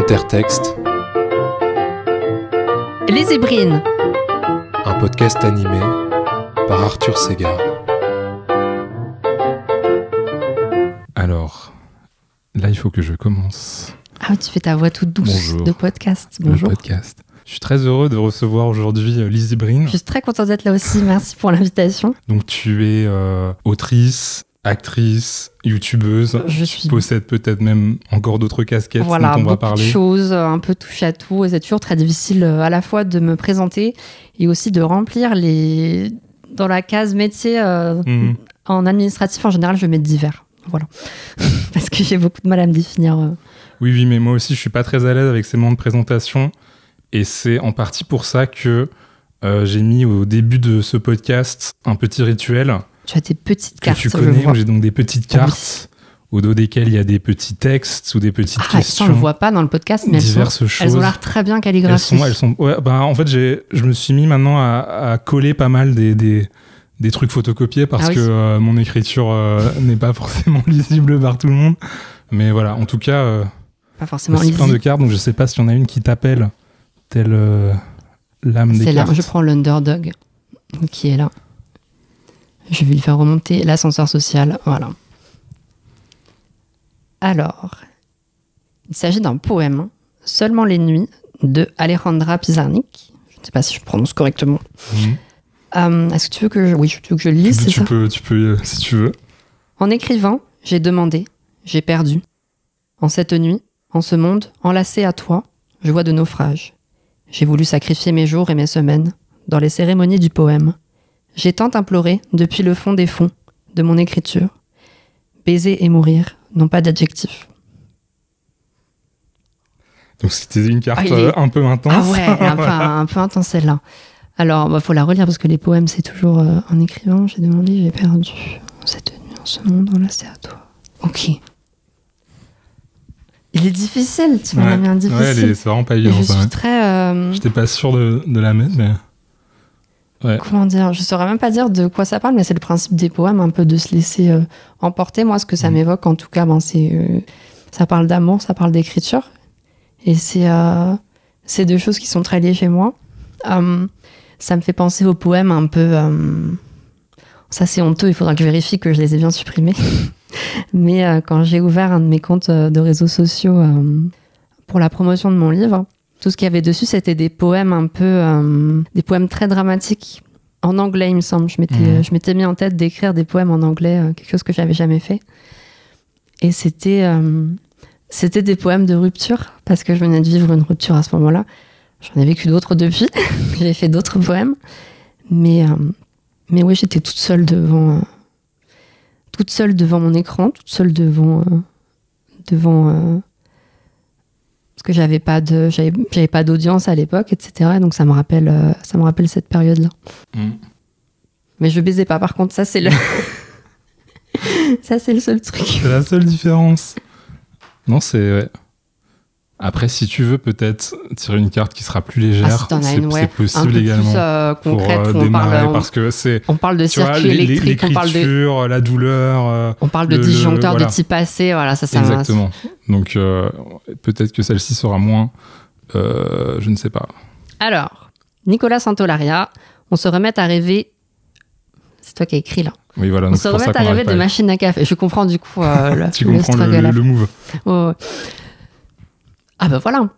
Intertexte, Les Hébrines, un podcast animé par Arthur Segar. Alors, là, il faut que je commence. Ah oui, tu fais ta voix toute douce. Bonjour. De podcast. Bonjour. Le podcast. Je suis très heureux de recevoir aujourd'hui Lise Hébrine. Je suis très contente d'être là aussi. Merci pour l'invitation. Donc, tu es autrice, actrice, youtubeuse. Je Tu suis... possèdes peut-être même encore d'autres casquettes Voilà, dont on va beaucoup parler. de choses, un peu touche à tout. Et c'est toujours très difficile à la fois de me présenter et aussi de remplir les... Dans la case métier, en administratif, en général, je mets divers. Voilà. Parce que j'ai beaucoup de mal à me définir. Oui, mais moi aussi, je suis pas très à l'aise avec ces moments de présentation. Et c'est en partie pour ça que j'ai mis au début de ce podcast un petit rituel Tu as tes petites que cartes, tu je connais, vois. où j'ai donc des petites cartes au dos desquelles il y a des petits textes ou des petites Ah, ça, questions. on le voit pas dans le podcast, mais diverses choses. elles ont l'air très bien calligraphiées. Elles sont ouais, bah, en fait, je me suis mis maintenant à coller pas mal des trucs photocopiés parce que mon écriture n'est pas forcément lisible par tout le monde. Mais voilà, en tout cas, Pas forcément c'est plein de lisible. cartes, donc je sais pas s'il y en a une qui t'appelle, telle l'âme des C'est là, cartes. je prends l'underdog qui est là. Je vais lui faire remonter l'ascenseur social. Voilà. Alors, il s'agit d'un poème, Seulement les nuits, de Alejandra Pizarnik. Je ne sais pas si je prononce correctement. Est-ce que tu veux que je... Oui, tu veux que je le lise, c'est ça ? Tu peux, si tu veux. En écrivant, j'ai demandé, j'ai perdu. En cette nuit, en ce monde, enlacé à toi, je vois de naufrages. J'ai voulu sacrifier mes jours et mes semaines dans les cérémonies du poème. J'ai tant imploré depuis le fond des fonds de mon écriture. Baiser et mourir n'ont pas d'adjectif. Donc c'était une carte Ah, il est- un peu intense. Ah ouais, un peu intense celle-là. Alors, faut la relire parce que les poèmes, c'est toujours en écrivant. J'ai demandé, j'ai perdu. Cette nuit, en ce monde, enlacé à toi. Ok. Il est difficile, tu m'en as mis un difficile. Ouais, c'est vraiment pas Et évident. je ça, suis ouais. très... J'étais pas sûr de la mettre, mais... Ouais. Comment dire ? Je saurais même pas dire de quoi ça parle, mais c'est le principe des poèmes, un peu de se laisser emporter. Moi, ce que ça m'évoque, en tout cas, c'est ça parle d'amour, ça parle d'écriture. Et c'est deux choses qui sont très liées chez moi. Ça me fait penser aux poèmes un peu... ça, c'est honteux, il faudra que je vérifie que je les ai bien supprimés. Mais quand j'ai ouvert un de mes comptes de réseaux sociaux pour la promotion de mon livre, tout ce qu'il y avait dessus, c'était des poèmes un peu... des poèmes très dramatiques. En anglais, il me semble. Je m'étais mis en tête d'écrire des poèmes en anglais, quelque chose que j'avais jamais fait. Et c'était des poèmes de rupture, parce que je venais de vivre une rupture à ce moment-là. J'en ai vécu d'autres depuis. J'ai fait d'autres poèmes. Mais oui, j'étais toute seule devant mon écran, toute seule devant parce que j'avais pas d'audience à l'époque, etc. Donc ça me rappelle cette période-là. Mais je baisais pas, par contre, ça c'est le seul truc. C'est la seule différence. Non, c'est... Ouais. Après, si tu veux peut-être tirer une carte qui sera plus légère, si t'en as c'est une, ouais. c'est possible Un peu également. plus concrète, pour où on démarrer, parle, parce que c'est... on parle de Tu vois, circuit électrique, on parle de... l'écriture, la douleur... On parle de disjoncteur voilà. de type passé, voilà, ça Exactement. Donc, peut-être que celle-ci sera moins... je ne sais pas. Alors, Nicolas Santolaria, on se remet à rêver... C'est toi qui as écrit, là. Oui, voilà. On donc se c'est pour remet ça à qu'on rêver arrive de pas à- machines à café. Je comprends du coup Tu le comprends struggle. le move. Ouais. Ah ben voilà.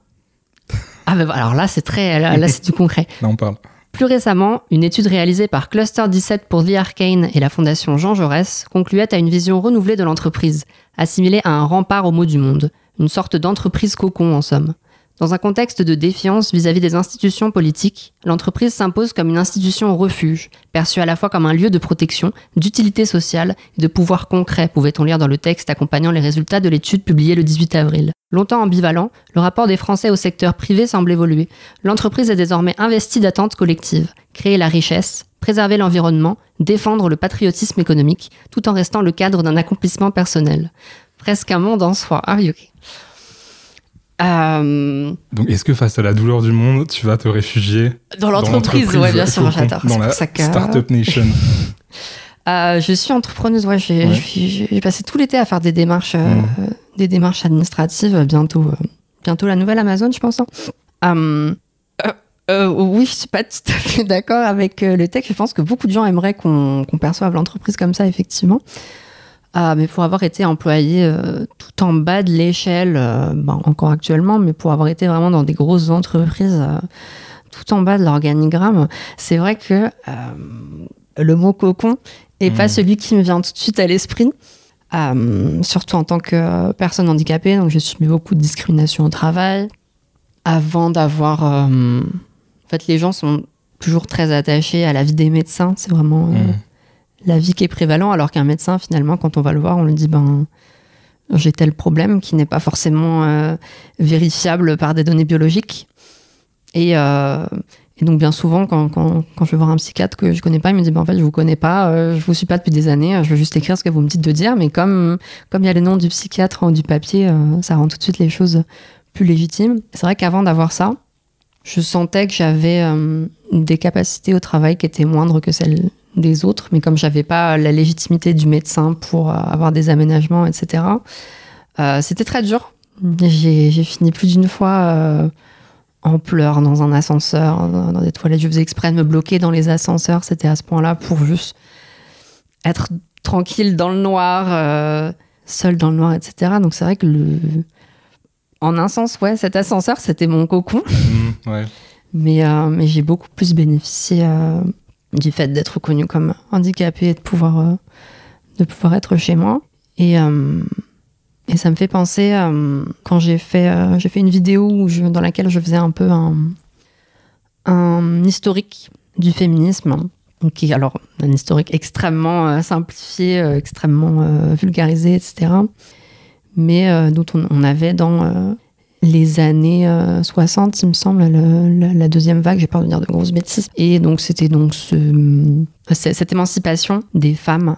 Alors là, c'est très... Là, c'est du concret. Là, on parle. Plus récemment, une étude réalisée par Cluster 17 pour The Arcane et la Fondation Jean Jaurès concluait à une vision renouvelée de l'entreprise, assimilée à un rempart au mot du monde, une sorte d'entreprise cocon en somme. Dans un contexte de défiance vis-à-vis des institutions politiques, l'entreprise s'impose comme une institution refuge, perçue à la fois comme un lieu de protection, d'utilité sociale et de pouvoir concret, pouvait-on lire dans le texte accompagnant les résultats de l'étude publiée le 18 avril. Longtemps ambivalent, le rapport des Français au secteur privé semble évoluer. L'entreprise est désormais investie d'attentes collectives, créer la richesse, préserver l'environnement, défendre le patriotisme économique, tout en restant le cadre d'un accomplissement personnel. Presque un monde en soi. Ah oui, ok. Donc, est-ce que face à la douleur du monde, tu vas te réfugier Dans l'entreprise, ouais, bien sûr, j'adore. Dans C'est la pour ça que... Startup Nation. Je suis entrepreneuse, ouais, j'ai passé tout l'été à faire des démarches administratives, bientôt bientôt la nouvelle Amazon, je pense. Oui, je suis pas tout à fait d'accord avec le tech. Je pense que beaucoup de gens aimeraient qu'on perçoive l'entreprise comme ça, effectivement. Mais pour avoir été employé tout en bas de l'échelle, encore actuellement, mais pour avoir été vraiment dans des grosses entreprises tout en bas de l'organigramme, c'est vrai que le mot cocon n'est pas celui qui me vient tout de suite à l'esprit. Surtout en tant que personne handicapée, donc j'ai subi beaucoup de discrimination au travail. Avant d'avoir... En fait, les gens sont toujours très attachés à la vie des médecins. C'est vraiment la vie qui est prévalente, alors qu'un médecin, finalement, quand on va le voir, on lui dit j'ai tel problème qui n'est pas forcément vérifiable par des données biologiques. Et donc, bien souvent, quand je vais voir un psychiatre que je connais pas, il me dit en fait, je vous connais pas, je vous suis pas depuis des années, je veux juste écrire ce que vous me dites de dire. Mais comme il y a le nom du psychiatre en du papier, ça rend tout de suite les choses plus légitimes. C'est vrai qu'avant d'avoir ça, je sentais que j'avais des capacités au travail qui étaient moindres que celles des autres, mais comme j'avais pas la légitimité du médecin pour avoir des aménagements, etc., c'était très dur. J'ai fini plus d'une fois en pleurs dans un ascenseur, dans des toilettes. Je faisais exprès de me bloquer dans les ascenseurs. C'était à ce point-là pour juste être tranquille dans le noir, seule dans le noir, etc. Donc c'est vrai que en un sens, ouais, cet ascenseur, c'était mon cocon. Ouais. Mais j'ai beaucoup plus bénéficié du fait d'être connue comme handicapée et de pouvoir être chez moi. Et ça me fait penser, quand j'ai fait une vidéo dans laquelle je faisais un peu un historique du féminisme, qui est alors un historique extrêmement simplifié, extrêmement vulgarisé, etc., mais dont on avait dans les années 60, il me semble, la deuxième vague, j'ai peur de dire de grosses bêtises. Et donc, c'était donc cette émancipation des femmes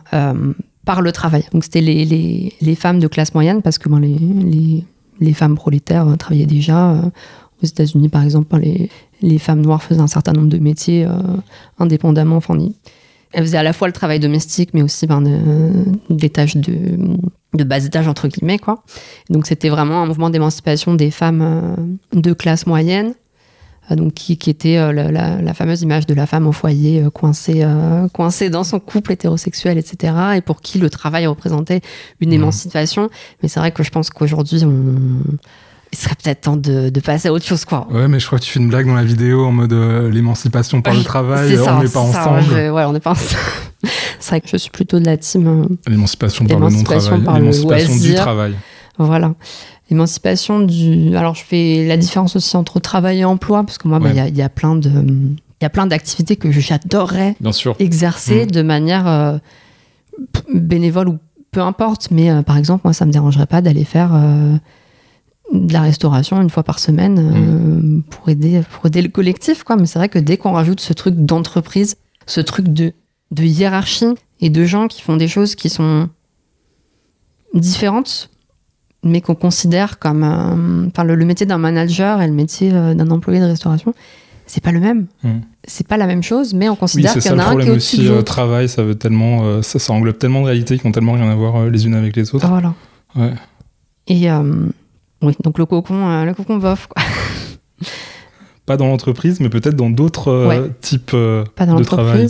par le travail. Donc, c'était les femmes de classe moyenne, parce que les femmes prolétaires travaillaient déjà. Aux États-Unis, par exemple, les femmes noires faisaient un certain nombre de métiers indépendamment fournis. Elles faisaient à la fois le travail domestique, mais aussi des tâches de bas étage, entre guillemets, quoi. Donc, c'était vraiment un mouvement d'émancipation des femmes de classe moyenne, donc qui était la fameuse image de la femme au foyer, coincée dans son couple hétérosexuel, etc., et pour qui le travail représentait une émancipation. Mais c'est vrai que je pense qu'aujourd'hui, il serait peut-être temps de passer à autre chose, quoi. Ouais, mais je crois que tu fais une blague dans la vidéo en mode l'émancipation par le travail, on n'est pas ensemble. Ouais, on n'est pas ensemble. C'est vrai que je suis plutôt de la team l'émancipation par le non-travail, l'émancipation du travail. Voilà. L'émancipation du... Alors, je fais la différence aussi entre travail et emploi, parce que moi, il y a plein d'activités que j'adorerais exercer de manière bénévole ou peu importe. Mais par exemple, moi, ça me dérangerait pas d'aller faire de la restauration une fois par semaine pour aider le collectif, quoi. Mais c'est vrai que dès qu'on rajoute ce truc d'entreprise, ce truc de hiérarchie et de gens qui font des choses qui sont différentes, mais qu'on considère comme le métier d'un manager et le métier d'un employé de restauration, c'est pas le même. C'est pas la même chose, mais on considère qu'il y en a un qui est au-dessus de l'autre. Travail, ça veut tellement, ça englobe tellement de réalités qui ont tellement rien à voir les unes avec les autres. Voilà. Ouais. Et oui, donc le cocon bof, quoi. Pas dans l'entreprise, mais peut-être dans d'autres types pas dans de travail.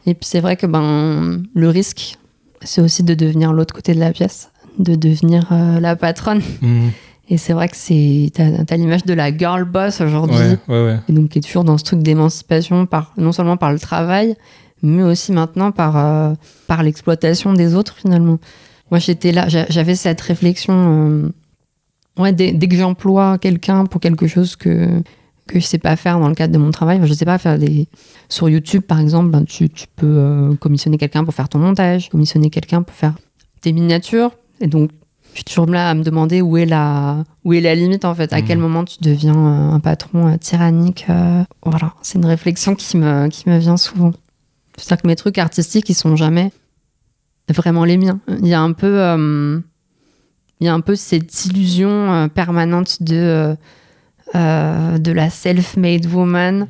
Et puis c'est vrai que le risque, c'est aussi de devenir l'autre côté de la pièce, de devenir la patronne. Et c'est vrai que t'as l'image de la girl boss aujourd'hui, et donc qui est toujours dans ce truc d'émancipation, non seulement par le travail, mais aussi maintenant par l'exploitation des autres, finalement. Moi, j'étais là, j'avais cette réflexion... dès que j'emploie quelqu'un pour quelque chose que je sais pas faire dans le cadre de mon travail, je sais pas faire sur YouTube par exemple, tu peux commissionner quelqu'un pour faire ton montage, commissionner quelqu'un pour faire tes miniatures, et donc je suis toujours là à me demander où est la limite en fait, à quel moment tu deviens un patron tyrannique. Voilà, c'est une réflexion qui me vient souvent. C'est-à-dire que mes trucs artistiques, ils sont jamais vraiment les miens. Il y a un peu cette illusion permanente de la self-made woman,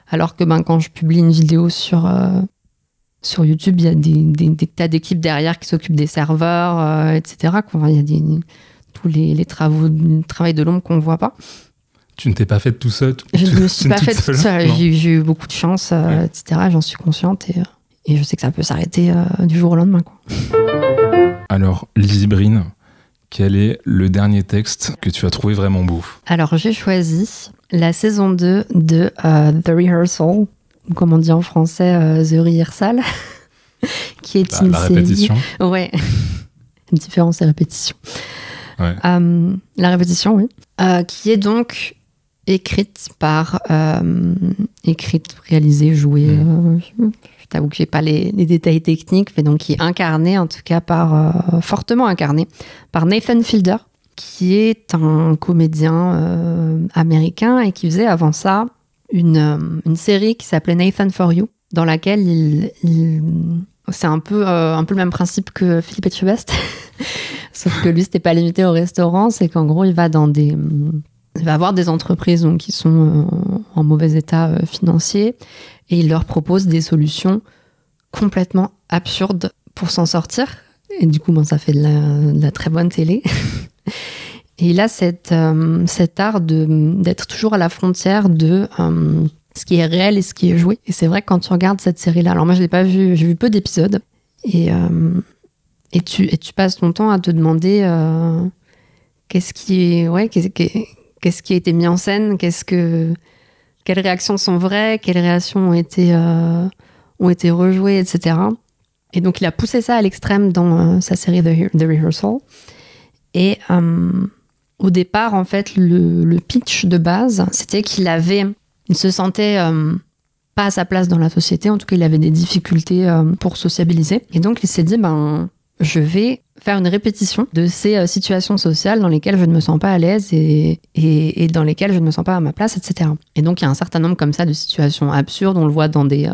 alors que quand je publie une vidéo sur YouTube, il y a des tas d'équipes derrière qui s'occupent des serveurs, etc. Il y a tous les travail de l'ombre qu'on voit pas. Tu ne t'es pas faite tout seul? Je ne me suis pas faite toute seule. J'ai eu beaucoup de chance, Ouais. etc. J'en suis consciente et je sais que ça peut s'arrêter du jour au lendemain, quoi. Alors, Lizzie Brin, quel est le dernier texte que tu as trouvé vraiment beau? Alors, j'ai choisi la saison 2 de The Rehearsal, ou comme on dit en français, The Rehearsal, qui est une La série... répétition. Ouais, différence et répétition. Ouais. La répétition, oui. Qui est donc écrite, réalisée, jouée. Je t'avoue que j'ai pas les détails techniques, mais donc qui est incarnée, en tout cas fortement incarnée, par Nathan Fielder, qui est un comédien américain et qui faisait avant ça une série qui s'appelait Nathan for You, dans laquelle c'est un peu le même principe que Philippe Etchebest, sauf que lui c'était pas limité au restaurant, c'est qu'en gros il va avoir des entreprises donc, qui sont en mauvais état financier et il leur propose des solutions complètement absurdes pour s'en sortir. Et du coup, ça fait de la très bonne télé. Et il a cet art d'être toujours à la frontière de ce qui est réel et ce qui est joué. Et c'est vrai que quand tu regardes cette série-là, alors moi je l'ai pas vue, j'ai vu peu d'épisodes, et tu passes ton temps à te demander qu'est-ce qui a été mis en scène, quelles réactions sont vraies, quelles réactions ont été rejouées, etc. Et donc il a poussé ça à l'extrême dans sa série The Rehearsal. Et au départ, en fait, le pitch de base, c'était qu'il se sentait pas à sa place dans la société. En tout cas, il avait des difficultés pour sociabiliser. Et donc, il s'est dit, je vais faire une répétition de ces situations sociales dans lesquelles je ne me sens pas à l'aise et dans lesquelles je ne me sens pas à ma place, etc. Et donc, il y a un certain nombre comme ça de situations absurdes. On le voit dans des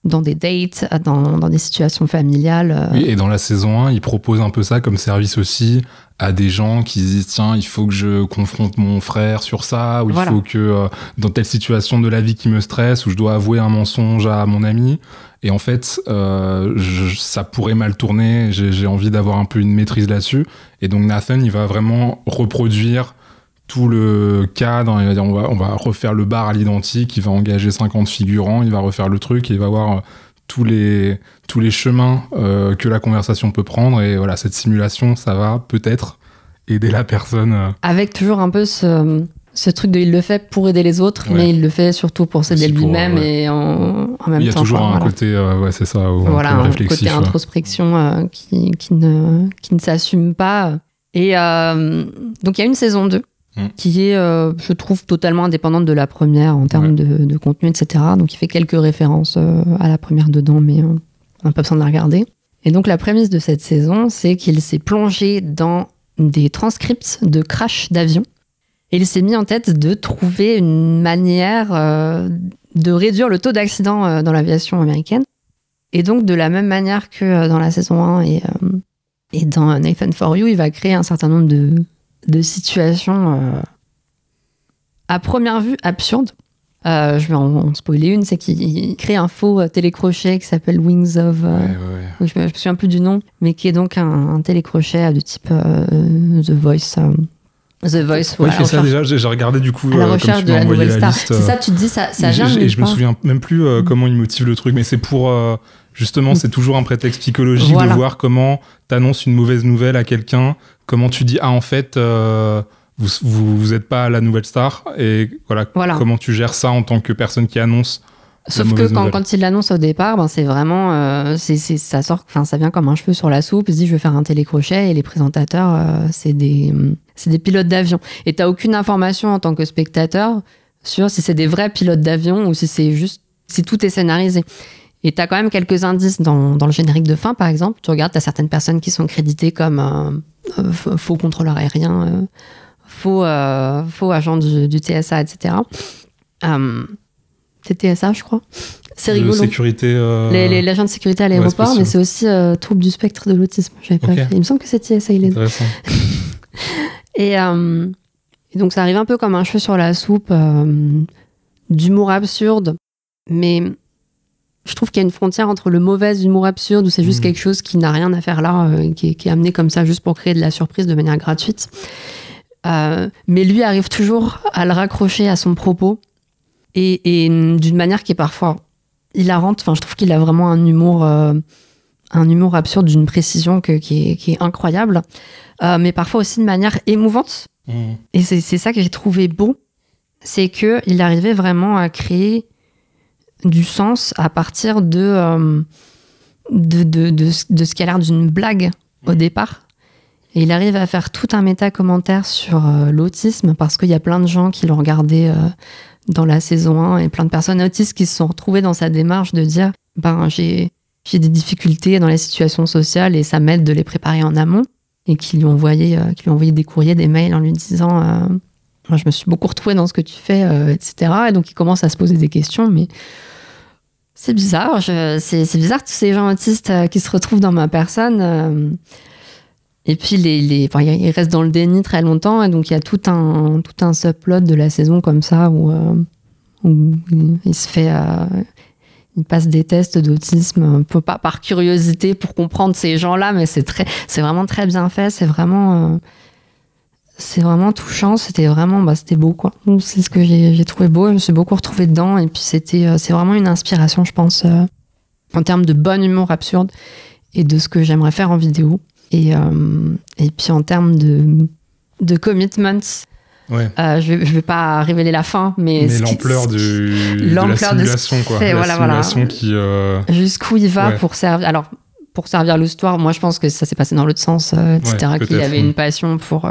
dates, dans des situations familiales. Oui, et dans la saison 1, il propose un peu ça comme service aussi à des gens qui se disent tiens, il faut que je confronte mon frère sur ça, ou il faut que dans telle situation de la vie qui me stresse, où je dois avouer un mensonge à mon ami. Et en fait, ça pourrait mal tourner, j'ai envie d'avoir un peu une maîtrise là-dessus. Et donc Nathan, il va vraiment reproduire tout le cadre, il va dire on va refaire le bar à l'identique, il va engager 50 figurants, il va refaire le truc et il va voir tous les chemins que la conversation peut prendre. Et voilà, cette simulation, ça va peut-être aider la personne. Avec toujours un peu ce truc de il le fait pour aider les autres, mais il le fait surtout pour s'aider lui-même et en même temps. Il y a toujours un côté, c'est ça, voilà, un peu réflexif. Côté introspection qui ne s'assume pas. Et donc il y a une saison 2 qui est, je trouve, totalement indépendante de la première en termes de contenu, etc. Donc il fait quelques références à la première dedans, mais on n'a pas besoin de la regarder. Et donc la prémisse de cette saison, c'est qu'il s'est plongé dans des transcripts de crash d'avion. Et il s'est mis en tête de trouver une manière de réduire le taux d'accident dans l'aviation américaine. Et donc, de la même manière que dans la saison 1 et dans Nathan For You, il va créer un certain nombre de situations à première vue absurdes. Je vais en spoiler une, c'est qu'il crée un faux télécrochet qui s'appelle Wings of... Je me souviens plus du nom, mais qui est donc un télécrochet de type The Voice... The Voice, il fait ça déjà, j'ai regardé du coup à la recherche comme tu de la nouvelle star. liste, c'est ça, tu te dis, ça vient de et je me souviens même plus comment il motive le truc, mais c'est pour justement, c'est toujours un prétexte psychologique de voir comment t'annonces une mauvaise nouvelle à quelqu'un, comment tu dis en fait vous êtes pas la nouvelle star, et voilà. Comment tu gères ça en tant que personne qui annonce. Sauf que quand il l'annonce au départ, c'est vraiment ça sort, ça vient comme un cheveu sur la soupe. Il se dit je vais faire un télécrochet et les présentateurs c'est des pilotes d'avion et t'as aucune information en tant que spectateur sur si c'est des vrais pilotes d'avion ou si c'est juste si tout est scénarisé. Et t'as quand même quelques indices dans le générique de fin, par exemple. Tu regardes, t'as certaines personnes qui sont créditées comme faux contrôleur aérien, faux agent du TSA, etc. C'est TSA, je crois. C'est rigolo. Sécurité. L'agent de sécurité à l'aéroport, mais c'est aussi trouble du spectre de l'autisme. J'avais pas fait. Il me semble que c'est TSA. Intéressant. Et donc ça arrive un peu comme un cheveu sur la soupe, d'humour absurde, mais je trouve qu'il y a une frontière entre le mauvais humour absurde, où c'est juste quelque chose qui n'a rien à faire là, qui est amené comme ça juste pour créer de la surprise de manière gratuite. Mais lui arrive toujours à le raccrocher à son propos, et d'une manière qui est parfois hilarante. Enfin, je trouve qu'il a vraiment un humour absurde d'une précision qui est incroyable, mais parfois aussi de manière émouvante. Et c'est ça que j'ai trouvé beau, c'est qu'il arrivait vraiment à créer du sens à partir de ce qui a l'air d'une blague au départ. Et il arrive à faire tout un méta-commentaire sur l'autisme, parce qu'il y a plein de gens qui l'ont regardé dans la saison 1 et plein de personnes autistes qui se sont retrouvées dans sa démarche de dire j'ai des difficultés dans les situations sociales et ça m'aide de les préparer en amont, et qui lui ont envoyé des courriers, des mails en lui disant moi, je me suis beaucoup retrouvée dans ce que tu fais, etc. Et donc il commence à se poser des questions, mais c'est bizarre, c'est bizarre tous ces gens autistes qui se retrouvent dans ma personne. Et puis il reste dans le déni très longtemps, et donc il y a tout un subplot de la saison comme ça où il se fait, il passe des tests d'autisme, un peu pas par curiosité pour comprendre ces gens-là, mais c'est vraiment très bien fait, c'est vraiment touchant, c'était beau quoi. C'est ce que j'ai trouvé beau, je me suis beaucoup retrouvée dedans, et puis c'est vraiment une inspiration, je pense, en termes de bon humour absurde et de ce que j'aimerais faire en vidéo, et puis en termes de commitment. Ouais. Je vais pas révéler la fin, mais l'ampleur de la simulation, quoi. Simulation qui jusqu'où il va pour servir. Alors, pour servir l'histoire, moi je pense que ça s'est passé dans l'autre sens, etc. Qu'il avait une passion pour.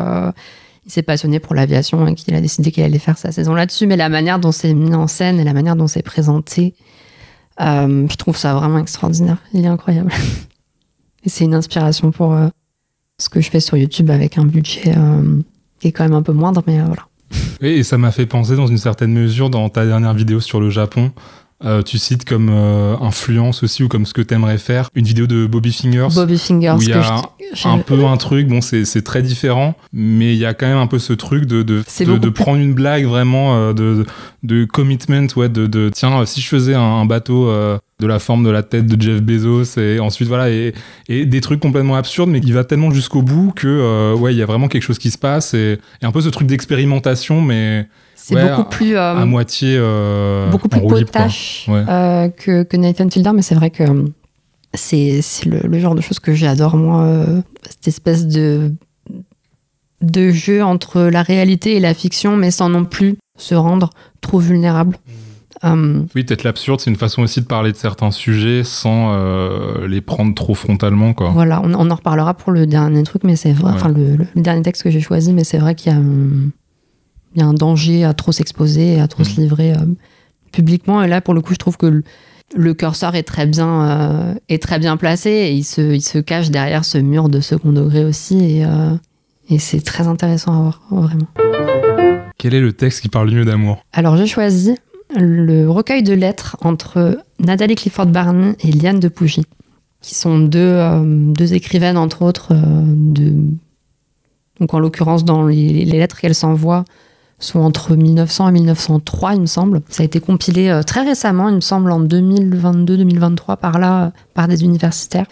Il s'est passionné pour l'aviation et qu'il a décidé qu'il allait faire sa saison là-dessus. Mais la manière dont c'est mis en scène et la manière dont c'est présenté, je trouve ça vraiment extraordinaire. Il est incroyable. Et c'est une inspiration pour ce que je fais sur YouTube avec un budget qui est quand même un peu moindre, mais voilà. Et ça m'a fait penser dans une certaine mesure, dans ta dernière vidéo sur le Japon, tu cites comme influence aussi, ou comme ce que t'aimerais faire, une vidéo de Bobby Fingers. Bobby Fingers, où il y a un peu un truc, bon c'est très différent, mais il y a quand même un peu ce truc de prendre une blague vraiment, de commitment, tiens, si je faisais un bateau de la forme de la tête de Jeff Bezos, et ensuite voilà, et des trucs complètement absurdes, mais qui va tellement jusqu'au bout que il y a vraiment quelque chose qui se passe, et un peu ce truc d'expérimentation, mais c'est beaucoup plus à moitié beaucoup plus potache que Nathan Fielder, mais c'est vrai que c'est le genre de choses que j'adore, moi, cette espèce de jeu entre la réalité et la fiction, mais sans non plus se rendre trop vulnérable. Oui, peut-être l'absurde, c'est une façon aussi de parler de certains sujets sans les prendre trop frontalement, quoi. Voilà, on en reparlera pour le dernier truc, mais c'est vrai, le dernier texte que j'ai choisi, mais c'est vrai qu'il y a un danger à trop s'exposer et à trop se livrer publiquement. Et là, pour le coup, je trouve que le curseur est très bien placé, et il se cache derrière ce mur de second degré aussi. Et c'est très intéressant à voir, vraiment. Quel est le texte qui parle le mieux d'amour ? Alors, j'ai choisi le recueil de lettres entre Nathalie Clifford Barney et Liane de Pougy, qui sont deux écrivaines, entre autres. Donc, en l'occurrence, dans les lettres qu'elles s'envoient, sont entre 1900 et 1903, il me semble. Ça a été compilé très récemment, il me semble, en 2022-2023, par des universitaires.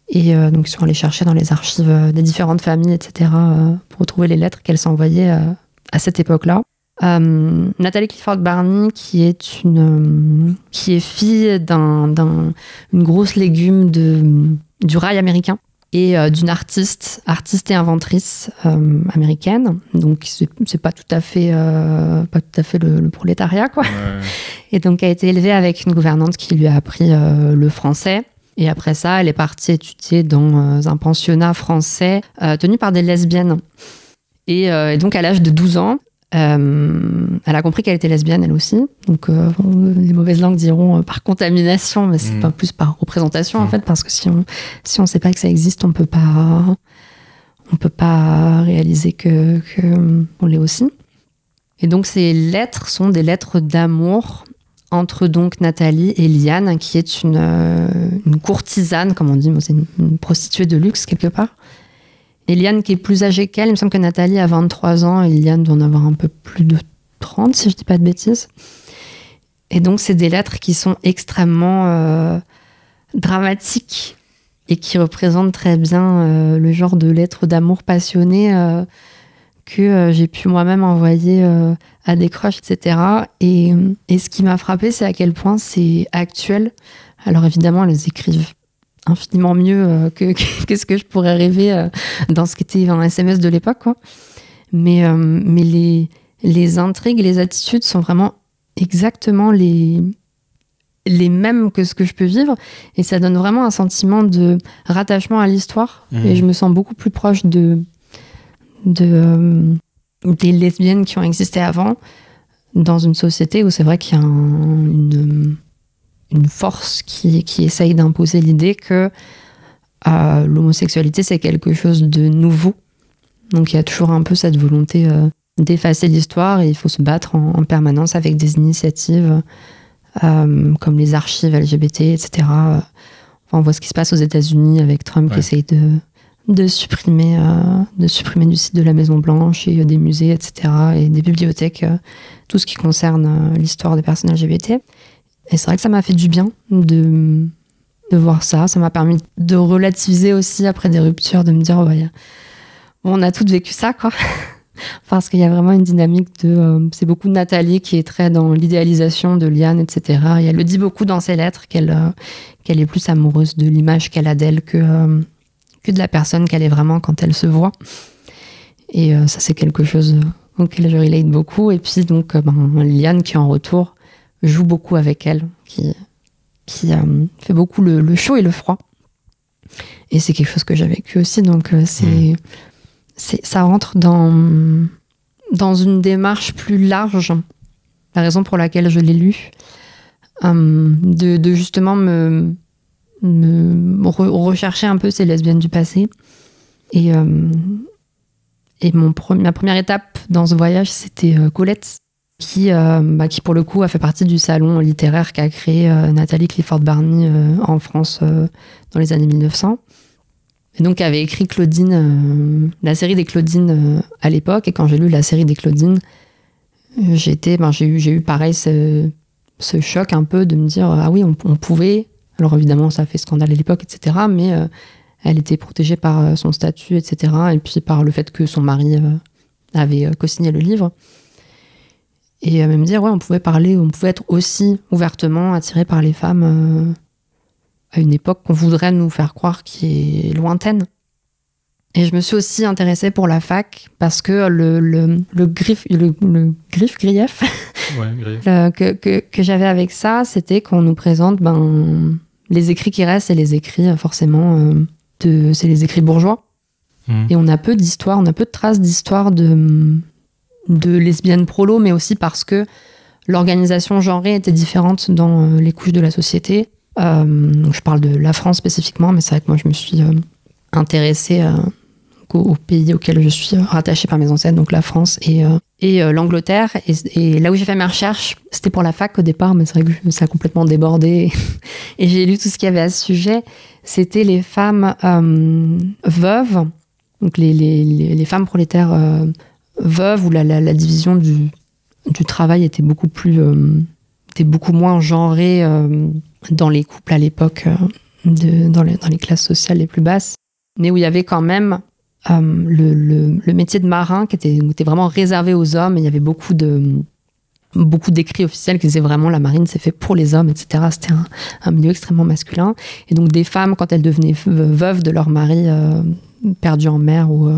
Et donc, ils sont allés chercher dans les archives des différentes familles, etc., pour retrouver les lettres qu'elles s'envoyaient à cette époque-là. Nathalie Clifford Barney, qui est fille d'une grosse légume du rail américain, et d'une artiste et inventrice américaine. Donc, c'est pas tout à fait le prolétariat, quoi. Ouais. Et donc, elle a été élevée avec une gouvernante qui lui a appris le français. Et après ça, elle est partie étudier dans un pensionnat français tenu par des lesbiennes. Et donc, à l'âge de 12 ans, elle a compris qu'elle était lesbienne, elle aussi. Donc, les mauvaises langues diront par contamination, mais c'est pas plus par représentation, en fait, parce que si on sait pas que ça existe, on peut pas réaliser que on l'est aussi. Et donc, ces lettres sont des lettres d'amour entre donc Nathalie et Liane, qui est une courtisane, comme on dit, c'est une prostituée de luxe, quelque part. Et Liane, qui est plus âgée qu'elle, il me semble que Nathalie a 23 ans et Liane doit en avoir un peu plus de 30, si je dis pas de bêtises. Et donc, c'est des lettres qui sont extrêmement dramatiques et qui représentent très bien le genre de lettres d'amour passionnées que j'ai pu moi-même envoyer à des crushs, etc. Et ce qui m'a frappée, c'est à quel point c'est actuel. Alors évidemment, elles écrivent infiniment mieux que ce que je pourrais rêver dans ce qui était un SMS de l'époque, quoi. Mais les intrigues, les attitudes sont vraiment exactement les mêmes que ce que je peux vivre. Et ça donne vraiment un sentiment de rattachement à l'histoire. Et je me sens beaucoup plus proche des lesbiennes qui ont existé avant, dans une société où c'est vrai qu'il y a une force qui essaye d'imposer l'idée que l'homosexualité, c'est quelque chose de nouveau. Donc il y a toujours un peu cette volonté d'effacer l'histoire, et il faut se battre en permanence avec des initiatives comme les archives LGBT, etc. Enfin, on voit ce qui se passe aux États-Unis avec Trump qui essaye de supprimer du site de la Maison Blanche et des musées, etc. et des bibliothèques, tout ce qui concerne l'histoire des personnes LGBT. Et c'est vrai que ça m'a fait du bien de voir ça. Ça m'a permis de relativiser aussi après des ruptures, de me dire on a toutes vécu ça, quoi. Parce qu'il y a vraiment une dynamique c'est beaucoup de Nathalie qui est très dans l'idéalisation de Liane, etc. Et elle le dit beaucoup dans ses lettres qu'elle est plus amoureuse de l'image qu'elle a d'elle que de la personne qu'elle est vraiment quand elle se voit. Et ça, c'est quelque chose auquel je relate beaucoup. Et puis donc Liane qui en retour joue beaucoup avec elle, qui fait beaucoup le chaud et le froid. Et c'est quelque chose que j'ai vécu aussi, donc ça rentre dans une démarche plus large, la raison pour laquelle je l'ai lu, de justement me rechercher un peu ces lesbiennes du passé. Et ma première étape dans ce voyage, c'était Colette, qui pour le coup a fait partie du salon littéraire qu'a créé Nathalie Clifford Barney en France dans les années 1900. Et donc avait écrit Claudine, la série des Claudines à l'époque. Et quand j'ai lu la série des Claudines, j'ai eu pareil ce choc un peu de me dire ah oui, on pouvait. Alors évidemment ça a fait scandale à l'époque, etc. Mais elle était protégée par son statut, etc. Et puis par le fait que son mari avait co-signé le livre. Et me dire on pouvait être aussi ouvertement attiré par les femmes à une époque qu'on voudrait nous faire croire qui est lointaine. Et je me suis aussi intéressée pour la fac parce que le grief que j'avais avec ça, c'était qu'on nous présente les écrits qui restent, c'est les écrits forcément c'est les écrits bourgeois. Et on a peu d'histoire, on a peu de traces d'histoire de lesbiennes prolo, mais aussi parce que l'organisation genrée était différente dans les couches de la société. Donc je parle de la France spécifiquement, mais c'est vrai que moi je me suis intéressée au pays auquel je suis rattachée par mes ancêtres, donc la France et l'Angleterre. Et là où j'ai fait mes recherches, c'était pour la fac au départ, mais c'est vrai que ça a complètement débordé. Et j'ai lu tout ce qu'il y avait à ce sujet. C'était les femmes veuves, donc les femmes prolétaires veuves, où la division du travail était beaucoup moins genrée dans les couples à l'époque, dans les classes sociales les plus basses, mais où il y avait quand même le métier de marin qui était vraiment réservé aux hommes. Et il y avait beaucoup d'écrits officiels qui disaient vraiment la marine c'est fait pour les hommes, etc. C'était un milieu extrêmement masculin. Et donc des femmes, quand elles devenaient veuves de leur mari perdu en mer ou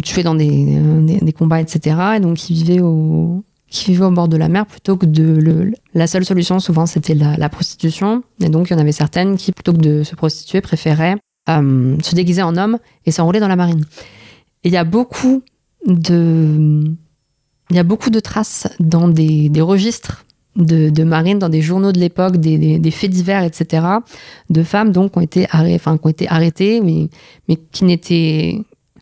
tués dans des combats, etc. Et donc qui vivaient au bord de la mer, plutôt que la seule solution souvent c'était la prostitution. Et donc il y en avait certaines qui, plutôt que de se prostituer, préféraient se déguiser en homme et s'enrôler dans la marine. Et il y a beaucoup de traces dans des registres de marine, dans des journaux de l'époque, des faits divers, etc., de femmes donc qui ont été arrêtées, mais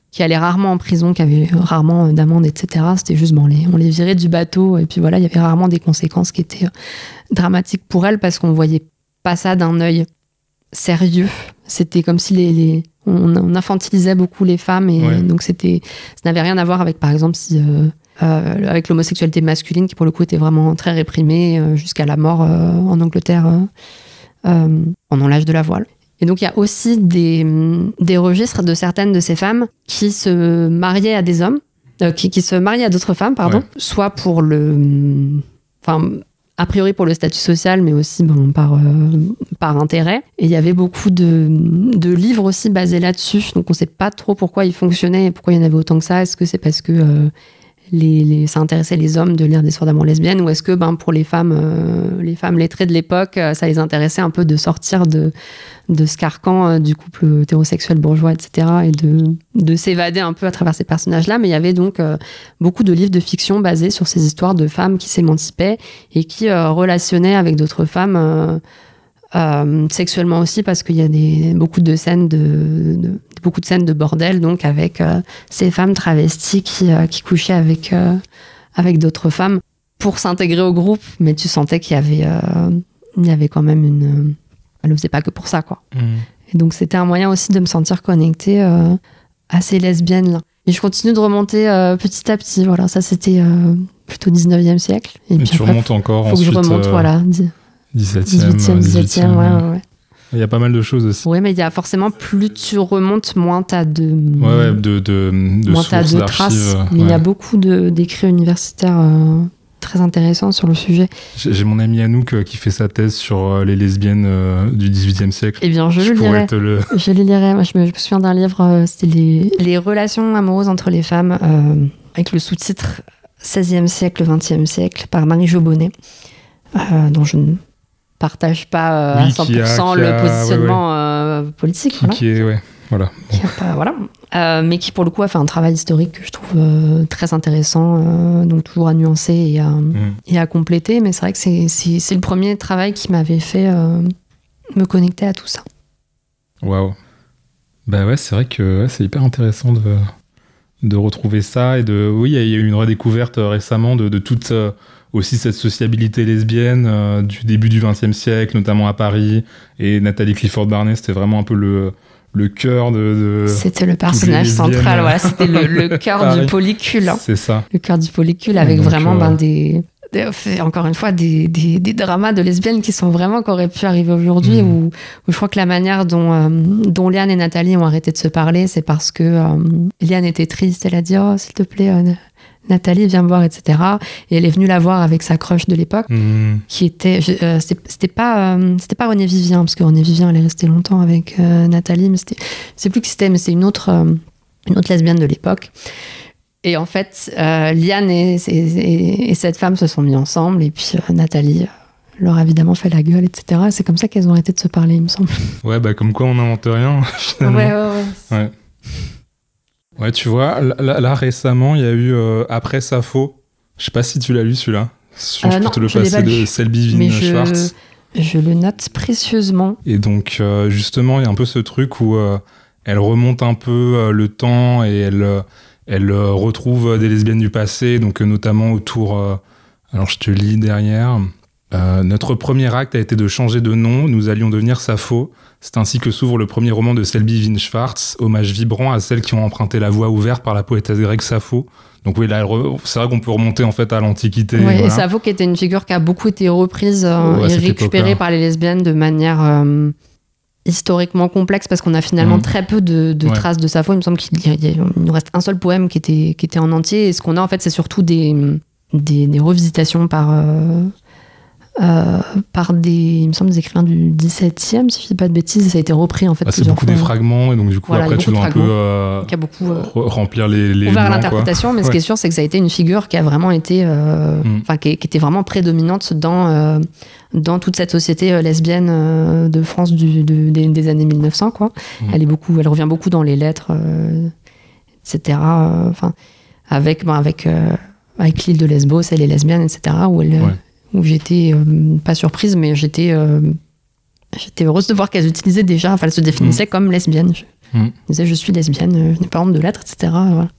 qui allaient rarement en prison, qui avaient rarement d'amende, etc. C'était juste, on les virait du bateau, et puis voilà, il y avait rarement des conséquences qui étaient dramatiques pour elles, parce qu'on voyait pas ça d'un œil sérieux. C'était comme si on infantilisait beaucoup les femmes et donc ça n'avait rien à voir avec, par exemple, avec l'homosexualité masculine qui pour le coup était vraiment très réprimée jusqu'à la mort en Angleterre pendant l'âge de la voile. Et donc il y a aussi des registres de certaines de ces femmes qui se mariaient à des hommes, qui se mariaient à d'autres femmes, pardon, soit pour a priori pour le statut social, mais aussi par intérêt. Et il y avait beaucoup de livres aussi basés là-dessus. Donc on ne sait pas trop pourquoi ils fonctionnaient et pourquoi il y en avait autant que ça. Est-ce que c'est parce que ça intéressait les hommes de lire des histoires d'amour lesbiennes, ou est-ce que pour les femmes lettrées de l'époque, ça les intéressait un peu de sortir de ce carcan du couple hétérosexuel bourgeois, etc., et de s'évader un peu à travers ces personnages-là. Mais il y avait donc beaucoup de livres de fiction basés sur ces histoires de femmes qui s'émancipaient et qui relationnaient avec d'autres femmes sexuellement aussi, parce qu'il y a beaucoup de scènes de bordel, donc avec ces femmes travesties qui couchaient avec d'autres femmes pour s'intégrer au groupe, mais tu sentais qu'il y avait quand même elle ne le faisait pas que pour ça, quoi. Et donc c'était un moyen aussi de me sentir connectée à ces lesbiennes là. Et je continue de remonter petit à petit. Voilà, ça c'était plutôt 19e siècle. Et puis tu remontes encore faut ensuite. Que je remonte, voilà. 17e, 18e, ouais. Il y a pas mal de choses aussi. Oui, mais il y a forcément, plus tu remontes, moins tu as de sources, de traces. d'archives. Mais il y a beaucoup d'écrits universitaires très intéressants sur le sujet. J'ai mon ami Anouk qui fait sa thèse sur les lesbiennes du XVIIIe siècle. Eh bien, je le lirai. Je le lirai. Moi, je me souviens d'un livre, c'était les relations amoureuses entre les femmes, avec le sous-titre 16e siècle, 20e siècle, par Marie-Jo Bonnet, dont je ne partage pas à 100% le positionnement politique. Mais qui pour le coup a fait un travail historique que je trouve très intéressant, donc toujours à nuancer et à compléter. Mais c'est vrai que c'est le premier travail qui m'avait fait me connecter à tout ça. Waouh. Bah ouais, c'est vrai que c'est hyper intéressant de retrouver ça. Et oui, il y a eu une redécouverte récemment de toute aussi cette sociabilité lesbienne du début du XXe siècle, notamment à Paris. Et Nathalie Clifford Barnett, c'était vraiment un peu le cœur de c'était le personnage central, voilà, c'était le cœur du polycule. Hein. C'est ça. Le cœur du polycule avec donc, vraiment encore une fois des dramas de lesbiennes qui auraient pu arriver aujourd'hui, où je crois que la manière dont Liane et Nathalie ont arrêté de se parler, c'est parce que Liane était triste, elle a dit « Oh, s'il te plaît, Nathalie, viens me voir, etc. » Et elle est venue la voir avec sa crush de l'époque, qui était... c'était pas René Vivien, parce que René Vivien, elle est restée longtemps avec Nathalie, mais c'est plus qui c'était, mais c'est une autre lesbienne de l'époque. Et en fait, Liane et cette femme se sont mis ensemble, et puis Nathalie leur a évidemment fait la gueule, etc. Et c'est comme ça qu'elles ont arrêté de se parler, il me semble. Ouais, bah comme quoi on n'invente rien, finalement. Ouais. Ouais, tu vois, là récemment, il y a eu Après Sappho. Je sais pas si tu l'as lu celui-là. Je peux te le passer, de Selby Wynne-Schwartz. Je le note précieusement. Et donc, justement, il y a un peu ce truc où elle remonte un peu le temps et elle retrouve des lesbiennes du passé, donc notamment autour... alors, je te lis derrière. Notre premier acte a été de changer de nom. Nous allions devenir Sappho. C'est ainsi que s'ouvre le premier roman de Selby Wynne-Schwartz, hommage vibrant à celles qui ont emprunté la voie ouverte par la poétesse grecque Sappho. Donc oui, là, c'est vrai qu'on peut remonter en fait à l'Antiquité. Oui, voilà. Et Sappho qui était une figure qui a beaucoup été reprise et récupérée par les lesbiennes de manière historiquement complexe, parce qu'on a finalement très peu de traces de Sappho. Il me semble qu'il nous reste un seul poème qui était en entier. Et ce qu'on a en fait, c'est surtout des revisitations par il me semble, des écrivains du 17e, si je dis pas de bêtises, et ça a été repris en fait. C'est beaucoup des fragments, et donc du coup après tu dois un peu remplir les ouvert à l'interprétation, mais ce qui est sûr, c'est que ça a été une figure qui a vraiment été qui était vraiment prédominante dans toute cette société lesbienne de France des années 1900, quoi. Elle revient beaucoup dans les lettres, etc. Avec l'île de Lesbos et les lesbiennes, etc., où j'étais pas surprise, mais j'étais heureuse de voir qu'elles utilisaient déjà, elles se définissaient comme lesbiennes. Elles disaient je suis lesbienne, je n'ai pas honte de l'être, etc. Voilà.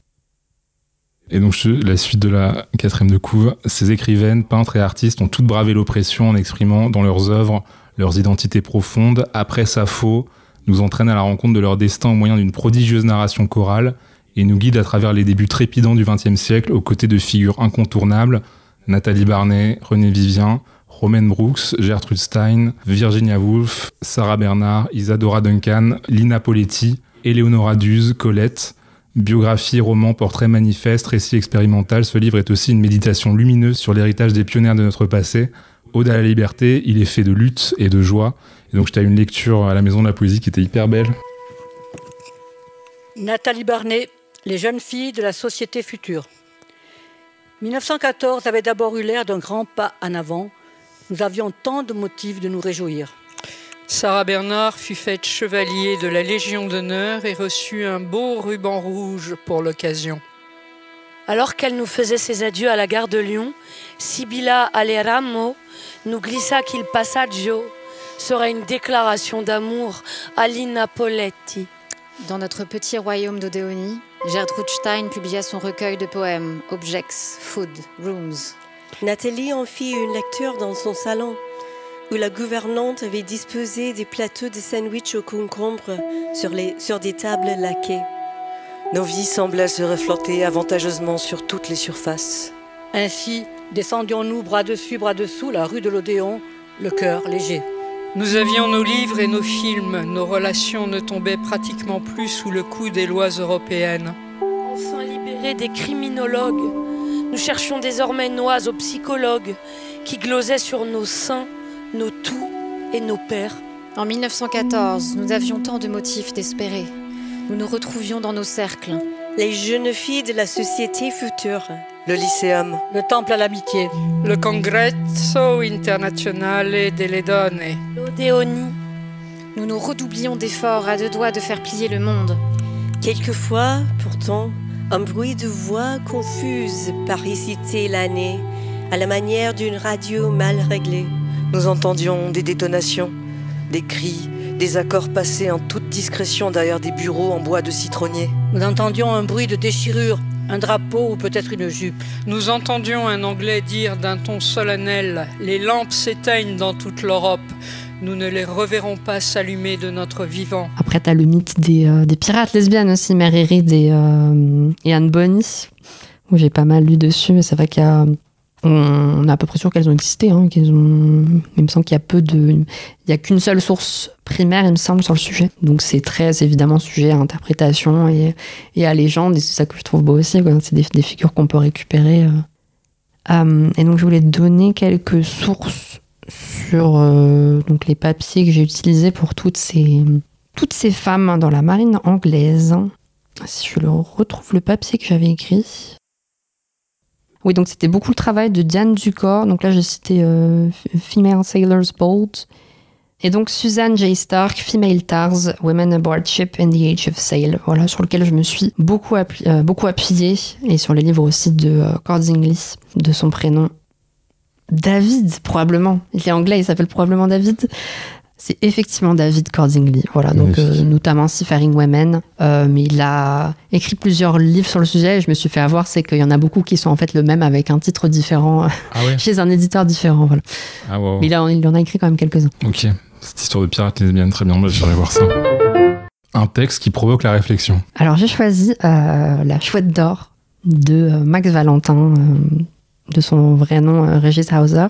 Et donc la suite de la 4e de couve, ces écrivaines, peintres et artistes ont toutes bravé l'oppression en exprimant dans leurs œuvres leurs identités profondes. Après Sappho, nous entraîne à la rencontre de leur destin au moyen d'une prodigieuse narration chorale et nous guide à travers les débuts trépidants du XXe siècle aux côtés de figures incontournables, Nathalie Barney, René Vivien, Romaine Brooks, Gertrude Stein, Virginia Woolf, Sarah Bernard, Isadora Duncan, Lina Poletti, Eleonora Duse, Colette. Biographie, roman, portrait manifeste, récit expérimental, ce livre est aussi une méditation lumineuse sur l'héritage des pionnières de notre passé. Ode à la liberté, il est fait de lutte et de joie. Et donc j'étais à une lecture à la Maison de la Poésie qui était hyper belle. Nathalie Barney, Les jeunes filles de la société future. 1914 avait d'abord eu l'air d'un grand pas en avant. Nous avions tant de motifs de nous réjouir. Sarah Bernard fut faite chevalier de la Légion d'honneur et reçut un beau ruban rouge pour l'occasion. Alors qu'elle nous faisait ses adieux à la gare de Lyon, Sibilla Aleramo nous glissa qu'il passaggio sera une déclaration d'amour à Lina Poletti. Dans notre petit royaume d'Odéonie, Gertrude Stein publia son recueil de poèmes « Objects, Food, Rooms ». Nathalie en fit une lecture dans son salon, où la gouvernante avait disposé des plateaux de sandwich au concombre sur des tables laquées. Nos vies semblaient se refléter avantageusement sur toutes les surfaces. Ainsi, descendions-nous bras dessus, bras dessous, la rue de l'Odéon, le cœur léger. Nous avions nos livres et nos films, nos relations ne tombaient pratiquement plus sous le coup des lois européennes. Enfin libérés des criminologues, nous cherchions désormais noix aux psychologues qui glosaient sur nos seins, nos toux et nos pères. En 1914, nous avions tant de motifs d'espérer. Nous nous retrouvions dans nos cercles. Les jeunes filles de la société future. Le lycéum. Le temple à l'amitié. Le Congresso Internazionale delle Donne. L'Odéonie. Nous nous redoublions d'efforts à deux doigts de faire plier le monde. Quelquefois, pourtant, un bruit de voix confuse parasitait l'année, à la manière d'une radio mal réglée. Nous entendions des détonations, des cris, des accords passés en toute discrétion derrière des bureaux en bois de citronnier. Nous entendions un bruit de déchirure, un drapeau ou peut-être une jupe. Nous entendions un Anglais dire d'un ton solennel « Les lampes s'éteignent dans toute l'Europe. Nous ne les reverrons pas s'allumer de notre vivant. » Après, t'as le mythe des pirates lesbiennes aussi, Mary Read et Anne Bonny, où j'ai pas mal lu dessus, mais c'est vrai qu'il y a... On est à peu près sûr qu'elles ont existé. Hein, il me semble qu'il y a qu'une seule source primaire, il me semble, sur le sujet. Donc c'est très évidemment sujet à interprétation et à légende. Et c'est ça que je trouve beau aussi. Quoi. C'est des figures qu'on peut récupérer. Et donc je voulais donner quelques sources sur donc les papiers que j'ai utilisés pour toutes ces femmes dans la marine anglaise. Si je retrouve le papier que j'avais écrit. Oui, donc c'était beaucoup le travail de Diane Ducor. Donc là, j'ai cité Female Sailors Bold. Et donc Susan J. Stark, Female Tars, Women Aboard Ship in the Age of Sail. Voilà, sur lequel je me suis beaucoup appuyée. Et sur les livres aussi de Cordingly, de son prénom. David, probablement. Il est anglais, il s'appelle probablement David. C'est effectivement David Cordingly, voilà, donc notamment Seafaring Women, mais il a écrit plusieurs livres sur le sujet et je me suis fait avoir, c'est qu'il y en a beaucoup qui sont en fait le même avec un titre différent chez un éditeur différent, voilà. Ah, wow. Mais il en a écrit quand même quelques-uns. Ok, cette histoire de pirate lesbienne, très bien, moi j'irai voir ça. Un texte qui provoque la réflexion. Alors j'ai choisi La Chouette d'or de Max Valentin, de son vrai nom Régis Hauser.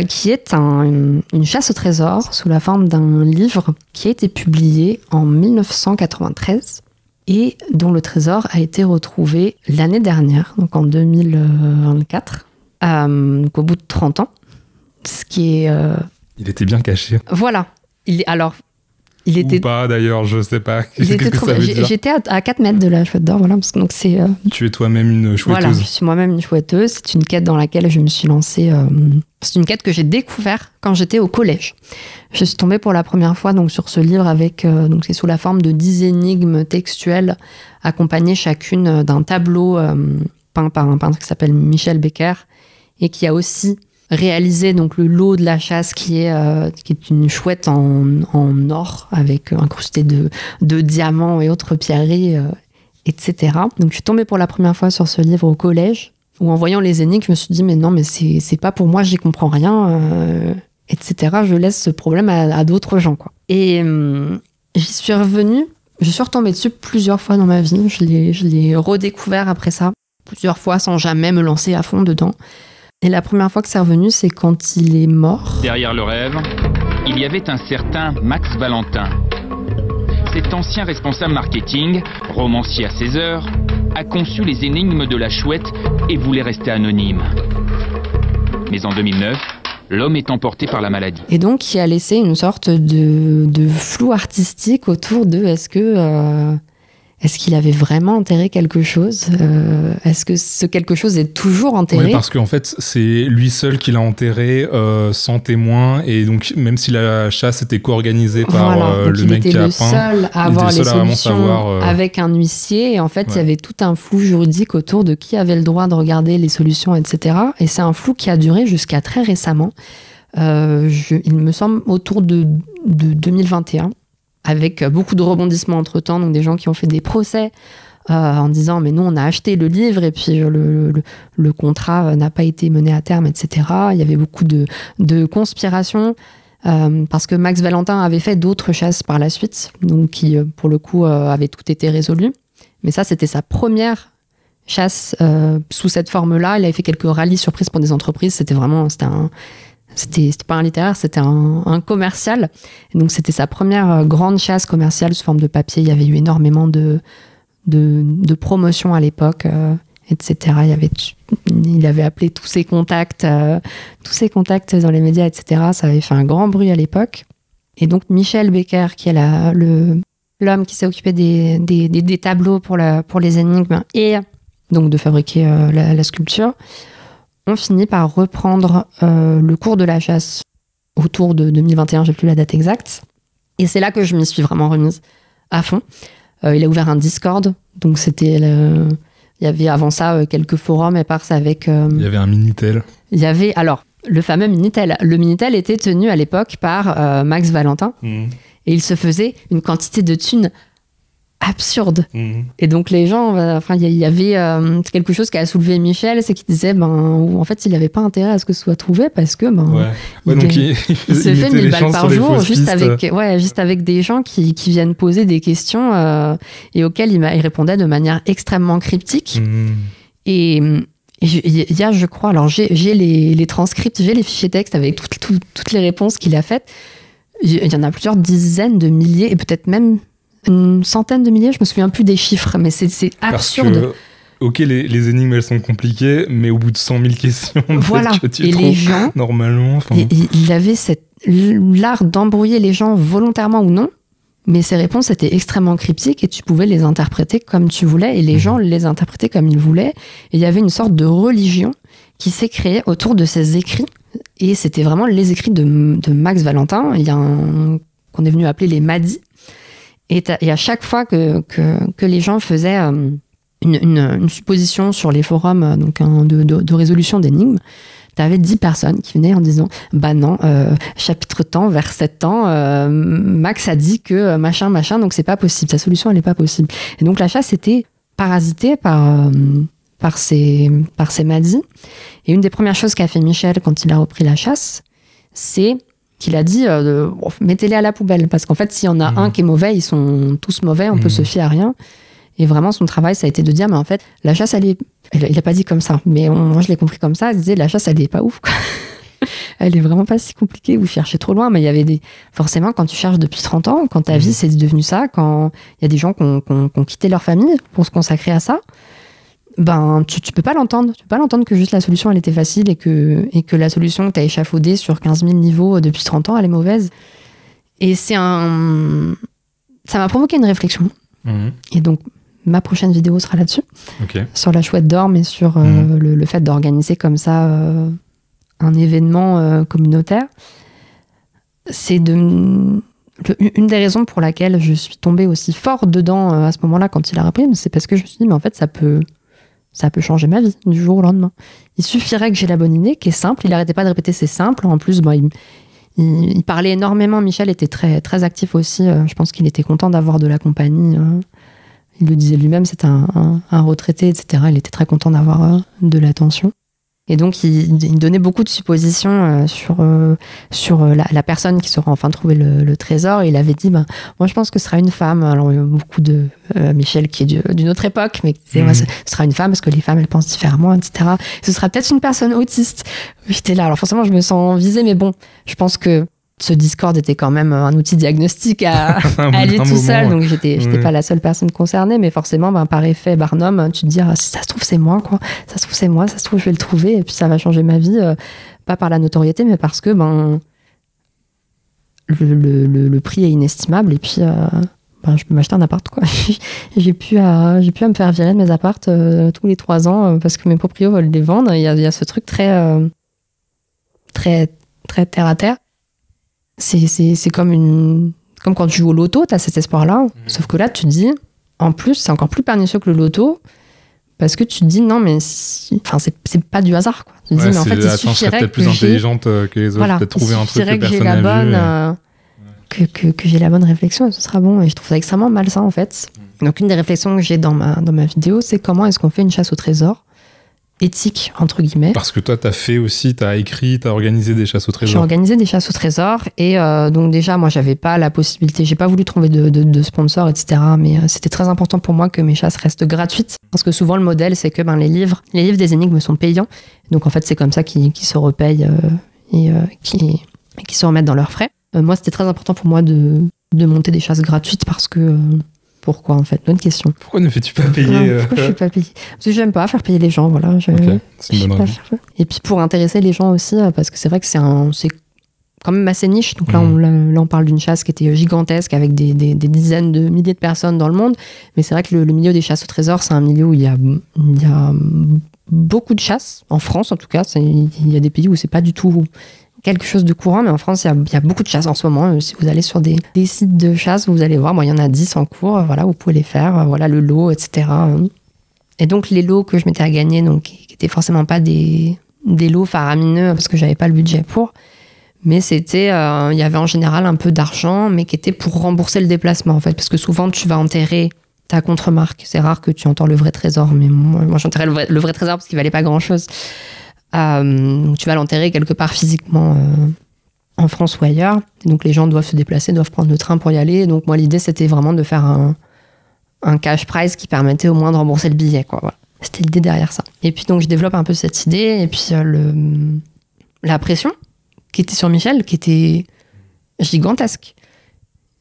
Qui est une chasse au trésor sous la forme d'un livre qui a été publié en 1993 et dont le trésor a été retrouvé l'année dernière, donc en 2024, donc au bout de 30 ans. Ce qui est... Il était bien caché. Voilà. Il était... Ou pas d'ailleurs, je sais pas. J'étais à 4 mètres de la chouette d'or, voilà, parce que donc c'est... Tu es toi-même une chouetteuse. Voilà, je suis moi-même une chouetteuse. C'est une quête dans laquelle je me suis lancée. C'est une quête que j'ai découverte quand j'étais au collège. Je suis tombée pour la première fois donc, sur ce livre avec... donc c'est sous la forme de 10 énigmes textuelles accompagnées chacune d'un tableau peint par un peintre qui s'appelle Michel Becker et qui a aussi... réaliser donc le lot de la chasse qui est une chouette en or avec incrusté de diamants et autres pierreries, etc. Donc je suis tombée pour la première fois sur ce livre au collège où en voyant les énigmes je me suis dit mais non mais c'est pas pour moi, j'y comprends rien, etc. Je laisse ce problème à d'autres gens quoi. Et J'y suis revenue, je suis retombée dessus plusieurs fois dans ma vie. Je l'ai redécouvert après ça, plusieurs fois sans jamais me lancer à fond dedans. Et la première fois que c'est revenu, c'est quand il est mort. Derrière le rêve, il y avait un certain Max Valentin. Cet ancien responsable marketing, romancier à ses heures, a conçu les énigmes de la chouette et voulait rester anonyme. Mais en 2009, l'homme est emporté par la maladie. Et donc, qui a laissé une sorte de flou artistique autour de est-ce qu'il avait vraiment enterré quelque chose ? Est-ce que ce quelque chose est toujours enterré ? Oui, parce qu'en fait, c'est lui seul qui l'a enterré sans témoin. Et donc, même si la chasse était co-organisée par le mec qui a peint, il était le seul à avoir les solutions avec un huissier. Et en fait, il y avait tout un flou juridique autour de qui avait le droit de regarder les solutions, etc. Et c'est un flou qui a duré jusqu'à très récemment. Il me semble autour de 2021. Avec beaucoup de rebondissements entre-temps, donc des gens qui ont fait des procès en disant mais nous on a acheté le livre et puis le contrat n'a pas été mené à terme, etc. Il y avait beaucoup de conspirations parce que Max Valentin avait fait d'autres chasses par la suite, donc qui pour le coup avaient tout été résolues. Mais ça c'était sa première chasse sous cette forme-là. Il avait fait quelques rallyes surprises pour des entreprises. C'était pas un littéraire, c'était un commercial. Et donc, c'était sa première grande chasse commerciale sous forme de papier. Il y avait eu énormément de promotions à l'époque, etc. Il avait appelé tous ses contacts dans les médias, etc. Ça avait fait un grand bruit à l'époque. Et donc, Michel Becker, qui est l'homme qui s'est occupé des tableaux pour les énigmes et donc de fabriquer la sculpture, on finit par reprendre le cours de la chasse autour de 2021, j'ai plus la date exacte. Et c'est là que je m'y suis vraiment remise à fond. Il a ouvert un Discord, donc c'était... Il y avait avant ça quelques forums éparses avec... Il y avait un Minitel. Il y avait, alors, le fameux Minitel. Le Minitel était tenu à l'époque par Max Valentin. Et il se faisait une quantité de thunes absurde. Et donc les gens, il y avait quelque chose qui a soulevé Michel, c'est qu'il disait en fait il n'avait pas intérêt à ce que ce soit trouvé parce que il se fait 1000 balles par jour juste avec des gens qui viennent poser des questions et auxquelles il répondait de manière extrêmement cryptique. Et il y a, je crois, alors j'ai les transcripts, j'ai les fichiers textes avec toutes les réponses qu'il a faites. Il y en a plusieurs dizaines de milliers et peut-être même une centaine de milliers, je me souviens plus des chiffres, mais c'est absurde. Parce que, ok, les énigmes elles sont compliquées, mais au bout de 100 000 questions, voilà. Que tu et trouves les gens, normalement. Il avait l'art d'embrouiller les gens volontairement ou non, mais ses réponses étaient extrêmement cryptiques et tu pouvais les interpréter comme tu voulais et les gens les interprétaient comme ils voulaient. Et il y avait une sorte de religion qui s'est créée autour de ces écrits. Et c'était vraiment les écrits de Max Valentin. Il y a qu'on est venu appeler les Madis. Et à chaque fois que les gens faisaient une supposition sur les forums de résolution d'énigmes, tu avais 10 personnes qui venaient en disant « Bah non, chapitre temps, verset temps, Max a dit que machin, donc c'est pas possible, sa solution elle est pas possible. » Et donc la chasse était parasitée par ces madis. Et une des premières choses qu'a fait Michel quand il a repris la chasse, c'est qu'il a dit mettez-les à la poubelle parce qu'en fait s'il y en a un qui est mauvais, ils sont tous mauvais, on peut se fier à rien. Et vraiment son travail ça a été de dire mais en fait la chasse il a pas dit comme ça, mais moi je l'ai compris comme ça, il disait la chasse elle est pas ouf quoi. Elle est vraiment pas si compliquée, vous cherchez trop loin, mais il y avait forcément quand tu cherches depuis 30 ans, quand ta vie c'est devenu ça, quand il y a des gens qui ont quitté leur famille pour se consacrer à ça, ben tu peux pas l'entendre. Tu peux pas l'entendre que juste la solution elle était facile et que la solution que t'as échafaudée sur 15 000 niveaux depuis 30 ans elle est mauvaise. Et ça m'a provoqué une réflexion. Et donc ma prochaine vidéo sera là-dessus, sur la chouette d'or, mais sur le fait d'organiser comme ça un événement communautaire. C'est une des raisons pour laquelle je suis tombée aussi fort dedans à ce moment-là quand il a repris, c'est parce que je me suis dit mais en fait ça peut changer ma vie du jour au lendemain. Il suffirait que j'ai la bonne idée, qui est simple. Il n'arrêtait pas de répéter c'est simple. En plus, il parlait énormément. Michel était très, très actif aussi. Je pense qu'il était content d'avoir de la compagnie. Il le disait lui-même, c'était un retraité, etc. Il était très content d'avoir de l'attention. Et donc, il donnait beaucoup de suppositions sur la personne qui saura enfin trouver le trésor. Et il avait dit, moi, je pense que ce sera une femme. Alors, il y a beaucoup de Michel qui est d'une autre époque, mais qui disait, ce sera une femme parce que les femmes, elles pensent différemment, etc. Ce sera peut-être une personne autiste. J'étais là. Alors, forcément, je me sens visée, mais bon, je pense que ce Discord était quand même un outil diagnostique à lui tout seul, donc j'étais pas la seule personne concernée, mais forcément, par effet Barnum, tu te dis, si ça se trouve, c'est moi, quoi. Ça se trouve, c'est moi, ça se trouve, je vais le trouver, et puis ça va changer ma vie, pas par la notoriété, mais parce que le prix est inestimable, et puis je peux m'acheter un appart, quoi. j'ai pu à me faire virer de mes apparts tous les 3 ans, parce que mes proprios veulent les vendre. Il y a ce truc très terre à terre. C'est comme quand tu joues au loto, tu as cet espoir-là. Sauf que là, tu te dis, en plus, c'est encore plus pernicieux que le loto, parce que tu te dis, non, mais c'est pas du hasard, quoi. Tu te dis, mais en fait, il suffirait peut-être plus intelligente que les autres, peut-être trouver un truc que personne n'a vu. Que j'ai la bonne réflexion, et ce sera bon. Et je trouve ça extrêmement malsain, en fait. Donc, une des réflexions que j'ai dans ma vidéo, c'est comment est-ce qu'on fait une chasse au trésor éthique, entre guillemets. Parce que toi, t'as écrit, t'as organisé des chasses au trésor. J'ai organisé des chasses au trésor, et donc déjà, moi, j'avais pas la possibilité, j'ai pas voulu trouver de sponsors, etc., mais c'était très important pour moi que mes chasses restent gratuites, parce que souvent, le modèle, c'est que les livres des énigmes sont payants, donc en fait, c'est comme ça qu'ils se repayent et qui se remettent dans leurs frais. Moi, c'était très important pour moi de monter des chasses gratuites, parce que... Pourquoi, en fait? Bonne question. Pourquoi ne fais-tu pas payer Pourquoi je ne fais pas payer? Parce que j'aime pas faire payer les gens, voilà. Ok, c'est une bonne raison. Et puis pour intéresser les gens aussi, parce que c'est vrai que c'est quand même assez niche. Donc là, on parle d'une chasse qui était gigantesque, avec des dizaines de milliers de personnes dans le monde. Mais c'est vrai que le milieu des chasses au trésor, c'est un milieu où il y a beaucoup de chasses. En France, en tout cas. Il y a des pays où c'est pas du tout... quelque chose de courant, mais en France, il y a beaucoup de chasses en ce moment. Si vous allez sur des sites de chasse, vous allez voir, il y en a 10 en cours, voilà, vous pouvez les faire, voilà, le lot, etc. Et donc, les lots que je m'étais à gagner, donc, qui n'étaient forcément pas des lots faramineux, parce que j'avais pas le budget pour, mais c'était, il y avait en général un peu d'argent, mais qui était pour rembourser le déplacement, en fait, parce que souvent, tu vas enterrer ta contre-marque. C'est rare que tu entends le vrai trésor, mais moi j'enterrais le vrai trésor parce qu'il valait pas grand-chose. Donc tu vas l'enterrer quelque part physiquement en France ou ailleurs. Et donc les gens doivent se déplacer, doivent prendre le train pour y aller. Donc moi l'idée c'était vraiment de faire un cash prize qui permettait au moins de rembourser le billet, quoi. Voilà. C'était l'idée derrière ça. Et puis donc je développe un peu cette idée et puis la pression qui était sur Michel, qui était gigantesque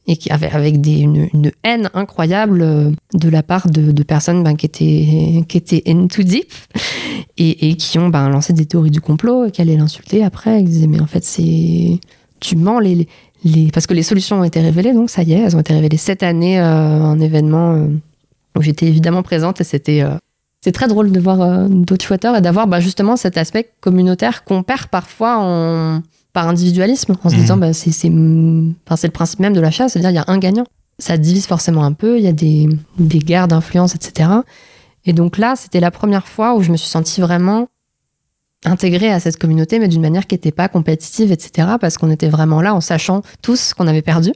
et qui avait avec une haine incroyable de la part de personnes qui étaient in too deep et qui ont lancé des théories du complot et qui allaient l'insulter après. Ils disaient mais en fait tu mens parce que les solutions ont été révélées, donc ça y est, elles ont été révélées cette année, un événement où j'étais évidemment présente et c'est très drôle de voir d'autres shooters et d'avoir justement cet aspect communautaire qu'on perd parfois par individualisme, en se disant c'est le principe même de la chasse, c'est-à-dire il y a un gagnant. Ça divise forcément un peu, il y a des guerres d'influence, etc. Et donc là, c'était la première fois où je me suis sentie vraiment intégrée à cette communauté, mais d'une manière qui n'était pas compétitive, etc. Parce qu'on était vraiment là en sachant tous qu'on avait perdu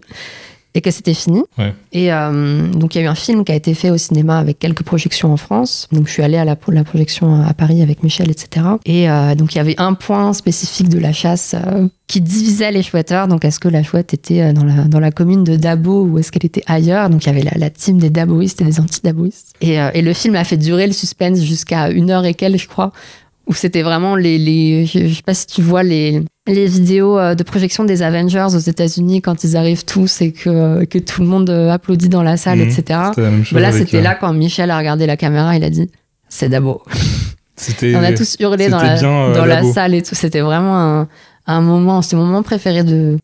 et que c'était fini. Ouais. Et donc il y a eu un film qui a été fait au cinéma avec quelques projections en France. Donc je suis allée à la projection à Paris avec Michel, etc. Et donc il y avait un point spécifique de la chasse qui divisait les chouetteurs. Donc est-ce que la chouette était dans la commune de Dabo ou est-ce qu'elle était ailleurs? Donc il y avait la team des daboïstes et des anti-daboïstes. Et le film a fait durer le suspense jusqu'à 1 heure et quelques, je crois, où c'était vraiment je sais pas si tu vois les vidéos de projection des Avengers aux États-Unis quand ils arrivent tous et que tout le monde applaudit dans la salle, etc. C'était la même chose c'était là quand Michel a regardé la caméra, il a dit c'est Dabo. On a tous hurlé dans la salle et tout. C'était vraiment un moment, c'était mon moment préféré de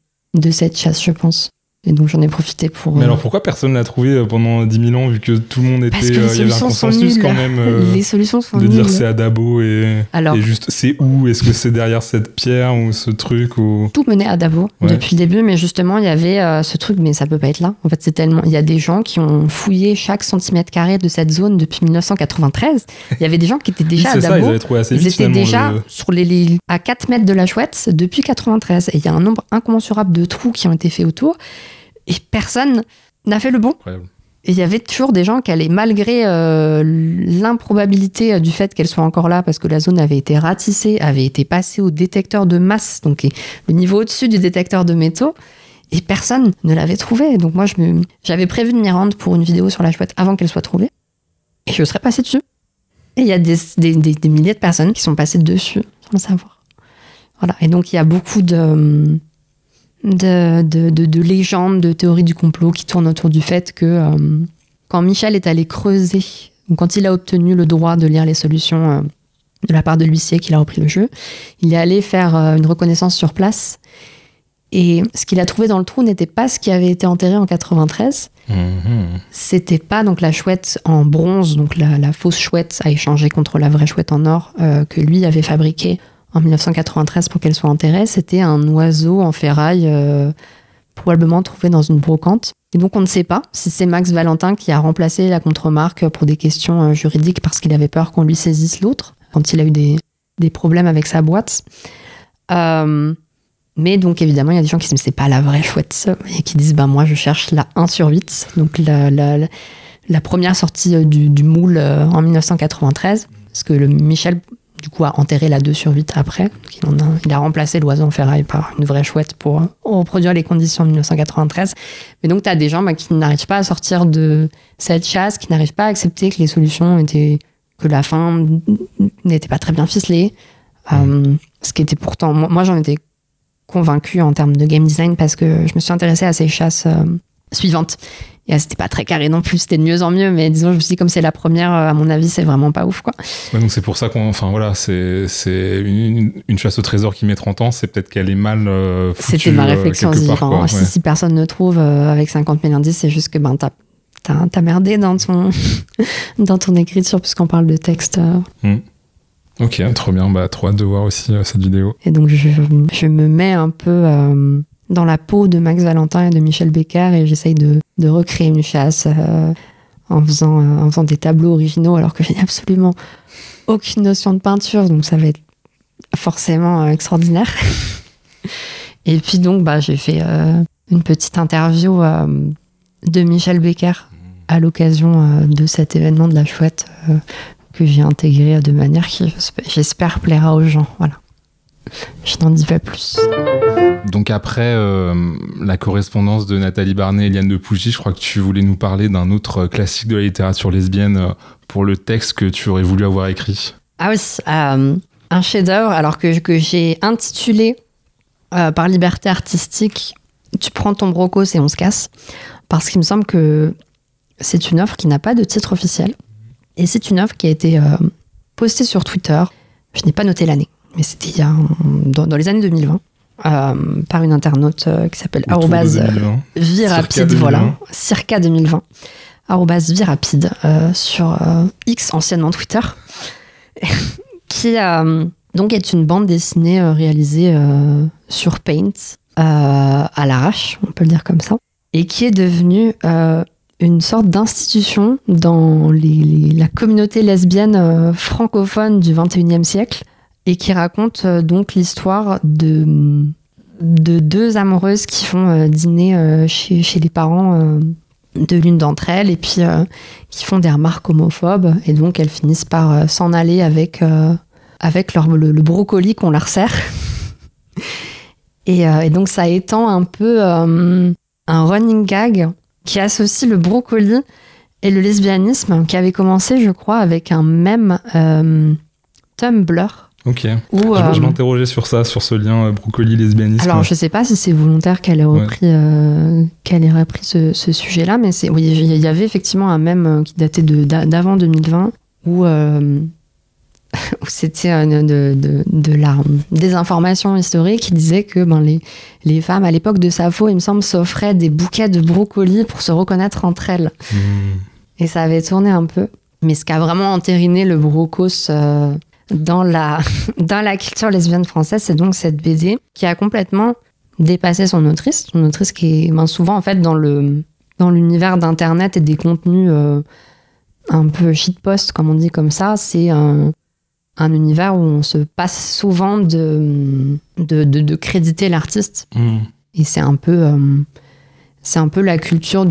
cette chasse, je pense. Et donc j'en ai profité pour... Mais alors pourquoi personne l'a trouvé pendant 10 000 ans, vu que tout le monde était... Parce que les il y avait un consensus quand même les solutions sont de nulles. dire c'est à Dabo et juste c'est où? Est-ce que c'est derrière cette pierre ou ce truc ou... Tout menait à Dabo depuis le début, mais justement il y avait ce truc, mais ça peut pas être là. En fait c'est tellement... Il y a des gens qui ont fouillé chaque centimètre carré de cette zone depuis 1993. Il y avait des gens qui étaient déjà à Dabo. Ça, ils avaient trouvé assez vite. Ils étaient déjà à 4 mètres de la chouette depuis 93. Et il y a un nombre incommensurable de trous qui ont été faits autour. Et personne n'a fait le bon. Incroyable. Et il y avait toujours des gens qui allaient, malgré l'improbabilité du fait qu'elle soit encore là, parce que la zone avait été ratissée, avait été passée au détecteur de masse, donc le niveau au-dessus du détecteur de métaux, et personne ne l'avait trouvée. Donc moi, j'avais prévu de m'y rendre pour une vidéo sur la chouette avant qu'elle soit trouvée, et je serais passée dessus. Et il y a des milliers de personnes qui sont passées dessus, sans le savoir. Voilà. Et donc il y a beaucoup de légendes, de théories du complot qui tournent autour du fait que quand Michel est allé creuser, donc quand il a obtenu le droit de lire les solutions de la part de l'huissier qui a repris le jeu, il est allé faire une reconnaissance sur place. Et ce qu'il a trouvé dans le trou n'était pas ce qui avait été enterré en 93. C'était pas donc la chouette en bronze, donc la fausse chouette à échanger contre la vraie chouette en or que lui avait fabriquée en 1993 pour qu'elle soit enterrée. C'était un oiseau en ferraille probablement trouvé dans une brocante. Et donc on ne sait pas si c'est Max Valentin qui a remplacé la contremarque pour des questions juridiques parce qu'il avait peur qu'on lui saisisse l'autre quand il a eu des problèmes avec sa boîte. Mais donc évidemment il y a des gens qui se disent c'est pas la vraie chouette et qui disent moi je cherche la 1/8, donc la première sortie du moule en 1993, parce que le Michel du coup a enterré la 2/8 après. Donc il a remplacé l'oiseau en ferraille par une vraie chouette pour reproduire les conditions de 1993. Mais donc tu as des gens qui n'arrivent pas à sortir de cette chasse, qui n'arrivent pas à accepter que les solutions étaient, que la fin n'était pas très bien ficelée. Ce qui était pourtant, moi j'en étais convaincue en termes de game design parce que je me suis intéressée à ces chasses suivantes. Et c'était pas très carré non plus, c'était de mieux en mieux, mais disons, je me suis dit, comme c'est la première, à mon avis, c'est vraiment pas ouf, quoi. Ouais, donc c'est pour ça c'est une chasse au trésor qui met 30 ans, c'est peut-être qu'elle est mal foutue. C'était ma réflexion, si personne ne trouve avec 50 000 indices, c'est juste que t'as merdé dans ton écriture, puisqu'on parle de texte. Ok, trop bien, trop hâte de voir aussi cette vidéo. Et donc je me mets un peu dans la peau de Max Valentin et de Michel Becker et j'essaye de recréer une chasse en faisant des tableaux originaux alors que j'ai absolument aucune notion de peinture, donc ça va être forcément extraordinaire. Et puis donc j'ai fait une petite interview de Michel Becker à l'occasion de cet événement de la chouette que j'ai intégré de manière qui, j'espère, plaira aux gens. Voilà. Je n'en dis pas plus. Donc après la correspondance de Nathalie Barnet et Eliane de Pougy, je crois que tu voulais nous parler d'un autre classique de la littérature lesbienne pour le texte que tu aurais voulu avoir écrit. Ah oui, un chef-d'œuvre, alors que j'ai intitulé par liberté artistique « Tu prends ton brocos et on se casse », parce qu'il me semble que c'est une œuvre qui n'a pas de titre officiel. Et c'est une œuvre qui a été postée sur Twitter. Je n'ai pas noté l'année, mais c'était dans les années 2020, par une internaute qui s'appelle @virapide, voilà, circa 2020, @virapide sur X, anciennement Twitter, qui donc est une bande dessinée réalisée sur Paint, à l'arrache, on peut le dire comme ça, et qui est devenue une sorte d'institution dans la communauté lesbienne francophone du 21e siècle et qui raconte donc l'histoire de deux amoureuses qui font dîner chez les parents de l'une d'entre elles et puis qui font des remarques homophobes et donc elles finissent par s'en aller avec le brocoli qu'on leur sert. Et donc ça étend un peu un running gag qui associe le brocoli et le lesbianisme, qui avait commencé, je crois, avec un mème Tumblr. Ok. Je m'interrogeais sur ce lien brocoli-lesbianisme. Alors, je sais pas si c'est volontaire qu'elle ait repris, ce sujet-là, mais il y avait effectivement un mème qui datait d'avant 2020, où c'était des informations historiques qui disaient que les femmes, à l'époque de Sappho, il me semble, s'offraient des bouquets de brocolis pour se reconnaître entre elles. Et ça avait tourné un peu. Mais ce qui a vraiment entériné le brocos dans la culture lesbienne française, c'est donc cette BD qui a complètement dépassé son autrice. Son autrice qui est souvent, en fait, dans l'univers d'Internet et des contenus un peu shitpost, comme on dit comme ça, c'est un univers où on se passe souvent de créditer l'artiste. Et c'est un peu la culture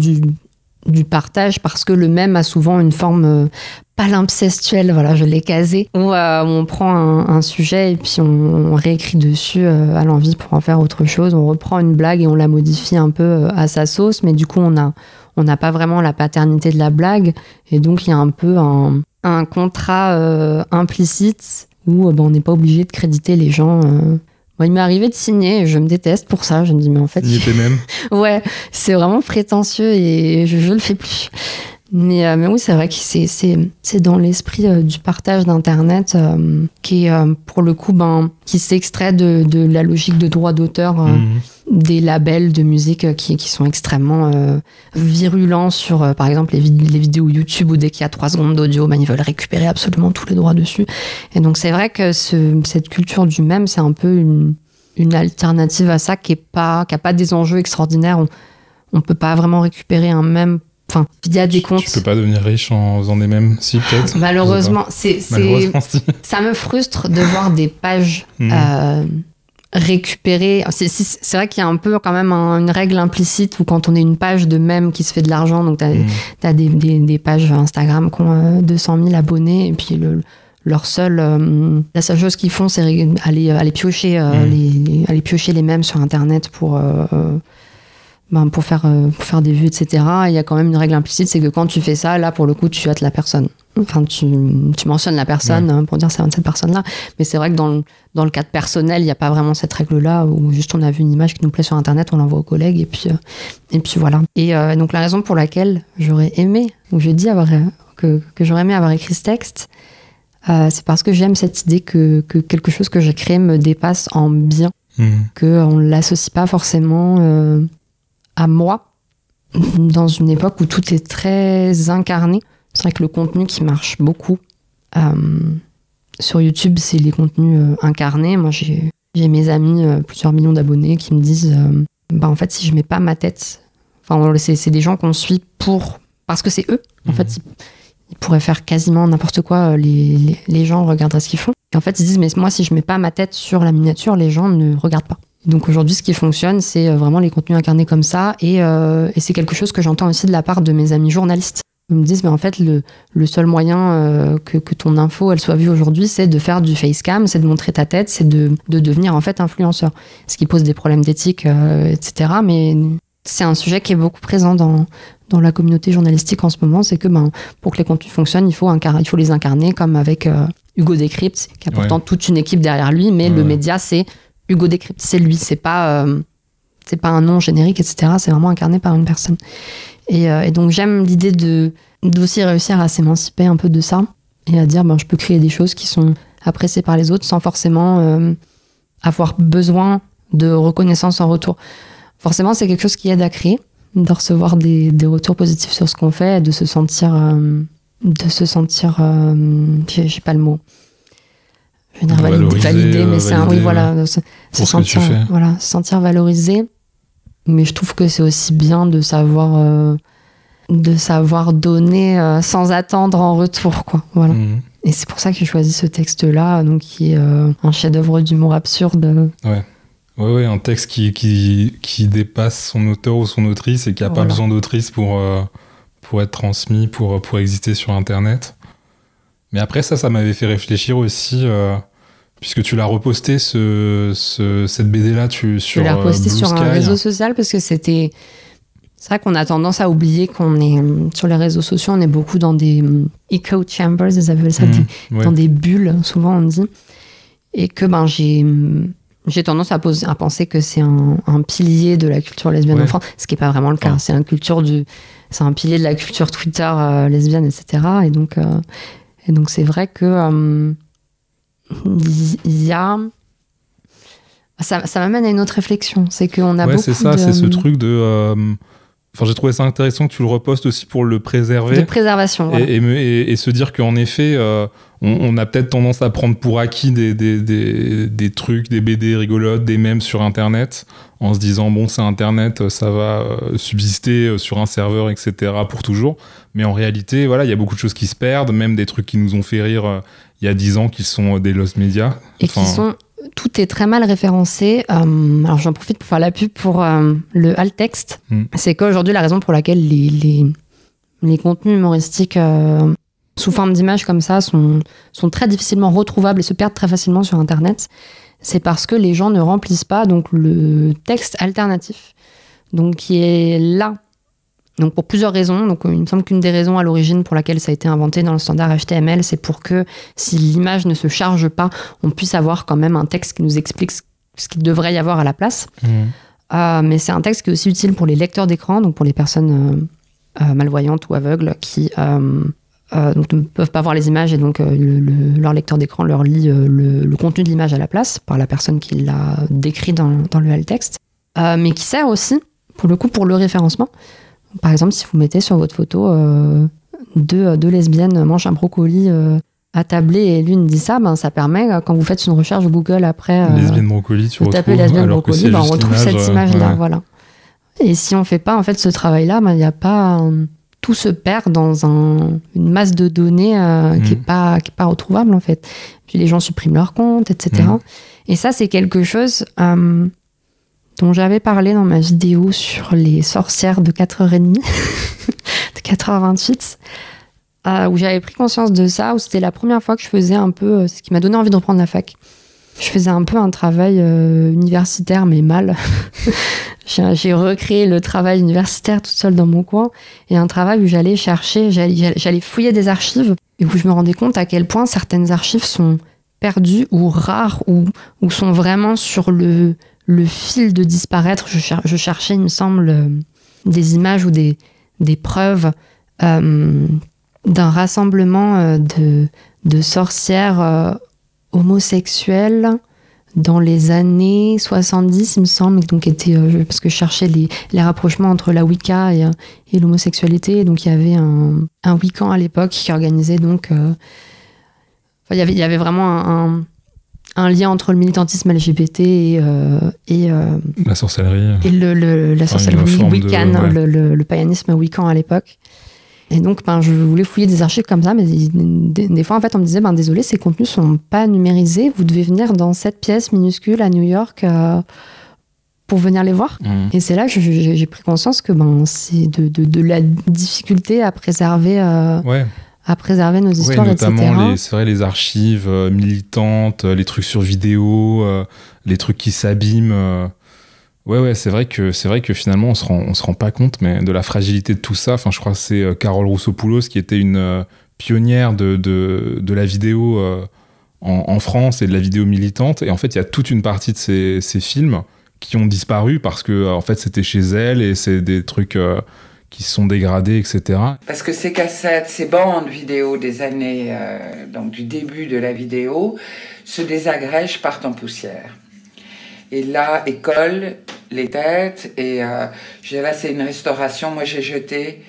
du partage, parce que le mème a souvent une forme palimpsestuelle, voilà, je l'ai casé, où on prend un sujet et puis on réécrit dessus à l'envie pour en faire autre chose. On reprend une blague et on la modifie un peu à sa sauce, mais du coup, on n'a pas vraiment la paternité de la blague, et donc il y a un peu un contrat implicite où on n'est pas obligé de créditer les gens. Moi, il m'est arrivé de signer, et je me déteste pour ça. Je me dis, mais en fait... Signer tes mêmes. Ouais, c'est vraiment prétentieux et je le fais plus. Mais oui, c'est vrai que c'est dans l'esprit du partage d'Internet qui est, pour le coup, qui s'extrait de la logique de droit d'auteur des labels de musique qui sont extrêmement virulents sur, par exemple, les vidéos YouTube où dès qu'il y a 3 secondes d'audio, ils veulent récupérer absolument tous les droits dessus. Et donc, c'est vrai que cette culture du mème, c'est un peu une alternative à ça qui a pas des enjeux extraordinaires. On peut pas vraiment récupérer un mème. Enfin, il y a des comptes. Tu peux pas devenir riche en faisant des mèmes, si peut-être. Malheureusement, Malheureusement, si. Ça me frustre de voir des pages récupérées. C'est vrai qu'il y a un peu quand même une règle implicite où quand on est une page de mèmes qui se fait de l'argent, donc t'as des pages Instagram qui ont 200 000 abonnés, et puis la seule chose qu'ils font, c'est aller piocher les mèmes sur Internet pour faire des vues, etc. Il y a quand même une règle implicite, c'est que quand tu fais ça, là, pour le coup, tu hâtes la personne. Enfin, tu mentionnes la personne pour dire c'est cette personne-là. Mais c'est vrai que dans le cadre personnel, il n'y a pas vraiment cette règle-là, où juste on a vu une image qui nous plaît sur Internet, on l'envoie aux collègues, et puis voilà. Et donc, la raison pour laquelle j'aurais aimé, ou j'ai dit que j'aurais aimé avoir écrit ce texte, c'est parce que j'aime cette idée que quelque chose que j'ai créé me dépasse en bien, qu'on ne l'associe pas forcément à moi, dans une époque où tout est très incarné. C'est vrai que le contenu qui marche beaucoup sur YouTube, c'est les contenus incarnés. Moi, j'ai mes amis, plusieurs millions d'abonnés, qui me disent en fait, si je mets pas ma tête, c'est des gens qu'on suit parce que c'est eux. En fait, ils pourraient faire quasiment n'importe quoi, les gens regarderaient ce qu'ils font. Et en fait, ils disent, mais moi, si je mets pas ma tête sur la miniature, les gens ne regardent pas. Donc aujourd'hui, ce qui fonctionne, c'est vraiment les contenus incarnés comme ça, et c'est quelque chose que j'entends aussi de la part de mes amis journalistes. Ils me disent, mais en fait, le seul moyen que ton info elle soit vue aujourd'hui, c'est de faire du facecam, c'est de montrer ta tête, c'est de devenir en fait influenceur. Ce qui pose des problèmes d'éthique, etc. Mais c'est un sujet qui est beaucoup présent dans la communauté journalistique en ce moment, c'est que pour que les contenus fonctionnent, il faut les incarner, comme avec Hugo Décrypte, qui a pourtant toute une équipe derrière lui, mais le média, c'est Hugo Décrypte, c'est lui, c'est pas un nom générique, etc. C'est vraiment incarné par une personne. Et donc j'aime l'idée d'aussi réussir à s'émanciper un peu de ça et à dire je peux créer des choses qui sont appréciées par les autres sans forcément avoir besoin de reconnaissance en retour. Forcément, c'est quelque chose qui aide à créer, de recevoir des retours positifs sur ce qu'on fait, et de se sentir j'ai pas le mot. Je veux dire validé, mais c'est se sentir valorisé. Mais je trouve que c'est aussi bien de savoir donner sans attendre en retour, quoi. Voilà. Et c'est pour ça que j'ai choisi ce texte-là, donc qui est un chef-d'œuvre d'humour absurde. Ouais, un texte qui dépasse son auteur ou son autrice et qui n'a pas besoin d'autrice pour être transmis, pour exister sur Internet. Mais après, ça m'avait fait réfléchir aussi, puisque tu l'as reposté, cette BD-là, sur l'ai reposté sur un réseau social, parce que c'est vrai qu'on a tendance à oublier qu'on est sur les réseaux sociaux, on est beaucoup dans des echo chambers, ils appellent ça, dans des bulles, souvent on dit, et que j'ai tendance à penser que c'est un pilier de la culture lesbienne en France, ce qui n'est pas vraiment le cas. C'est un pilier de la culture Twitter lesbienne, etc. Et donc c'est vrai que il y a... Ça m'amène à une autre réflexion. C'est qu'on a beaucoup c'est ça, c'est ce truc de... j'ai trouvé ça intéressant que tu le repostes aussi pour le préserver. De préservation, voilà. Et se dire qu'en effet, on a peut-être tendance à prendre pour acquis des trucs, des BD rigolotes, des mèmes sur Internet, en se disant, c'est Internet, ça va subsister sur un serveur, etc. pour toujours. Mais en réalité, il y a beaucoup de choses qui se perdent, même des trucs qui nous ont fait rire il y a 10 ans, qui sont des lost media. Et qui sont... Tout est très mal référencé. Alors j'en profite pour faire la pub pour le alt texte. C'est qu'aujourd'hui, la raison pour laquelle les les contenus humoristiques sous forme d'images comme ça sont très difficilement retrouvables et se perdent très facilement sur Internet. C'est parce que les gens ne remplissent pas donc le texte alternatif, donc qui est là. Donc pour plusieurs raisons. Donc il me semble qu'une des raisons à l'origine pour laquelle ça a été inventé dans le standard HTML, c'est pour que si l'image ne se charge pas, on puisse avoir quand même un texte qui nous explique ce qu'il devrait y avoir à la place. Mais c'est un texte qui est aussi utile pour les lecteurs d'écran, donc pour les personnes malvoyantes ou aveugles qui donc ne peuvent pas voir les images et donc leur lecteur d'écran leur lit le contenu de l'image à la place par la personne qui l'a décrit dans le alt texte, mais qui sert aussi pour le coup pour le référencement. Par exemple, si vous mettez sur votre photo deux lesbiennes mangent un brocoli attablé et l'une dit ça, ça permet, quand vous faites une recherche Google après... lesbienne brocoli, tu retrouves... tapez lesbienne brocoli, on retrouve cette image-là. Ouais. Voilà. Et si on ne fait pas en fait, ce travail-là, il n'y a pas... tout se perd dans une masse de données qui n'est pas retrouvable, en fait. Puis les gens suppriment leur compte, etc. Et ça, c'est quelque chose... dont j'avais parlé dans ma vidéo sur les sorcières de 4h30, de 4h28, où j'avais pris conscience de ça, où c'était la première fois que je faisais un peu, ce qui m'a donné envie de reprendre la fac. Je faisais un peu un travail universitaire, mais mal. J'ai recréé le travail universitaire toute seule dans mon coin, et un travail où j'allais chercher, j'allais fouiller des archives, et où je me rendais compte à quel point certaines archives sont perdues ou rares, ou sont vraiment sur le fil de disparaître. Je cherchais, il me semble, des images ou des preuves d'un rassemblement de sorcières homosexuelles dans les années 70, il me semble, donc parce que je cherchais les rapprochements entre la Wicca et l'homosexualité. Donc il y avait un Wiccan à l'époque qui organisait donc... il y avait vraiment un lien entre le militantisme LGBT et la sorcellerie. Et la sorcellerie wiccan, le païanisme wiccan à l'époque. Et donc, je voulais fouiller des archives comme ça, mais des fois, en fait, on me disait, désolé, ces contenus sont pas numérisés, vous devez venir dans cette pièce minuscule à New York pour venir les voir. Et c'est là que j'ai pris conscience que c'est de la difficulté à préserver... à préserver nos histoires, notamment etc. les archives militantes, les trucs sur vidéo, les trucs qui s'abîment. C'est vrai que finalement on se rend pas compte, mais de la fragilité de tout ça. Enfin, je crois que c'est Carole Roussopoulos qui était une pionnière de la vidéo en France et de la vidéo militante. Et en fait, il y a toute une partie de ces films qui ont disparu parce que en fait c'était chez elle et c'est des trucs qui sont dégradés, etc. Parce que ces cassettes, ces bandes vidéo des années, donc du début de la vidéo, se désagrègent, partent en poussière. Et là, école les têtes, et là, c'est une restauration. Moi, j'ai jeté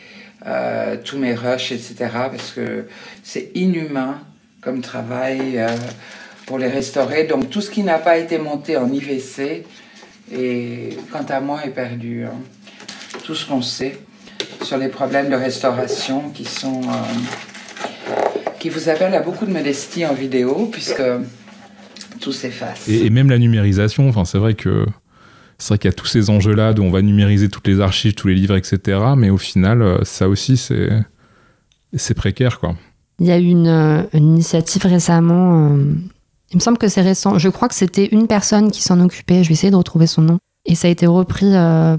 tous mes rushs, etc., parce que c'est inhumain comme travail pour les restaurer. Donc, tout ce qui n'a pas été monté en IVC, et quant à moi, est perdu. Tout ce qu'on sait sur les problèmes de restauration qui vous appellent à beaucoup de modestie en vidéo, puisque tout s'efface. Et même la numérisation, enfin, c'est vrai qu'il y a tous ces enjeux-là où on va numériser toutes les archives, tous les livres, etc. Mais au final, ça aussi, c'est précaire, quoi. Il y a eu une initiative récemment, il me semble que c'est récent, je crois que c'était une personne qui s'en occupait, je vais essayer de retrouver son nom. Et ça a été repris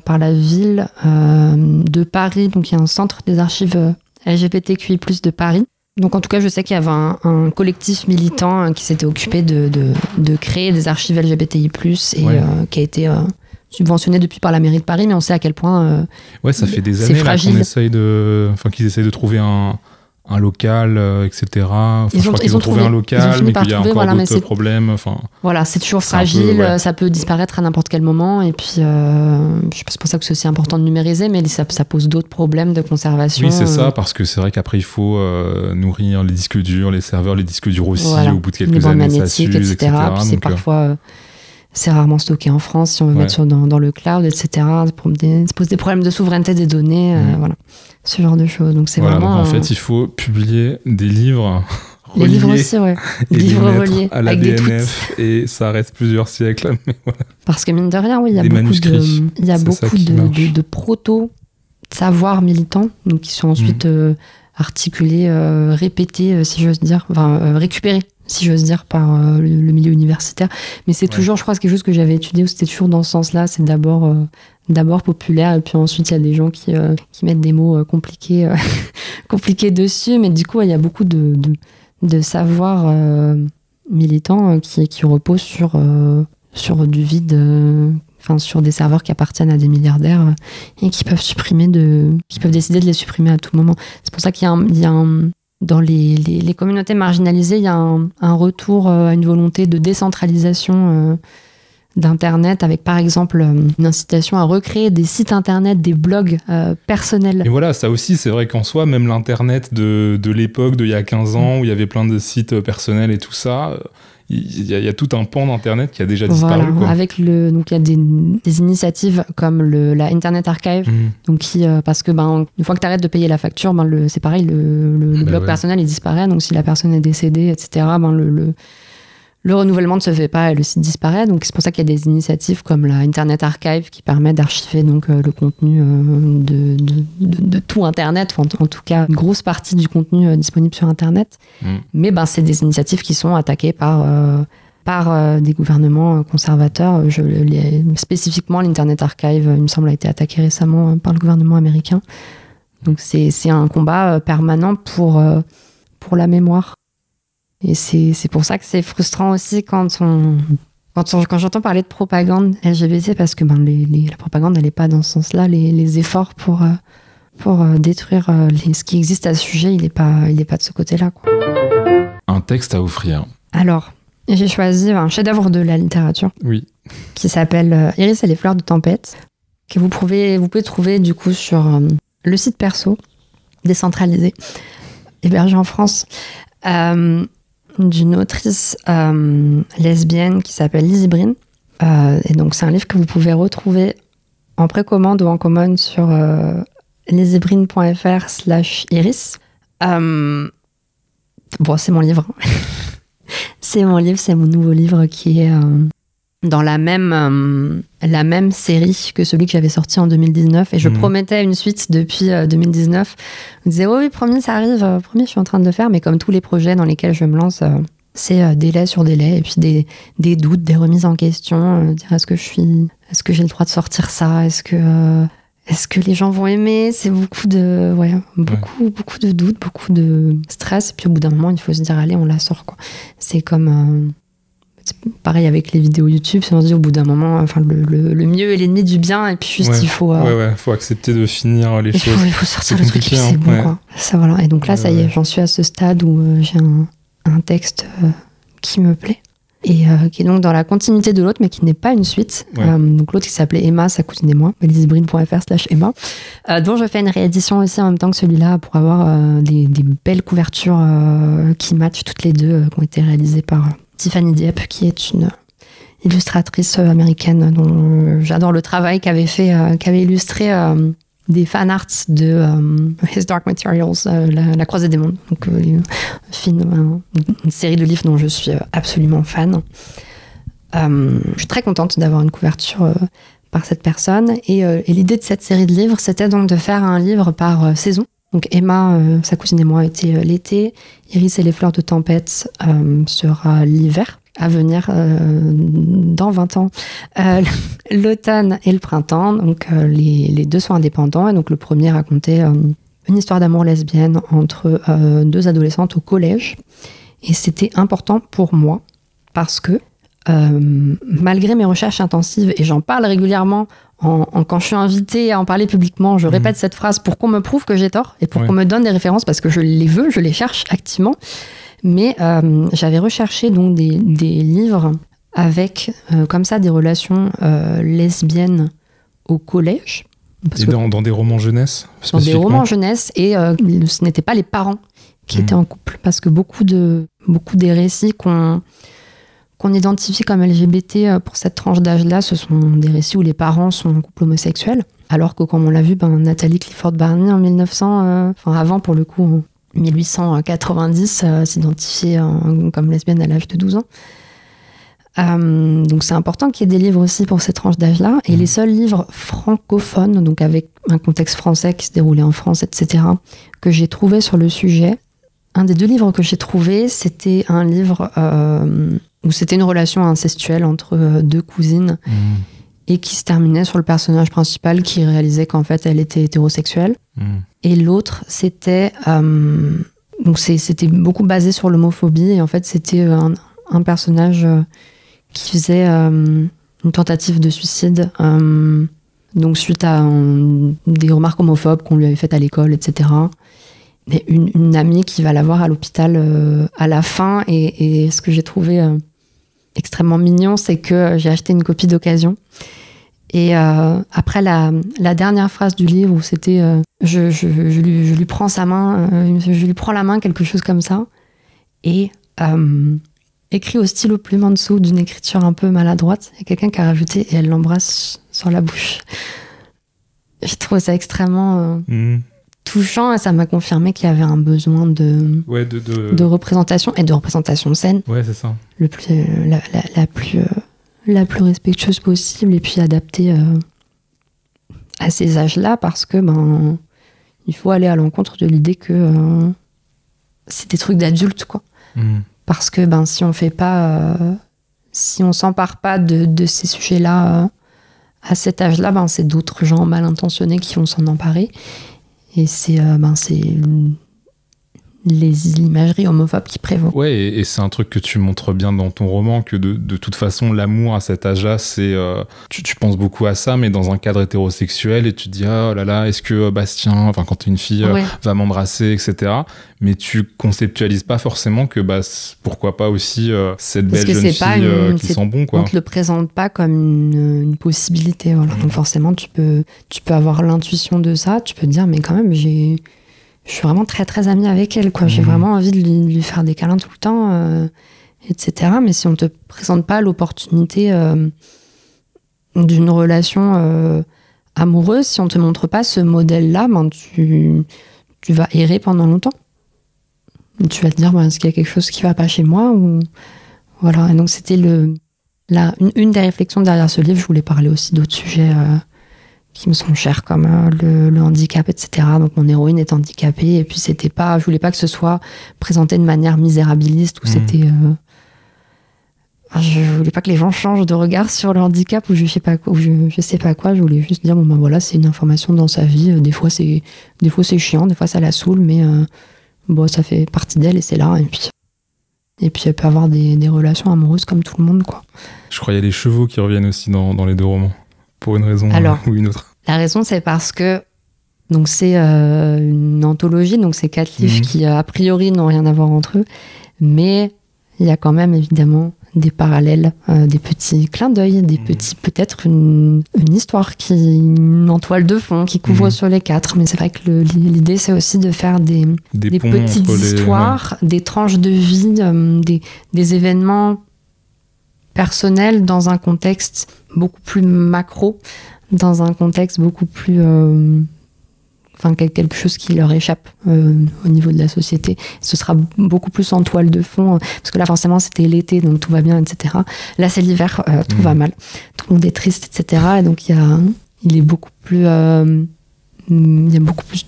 par la ville de Paris. Donc, il y a un centre des archives LGBTQI+, de Paris. Donc, en tout cas, je sais qu'il y avait un collectif militant qui s'était occupé de créer des archives LGBTI+, et qui a été subventionné depuis par la mairie de Paris. Mais on sait à quel point ça fait des années là, qu'ils essayent de trouver un local, etc. Je crois qu'ils ont trouvé un local, mais qu'il y a encore d'autres problèmes. Voilà, c'est toujours fragile, ça peut disparaître à n'importe quel moment. Et puis, c'est pour ça que c'est aussi important de numériser, mais ça pose d'autres problèmes de conservation. Oui, c'est ça, parce que c'est vrai qu'après, il faut nourrir les disques durs, les serveurs, les disques durs aussi, au bout de quelques années, ça s'use, etc. Puis c'est parfois... c'est rarement stocké en France, si on veut mettre dans le cloud, etc. Ça pose des problèmes de souveraineté des données, voilà, ce genre de choses. Donc c'est vraiment... Donc en fait, il faut publier des livres reliés. Les livres aussi, ouais. Et livres reliés à la DNF, et ça reste plusieurs siècles. Mais voilà. Parce que mine de rien, oui, il y a beaucoup de proto savoirs militants, donc qui sont ensuite articulés, répétés, si j'ose dire, enfin récupérés, si j'ose dire, par le milieu universitaire. Mais c'est toujours, je crois, quelque chose que j'avais étudié, où c'était toujours dans ce sens-là. C'est d'abord populaire, et puis ensuite il y a des gens qui mettent des mots compliqués dessus. Mais du coup, il y a beaucoup de savoirs militants qui reposent sur du vide. Sur des serveurs qui appartiennent à des milliardaires et qui peuvent décider de les supprimer à tout moment. C'est pour ça qu'il y a dans les communautés marginalisées, il y a un retour à une volonté de décentralisation d'Internet, avec par exemple une incitation à recréer des sites Internet, des blogs personnels. Et voilà, ça aussi, c'est vrai qu'en soi, même l'Internet de l'époque, d'il y a 15 ans, où il y avait plein de sites personnels et tout ça... Il y a tout un pan d'Internet qui a déjà disparu. Voilà, quoi. Donc il y a des initiatives comme la Internet Archive, donc parce que une fois que tu arrêtes de payer la facture, c'est pareil, le blog personnel il disparaît. Donc si la personne est décédée, etc., le renouvellement ne se fait pas et le site disparaît. Donc c'est pour ça qu'il y a des initiatives comme la Internet Archive qui permet d'archiver donc le contenu de tout Internet, en tout cas une grosse partie du contenu disponible sur Internet. Mais c'est des initiatives qui sont attaquées par des gouvernements conservateurs. Spécifiquement l'Internet Archive, il me semble, a été attaqué récemment par le gouvernement américain. Donc c'est un combat permanent pour la mémoire. Et c'est pour ça que c'est frustrant aussi quand j'entends parler de propagande LGBT, parce que la propagande, elle n'est pas dans ce sens-là. Les efforts pour détruire ce qui existe à ce sujet, il n'est pas de ce côté-là, quoi. Un texte à offrir. Alors, j'ai choisi un chef-d'œuvre de la littérature qui s'appelle Iris et les fleurs de tempête, que vous pouvez trouver du coup sur le site perso, décentralisé, hébergé en France, d'une autrice lesbienne qui s'appelle Lizzie Breen. Et donc c'est un livre que vous pouvez retrouver en précommande ou en commande sur lizziebreen.fr/iris. C'est mon livre. C'est mon nouveau livre qui est dans la même série que celui que j'avais sorti en 2019. Et je promettais une suite depuis 2019. Je me disais, oui, promis, ça arrive. Promis, je suis en train de le faire. Mais comme tous les projets dans lesquels je me lance, c'est délai sur délai. Et puis des doutes, des remises en question. Dire, est-ce que j'ai le droit de sortir ça? Est-ce que les gens vont aimer? C'est beaucoup de doutes, beaucoup de stress. Et puis au bout d'un moment, il faut se dire, allez, on la sort, quoi. C'est comme... c'est pareil avec les vidéos YouTube, on se dit au bout d'un moment, le mieux est l'ennemi du bien, et puis juste il faut... faut accepter de finir les choses. Il faut sortir le truc, et puis c'est bon, quoi. Ça, voilà. Et donc là, ça y est, j'en suis à ce stade où j'ai un texte qui me plaît, et qui est donc dans la continuité de l'autre, mais qui n'est pas une suite. Donc l'autre qui s'appelait Emma, sa cousine et moi, lizziebreen.fr/Emma, dont je fais une réédition aussi en même temps que celui-là, pour avoir des belles couvertures qui matchent toutes les deux, qui ont été réalisées par... Tiffany Dieppe, qui est une illustratrice américaine dont j'adore le travail qu'avait illustré des fan arts de His Dark Materials, la Croisée des mondes, donc une série de livres dont je suis absolument fan. Je suis très contente d'avoir une couverture par cette personne, et l'idée de cette série de livres, c'était donc de faire un livre par saison. Donc Emma, sa cousine et moi, était l'été. Iris et les fleurs de tempête sera l'hiver, à venir dans 20 ans. L'automne et le printemps, donc les deux sont indépendants. Et donc le premier racontait une histoire d'amour lesbienne entre deux adolescentes au collège. Et c'était important pour moi parce que malgré mes recherches intensives, et j'en parle régulièrement quand je suis invitée à en parler publiquement, je répète cette phrase pour qu'on me prouve que j'ai tort et pour qu'on me donne des références, parce que je les veux, je les cherche activement. Mais j'avais recherché donc des livres avec comme ça des relations lesbiennes au collège. Et dans des romans jeunesse? Dans des romans jeunesse, et ce n'étaient pas les parents qui étaient en couple, parce que beaucoup des récits qu'on identifie comme LGBT pour cette tranche d'âge-là, ce sont des récits où les parents sont en couple homosexuel, alors que, comme on l'a vu, Nathalie Clifford Barney en 1900, avant pour le coup, en 1890, s'identifiait comme lesbienne à l'âge de 12 ans. Donc c'est important qu'il y ait des livres aussi pour cette tranche d'âge-là. Et les seuls livres francophones, donc avec un contexte français qui se déroulait en France, etc., que j'ai trouvé sur le sujet, un des 2 livres que j'ai trouvé, c'était un livre où c'était une relation incestuelle entre 2 cousines et qui se terminait sur le personnage principal qui réalisait qu'en fait elle était hétérosexuelle. Et l'autre, c'était donc c'était beaucoup basé sur l'homophobie, et en fait c'était un personnage qui faisait une tentative de suicide donc suite à des remarques homophobes qu'on lui avait faites à l'école, etc. Et une amie qui va la voir à l'hôpital à la fin, et ce que j'ai trouvé extrêmement mignon, c'est que j'ai acheté une copie d'occasion. Et après la dernière phrase du livre, où c'était je lui prends sa main, je lui prends la main, quelque chose comme ça, et écrit au stylo plume en dessous, d'une écriture un peu maladroite, il y a quelqu'un qui a rajouté « et elle l'embrasse sur la bouche ». J'ai trouvé ça extrêmement touchant, et ça m'a confirmé qu'il y avait un besoin de représentation, et de représentation saine. Ouais, c'est ça. La plus respectueuse possible, et puis adaptée à ces âges-là, parce que il faut aller à l'encontre de l'idée que c'est des trucs d'adultes, quoi. Parce que si on fait pas, si on s'empare pas de ces sujets-là à cet âge-là, c'est d'autres gens mal intentionnés qui vont s'en emparer. Et c'est l'imagerie homophobe qui prévaut. Ouais, et c'est un truc que tu montres bien dans ton roman, que de toute façon, l'amour à cet âge-là, c'est tu penses beaucoup à ça, mais dans un cadre hétérosexuel, et tu te dis, oh là là, est-ce que Bastien, enfin quand t'es une fille, va m'embrasser, etc. Mais tu conceptualises pas forcément que pourquoi pas aussi cette belle jeune fille qui sent bon, quoi. On te le présente pas comme une possibilité, voilà. Donc forcément, tu peux avoir l'intuition de ça, tu peux te dire, mais quand même, je suis vraiment très très amie avec elle, quoi. J'ai vraiment envie de lui faire des câlins tout le temps, etc. Mais si on te présente pas l'opportunité d'une relation amoureuse, si on te montre pas ce modèle-là, tu vas errer pendant longtemps. Tu vas te dire, est-ce qu'il y a quelque chose qui va pas chez moi, ou voilà. Et donc c'était une des réflexions derrière ce livre. Je voulais parler aussi d'autres sujets qui me sont chers, comme le handicap, etc. Donc mon héroïne est handicapée, et puis je voulais pas que ce soit présenté de manière misérabiliste, où c'était je voulais pas que les gens changent de regard sur le handicap, ou je sais pas quoi, je voulais juste dire voilà, c'est une information dans sa vie, des fois c'est chiant, des fois ça la saoule, mais ça fait partie d'elle, et c'est là, et puis elle peut avoir des relations amoureuses comme tout le monde, quoi. Je crois qu'il y a les chevaux qui reviennent aussi dans les 2 romans. Pour une raison ou une autre. La raison, c'est parce que donc c'est une anthologie, donc c'est 4 livres qui, a priori, n'ont rien à voir entre eux. Mais il y a quand même, évidemment, des parallèles, des petits clins d'œil, des petits, peut-être une histoire, une toile de fond qui couvre sur les 4. Mais c'est vrai que l'idée, c'est aussi de faire des petites histoires, des tranches de vie, des événements personnel dans un contexte beaucoup plus macro, dans un contexte beaucoup plus quelque chose qui leur échappe au niveau de la société. Ce sera beaucoup plus en toile de fond, parce que là forcément c'était l'été, donc tout va bien, etc. Là c'est l'hiver, tout va mal, tout le monde est triste, etc. Et donc il y a beaucoup plus de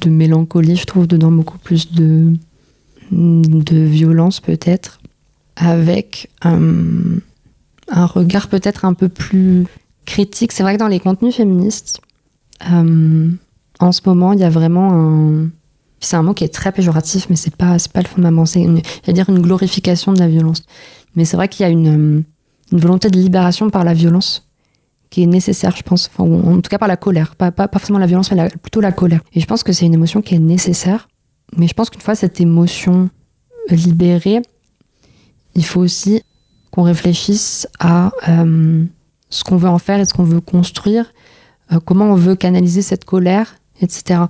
mélancolie, je trouve, dedans, beaucoup plus de violence peut-être, avec un regard peut-être un peu plus critique. C'est vrai que dans les contenus féministes, en ce moment, il y a vraiment c'est un mot qui est très péjoratif, mais c'est pas le fond de ma pensée. C'est-à-dire une glorification de la violence. Mais c'est vrai qu'il y a une volonté de libération par la violence qui est nécessaire, je pense. Enfin, en tout cas par la colère. Pas forcément la violence, mais plutôt la colère. Et je pense que c'est une émotion qui est nécessaire. Mais je pense qu'une fois cette émotion libérée, il faut aussi qu'on réfléchisse à ce qu'on veut en faire et ce qu'on veut construire, comment on veut canaliser cette colère, etc.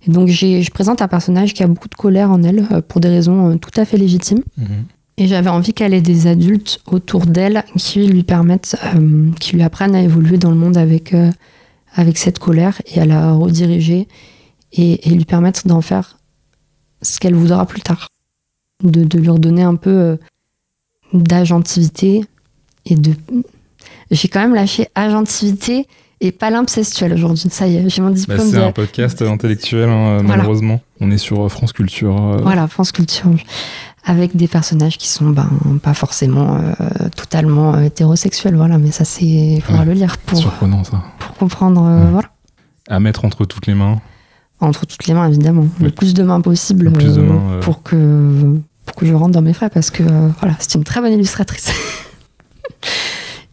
Et donc je présente un personnage qui a beaucoup de colère en elle, pour des raisons tout à fait légitimes. Et j'avais envie qu'elle ait des adultes autour d'elle qui lui permettent, qui lui apprennent à évoluer dans le monde avec cette colère, et à la rediriger, et lui permettre d'en faire ce qu'elle voudra plus tard. De lui redonner un peu d'agentivité J'ai quand même lâché agentivité et palimpsestuel aujourd'hui. Ça y est, j'ai mon diplôme. C'est un podcast intellectuel, malheureusement. On est sur France Culture. Voilà, France Culture. Avec des personnages qui sont pas forcément totalement hétérosexuels. Voilà, mais ça, il faudra le lire pour comprendre. Voilà. À mettre entre toutes les mains. Entre toutes les mains, évidemment. Oui. Le plus de mains possible pour que je rentre dans mes frais, parce que voilà, c'est une très bonne illustratrice.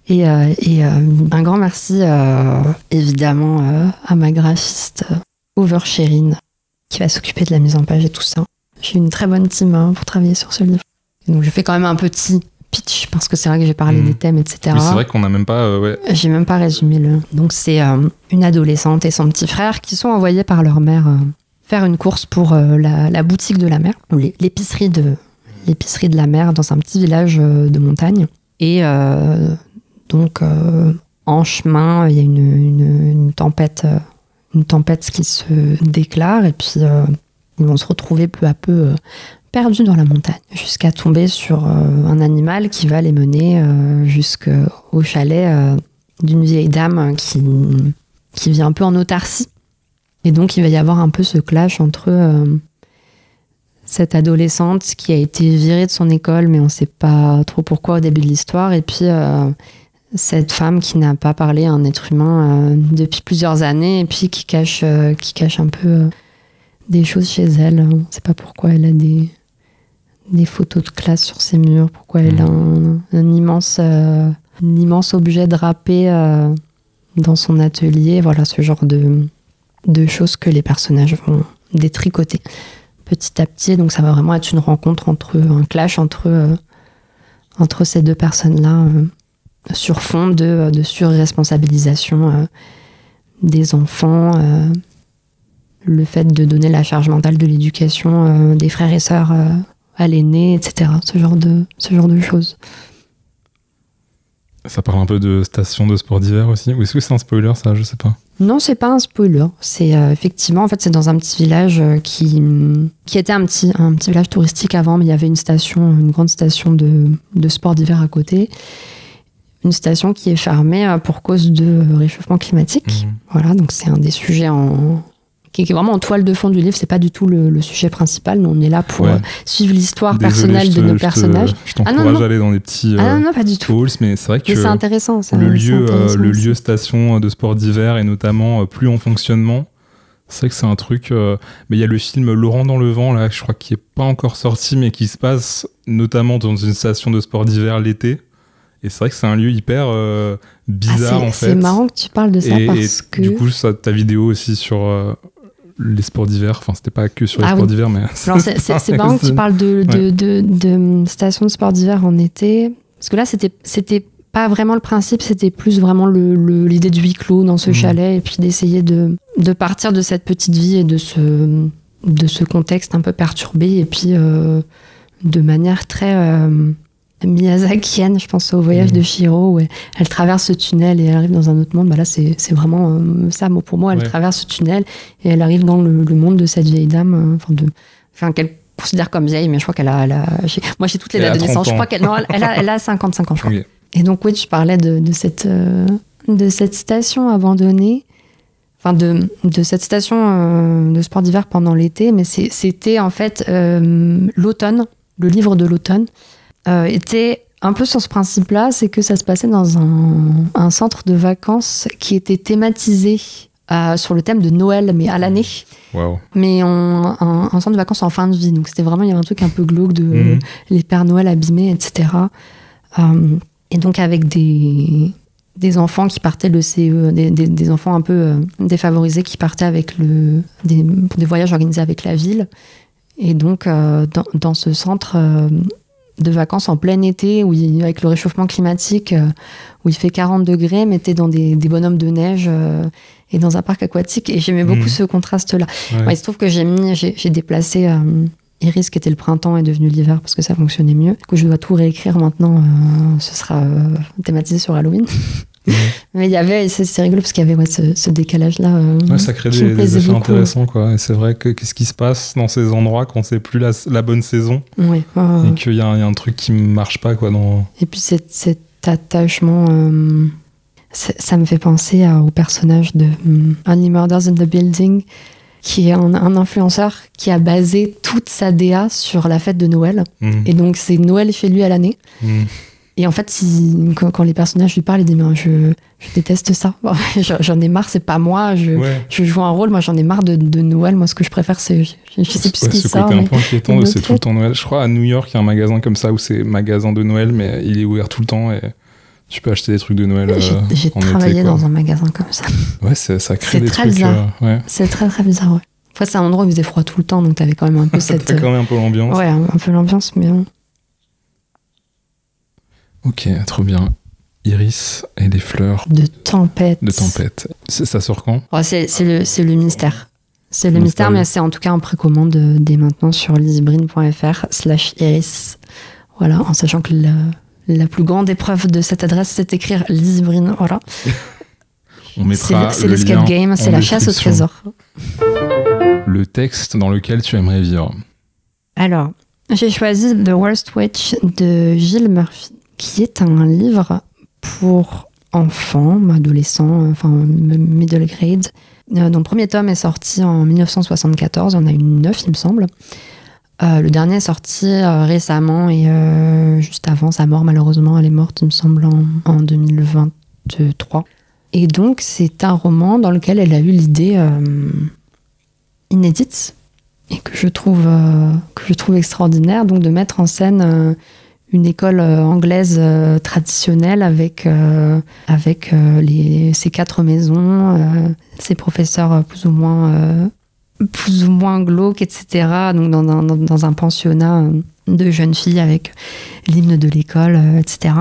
et un grand merci, évidemment, à ma graphiste Oversharing, qui va s'occuper de la mise en page et tout ça. J'ai une très bonne team pour travailler sur ce livre. Et donc je fais quand même un petit pitch, parce que c'est vrai que j'ai parlé des thèmes, etc. Mais c'est vrai qu'on n'a même pas... J'ai même pas résumé le... Donc c'est une adolescente et son petit frère qui sont envoyés par leur mère faire une course pour la boutique de la mère, l'épicerie de la mère, dans un petit village de montagne. Et donc en chemin, il y a une tempête qui se déclare, et puis ils vont se retrouver peu à peu perdus dans la montagne, jusqu'à tomber sur un animal qui va les mener jusqu'au chalet d'une vieille dame qui vit un peu en autarcie. Et donc il va y avoir un peu ce clash entre cette adolescente qui a été virée de son école, mais on ne sait pas trop pourquoi au début de l'histoire, et puis cette femme qui n'a pas parlé à un être humain depuis plusieurs années, et puis qui cache un peu des choses chez elle. On ne sait pas pourquoi elle a des photos de classe sur ses murs, pourquoi elle a un immense objet drapé dans son atelier. Voilà, ce genre de choses que les personnages vont détricoter petit à petit. Donc ça va vraiment être une rencontre un clash entre ces deux personnes-là, sur fond de surresponsabilisation des enfants, le fait de donner la charge mentale de l'éducation des frères et sœurs à l'aîné, etc. Ce genre de choses. Ça parle un peu de station de sport d'hiver aussi. Ou est-ce que c'est un spoiler, ça? Je sais pas. Non, c'est pas un spoiler. C'est effectivement, en fait, c'est dans un petit village qui était un petit village touristique avant, mais il y avait une grande station de sport d'hiver à côté. Une station qui est fermée pour cause de réchauffement climatique. Voilà, donc c'est un des sujets qui est vraiment en toile de fond du livre. C'est pas du tout le sujet principal. Nous, on est là pour suivre l'histoire personnelle de nos personnages. Je t'encourage à aller dans des petits non, pas du tout. halls, mais c'est vrai que c'est intéressant. Le lieu station de sport d'hiver, et notamment plus en fonctionnement, c'est vrai que c'est un truc... mais il y a le film Laurent dans le vent, là, je crois, qui est pas encore sorti, mais qui se passe notamment dans une station de sport d'hiver l'été. Et c'est vrai que c'est un lieu hyper bizarre, en fait. C'est marrant que tu parles de ça, parce que... Du coup, ta vidéo aussi sur... les sports d'hiver, enfin c'était pas que sur les sports d'hiver, mais... Alors, c'est marrant que tu parles de station de sport d'hiver en été, parce que là c'était pas vraiment le principe, c'était plus vraiment l'idée du huis clos dans ce chalet, et puis d'essayer de partir de cette petite vie et de ce contexte un peu perturbé, et puis de manière très miyazakienne, je pense au voyage de Chihiro, où elle traverse ce tunnel et elle arrive dans un autre monde. Là c'est vraiment ça, mot pour mot, elle traverse ce tunnel et elle arrive dans le monde de cette vieille dame, qu'elle considère comme vieille, mais je crois qu'elle a moi j'ai toutes les dates de naissance, je crois qu'elle a 55 ans, je crois. Okay. Et donc oui, tu parlais de cette station abandonnée, de cette station de sport d'hiver pendant l'été, mais c'était en fait l'automne, le livre de l'automne était un peu sur ce principe-là, c'est que ça se passait dans un centre de vacances qui était thématisé sur le thème de Noël, mais à l'année. Wow. Mais un centre de vacances en fin de vie. Donc c'était vraiment, il y avait un truc un peu glauque de les Pères Noël abîmés, etc. Et donc avec des enfants qui partaient de CE, des enfants un peu défavorisés qui partaient avec pour des voyages organisés avec la ville. Et donc dans ce centre de vacances en plein été, avec le réchauffement climatique, où il fait 40 degrés, mais t'es dans des bonhommes de neige et dans un parc aquatique. Et j'aimais beaucoup ce contraste-là. Ouais. Il se trouve que j'ai déplacé Iris, qui était le printemps, est devenu l'hiver parce que ça fonctionnait mieux. Du coup, je dois tout réécrire maintenant. Ce sera thématisé sur Halloween. Mais il y avait, c'est rigolo parce qu'il y avait ce décalage-là. Ça crée des effets intéressants, quoi. Et c'est vrai que qu'est-ce qui se passe dans ces endroits quand c'est plus la bonne saison, et qu'il y a un truc qui marche pas, quoi. Et puis cette attachement. Ça me fait penser au personnage de Only Murders in the Building, qui est un influenceur qui a basé toute sa DA sur la fête de Noël. Et donc, c'est Noël chez lui à l'année. Et en fait, quand les personnages lui parlent, il dit « Mais je déteste ça. J'en ai marre, c'est pas moi. Je joue un rôle. Moi, j'en ai marre de Noël. Moi, ce que je préfère, c'est... Je sais plus ce qui sort. » Ce côté un peu inquiétant, c'est tout le temps Noël. Je crois à New York, il y a un magasin comme ça où c'est magasin de Noël, mais il est ouvert tout le temps et tu peux acheter des trucs de Noël J'ai travaillé dans un magasin comme ça. Ouais, ça crée des trucs... Ouais. C'est très, très bizarre, ouais. Après, c'est un endroit où il faisait froid tout le temps, donc t'avais quand même un peu cette... T'as quand même un peu l'ambiance. Ouais, un peu l'ambiance, mais... Ok, trop bien. Iris et les fleurs... De tempête. Ça sort quand ? C'est le mystère. C'est le mystère, mais c'est en tout cas en précommande dès maintenant sur lizbrine.fr/Iris. Voilà, en sachant que la plus grande épreuve de cette adresse, c'est écrire Lizbrine. Voilà. On mettra c'est l'escape game, c'est la chasse au trésor. Le texte dans lequel tu aimerais vivre. Alors, j'ai choisi The Worst Witch de Jill Murphy, qui est un livre pour enfants, adolescents, enfin middle grade. Donc, le premier tome est sorti en 1974, il y en a eu 9, il me semble. Le dernier est sorti récemment et juste avant sa mort, malheureusement, elle est morte, il me semble, en 2023. Et donc, c'est un roman dans lequel elle a eu l'idée inédite et que je trouve extraordinaire, donc de mettre en scène une école anglaise traditionnelle avec ses 4 maisons, ses professeurs plus ou moins glauques, etc. Donc dans un pensionnat de jeunes filles avec l'hymne de l'école, etc.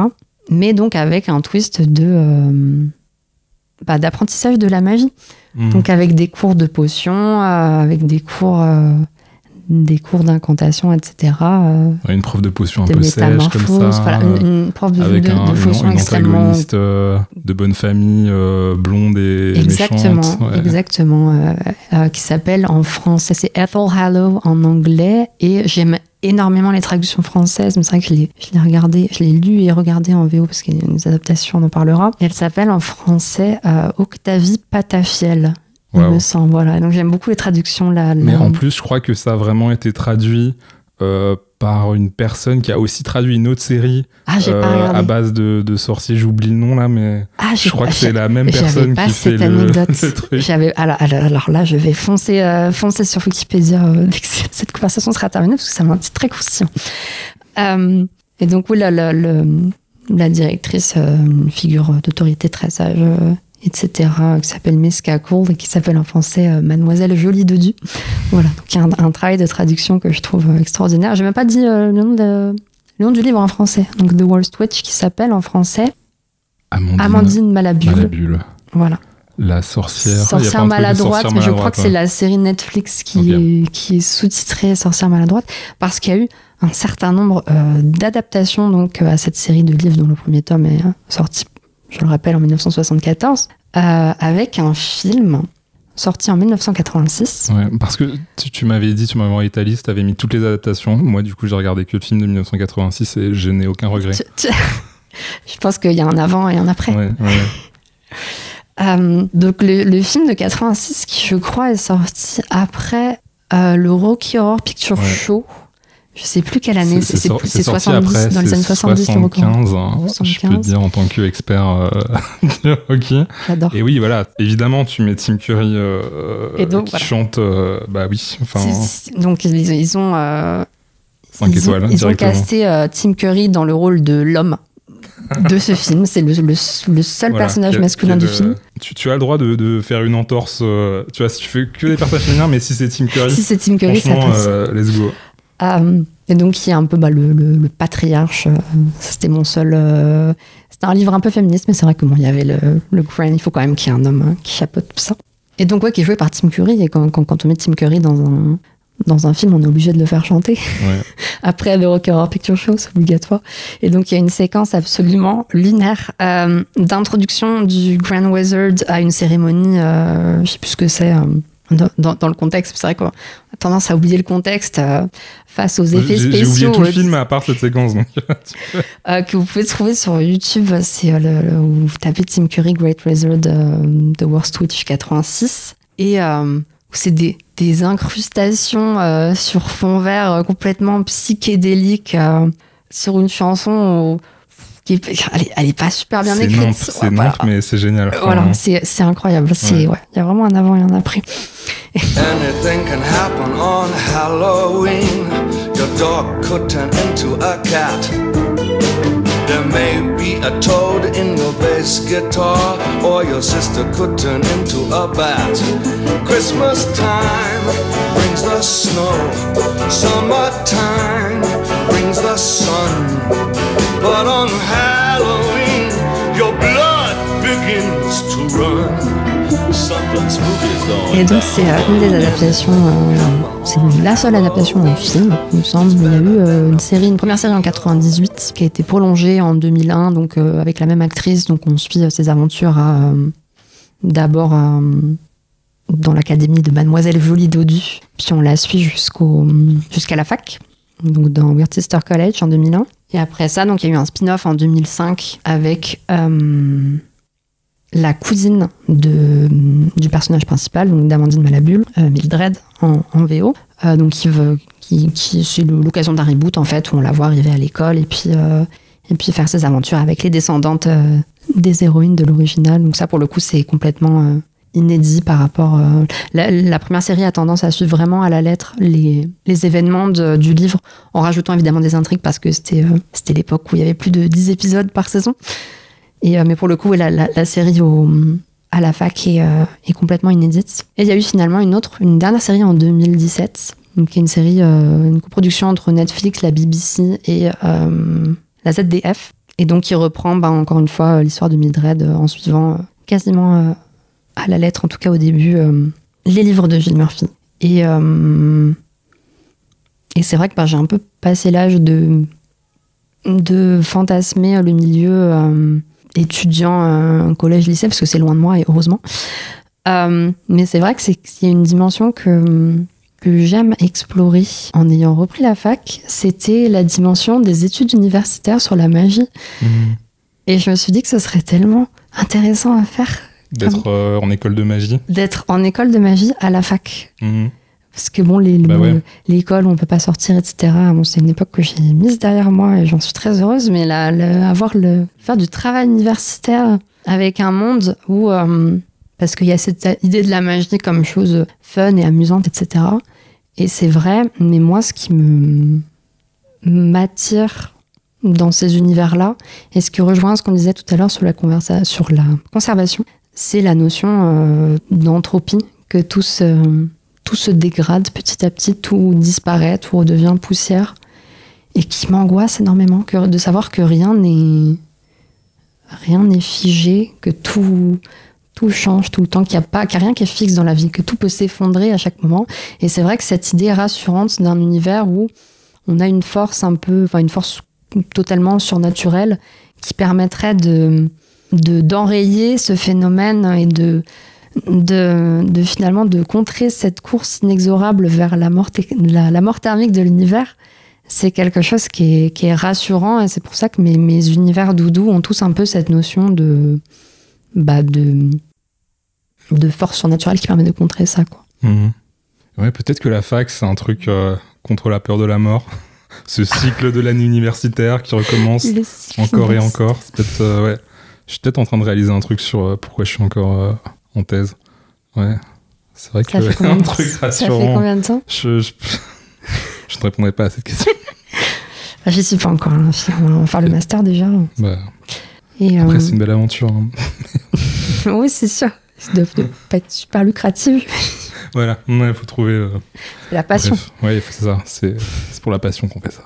Mais donc avec un twist d'apprentissage de la magie. Donc avec des cours de potions, avec des cours d'incantation, etc. Une prof de potion un peu sèche comme ça. Voilà, une prof de potion extrêmement... antagoniste de bonne famille, blonde et méchante. Exactement. Qui s'appelle en français, c'est Ethel Hallow en anglais. Et j'aime énormément les traductions françaises, mais c'est vrai que je l'ai lu et regardé en VO parce qu'il y a des adaptations, on en parlera. Et elle s'appelle en français Octavie Patafiel. Il me semble, voilà. Donc j'aime beaucoup les traductions là. Mais en plus, je crois que ça a vraiment été traduit par une personne qui a aussi traduit une autre série à base de sorciers. J'oublie le nom là, mais je crois que c'est la même personne qui fait le truc. Alors là, je vais foncer sur Wikipédia dès que cette conversation sera terminée parce que ça m'a un titre très croustillant. Et donc oui, la directrice, une figure d'autorité très sage, etc., qui s'appelle Miss Cackle et qui s'appelle en français Mademoiselle Jolie Dodu. Voilà, donc il y a un travail de traduction que je trouve extraordinaire. J'ai même pas dit le nom du livre en français. Donc The Worst Witch, qui s'appelle en français Amandine Malabule. Voilà. La sorcière. Sorcière maladroite, mais je crois que c'est la série Netflix qui est sous-titrée Sorcière maladroite, parce qu'il y a eu un certain nombre d'adaptations donc à cette série de livres dont le premier tome est sorti, je le rappelle, en 1974, avec un film sorti en 1986. Ouais, parce que tu m'avais envoyé ta liste, tu avais mis toutes les adaptations. Moi, du coup, j'ai regardé que le film de 1986 et je n'ai aucun regret. Je pense qu'il y a un avant et un après. Ouais. Donc, le film de 86, qui je crois est sorti après le Rocky Horror Picture Show. Je sais plus quelle année, c'est 70, après, dans les années 70, 75, je peux te dire en tant qu'expert de hockey. J'adore. Et oui, voilà, évidemment, tu mets Tim Curry qui chante, bah oui. Donc, ils ont 5 étoiles, ils ont casté Tim Curry dans le rôle de l'homme de ce film. C'est le seul personnage masculin du film. Tu as le droit de faire une entorse, tu vois, si tu fais que des personnages féminins, mais si c'est Tim Curry, ça passe. Let's go. Et donc il y a un peu le patriarche, c'était mon seul c'était un livre un peu féministe, mais c'est vrai que il y avait le grand, il faut quand même qu'il y ait un homme qui chapeaute tout ça, et donc qui est joué par Tim Curry, et quand on met Tim Curry dans un film, on est obligé de le faire chanter. Après le Rocky Horror Picture Show, c'est obligatoire. Et donc il y a une séquence absolument lunaire d'introduction du Grand Wizard à une cérémonie, je sais plus ce que c'est, dans le contexte. C'est vrai qu'on tendance à oublier le contexte face aux effets spéciaux. J'ai oublié tout le film à part cette séquence. Donc. Que vous pouvez trouver sur YouTube. C'est où vous tapez Tim Curry, Great Razor de The Worst Witch 86. Et c'est des incrustations sur fond vert complètement psychédéliques sur une chanson elle est pas super bien écrite. C'est Nantes, mais c'est génial. Voilà, c'est incroyable. Il y a vraiment un avant et un après. Anything can happen on Halloween. Your dog could turn into a cat. There may be a toad in your bass guitar, or your sister could turn into a bat. Christmas time brings the snow. Summertime brings the sun. But on Halloween, your blood begins to run. Et donc c'est une des adaptations, c'est la seule adaptation en film, il me semble. Il y a eu une première série en 98 qui a été prolongée en 2001, donc avec la même actrice. Donc on suit ses aventures d'abord dans l'académie de Mademoiselle Jolie Dodu, puis on la suit jusqu'à la fac, donc dans Westchester College en 2001. Et après ça, donc il y a eu un spin-off en 2005 avec la cousine du personnage principal, donc d'Amandine Malabule, Mildred en VO, donc qui c'est l'occasion d'un reboot en fait, où on la voit arriver à l'école et puis faire ses aventures avec les descendantes des héroïnes de l'original. Donc ça pour le coup c'est complètement inédit par rapport. La première série a tendance à suivre vraiment à la lettre les événements du livre, en rajoutant évidemment des intrigues parce que c'était l'époque où il y avait plus de 10 épisodes par saison. Mais pour le coup, la série à la fac est complètement inédite. Et il y a eu finalement une dernière série en 2017, donc qui est une série, une coproduction entre Netflix, la BBC et la ZDF, et donc qui reprend encore une fois l'histoire de Mildred en suivant quasiment à la lettre, en tout cas au début, les livres de Jill Murphy. Et c'est vrai que j'ai un peu passé l'âge de fantasmer le milieu étudiant, collège-lycée, parce que c'est loin de moi, et heureusement. Mais c'est vrai que qu'il y a une dimension que j'aime explorer en ayant repris la fac, c'était la dimension des études universitaires sur la magie. Et je me suis dit que ce serait tellement intéressant à faire. D'être en école de magie. D'être en école de magie à la fac. Parce que bon, l'école où on peut pas sortir, etc. Bon, c'est une époque que j'ai mise derrière moi et j'en suis très heureuse. Mais là, faire du travail universitaire avec un monde où, parce qu'il y a cette idée de la magie comme chose fun et amusante, etc. Et c'est vrai, mais moi, ce qui m'attire dans ces univers-là, et ce qui rejoint ce qu'on disait tout à l'heure sur la conservation, c'est la notion d'entropie, que tout se dégrade petit à petit, tout disparaît, tout redevient poussière, et qui m'angoisse énormément de savoir que rien n'est figé, que tout change tout le temps, qu'il n'y a rien qui est fixe dans la vie, que tout peut s'effondrer à chaque moment. Et c'est vrai que cette idée rassurante d'un univers où on a une force une force totalement surnaturelle qui permettrait d'enrayer ce phénomène et de finalement de contrer cette course inexorable vers la mort thermique de l'univers, c'est quelque chose qui est rassurant, et c'est pour ça que mes univers doudou ont tous un peu cette notion de force surnaturelle qui permet de contrer ça, quoi. Ouais, peut-être que la fac c'est un truc contre la peur de la mort. Ce cycle de l'année universitaire qui recommence encore et encore. C'est peut-être, ouais. Je suis peut-être en train de réaliser un truc sur pourquoi je suis encore en thèse. Ouais, c'est vrai que c'est un truc rassurant. Ça fait combien de temps ? Je ne répondrai pas à cette question. J'y suis pas encore. Hein. On va faire le master déjà. Et après, c'est une belle aventure. Hein. Oui, c'est sûr. Ça doit pas être super lucratif. Voilà, il faut trouver... la passion. Oui, c'est ça. C'est pour la passion qu'on fait ça.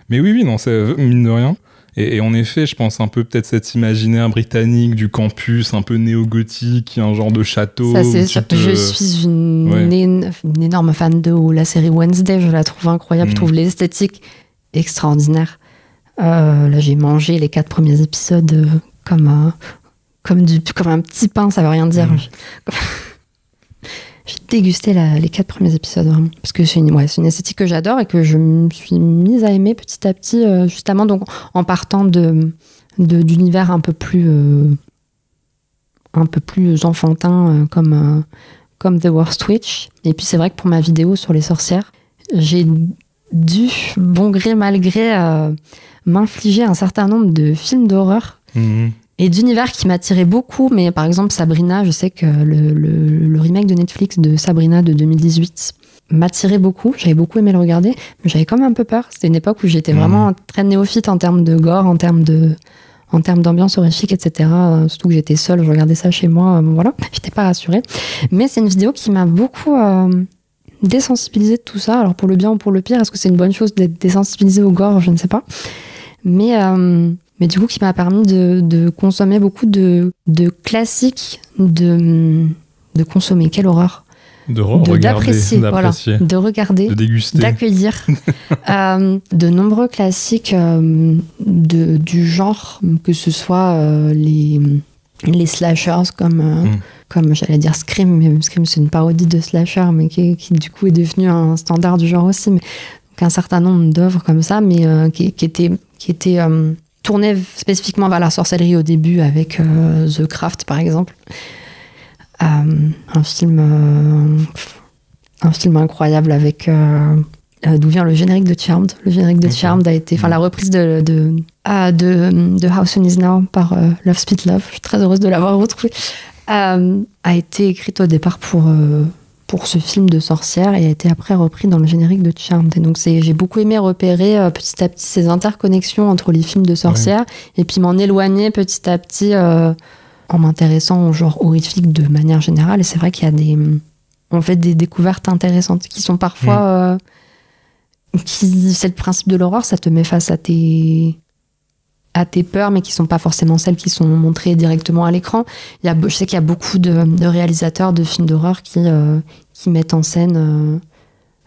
Mais oui, non, c'est mine de rien. Et en effet, je pense un peu peut-être cet imaginaire britannique du campus, un peu néo-gothique, un genre de château. Ça, c'est sûr. Je suis une énorme fan de la série Wednesday. Je la trouve incroyable. Je trouve l'esthétique extraordinaire. Là, j'ai mangé les 4 premiers épisodes comme un petit pain, ça veut rien dire. J'ai dégusté les 4 premiers épisodes, vraiment. Parce que c'est une esthétique que j'adore et que je me suis mise à aimer petit à petit, justement, donc, en partant d'univers un peu plus enfantin, comme The Worst Witch. Et puis c'est vrai que pour ma vidéo sur les sorcières, j'ai dû, bon gré mal gré, m'infliger un certain nombre de films d'horreur et d'univers qui m'attiraient beaucoup. Mais par exemple Sabrina, je sais que le remake de Netflix de Sabrina de 2018 m'attirait beaucoup. J'avais beaucoup aimé le regarder, mais j'avais quand même un peu peur. C'était une époque où j'étais vraiment très néophyte en termes de gore, en termes d'ambiance horrifique, etc. Surtout que j'étais seule, je regardais ça chez moi, voilà. J'étais pas rassurée. Mais c'est une vidéo qui m'a beaucoup désensibilisée de tout ça. Alors pour le bien ou pour le pire, est-ce que c'est une bonne chose d'être désensibilisée au gore? Je ne sais pas. Mais du coup, qui m'a permis de consommer beaucoup de classiques, de consommer. Quelle horreur! D'apprécier, voilà, de regarder, de déguster, d'accueillir de nombreux classiques du genre, que ce soit les slashers comme j'allais dire Scream, mais Scream c'est une parodie de slasher, mais qui du coup est devenu un standard du genre aussi, mais donc un certain nombre d'œuvres comme ça, mais qui étaient tournées spécifiquement vers la sorcellerie au début, avec The Craft par exemple. Un film incroyable avec d'où vient le générique de Charmed. Le générique de Charmed a été, la reprise de How Soon Is Now par Love Spit Love. Je suis très heureuse de l'avoir retrouvé. A été écrite au départ pour ce film de sorcière et a été après repris dans le générique de Charmed. Et donc j'ai beaucoup aimé repérer petit à petit ces interconnexions entre les films de sorcières et puis m'en éloigner petit à petit. En m'intéressant au genre horrifique de manière générale. Et c'est vrai qu'il y a on fait des découvertes intéressantes qui sont parfois... c'est le principe de l'horreur, ça te met face à tes peurs, mais qui sont pas forcément celles qui sont montrées directement à l'écran. Je sais qu'il y a beaucoup de réalisateurs de films d'horreur qui mettent en scène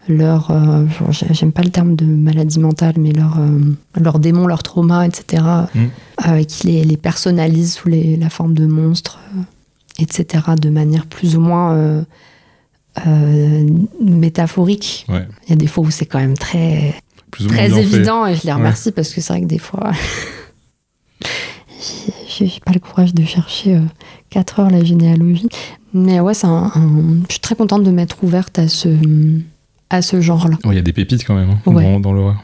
j'aime pas le terme de maladie mentale, mais leurs démons, leurs traumas, etc. Et qui les personnalisent sous la forme de monstres, etc. de manière plus ou moins métaphorique. Ouais. Il y a des fois où c'est quand même très évident, et je les remercie parce que c'est vrai que des fois j'ai pas le courage de chercher 4 heures la généalogie. Mais ouais, je suis très contente de m'être ouverte à ce genre-là. Il y a des pépites quand même dans l'horreur.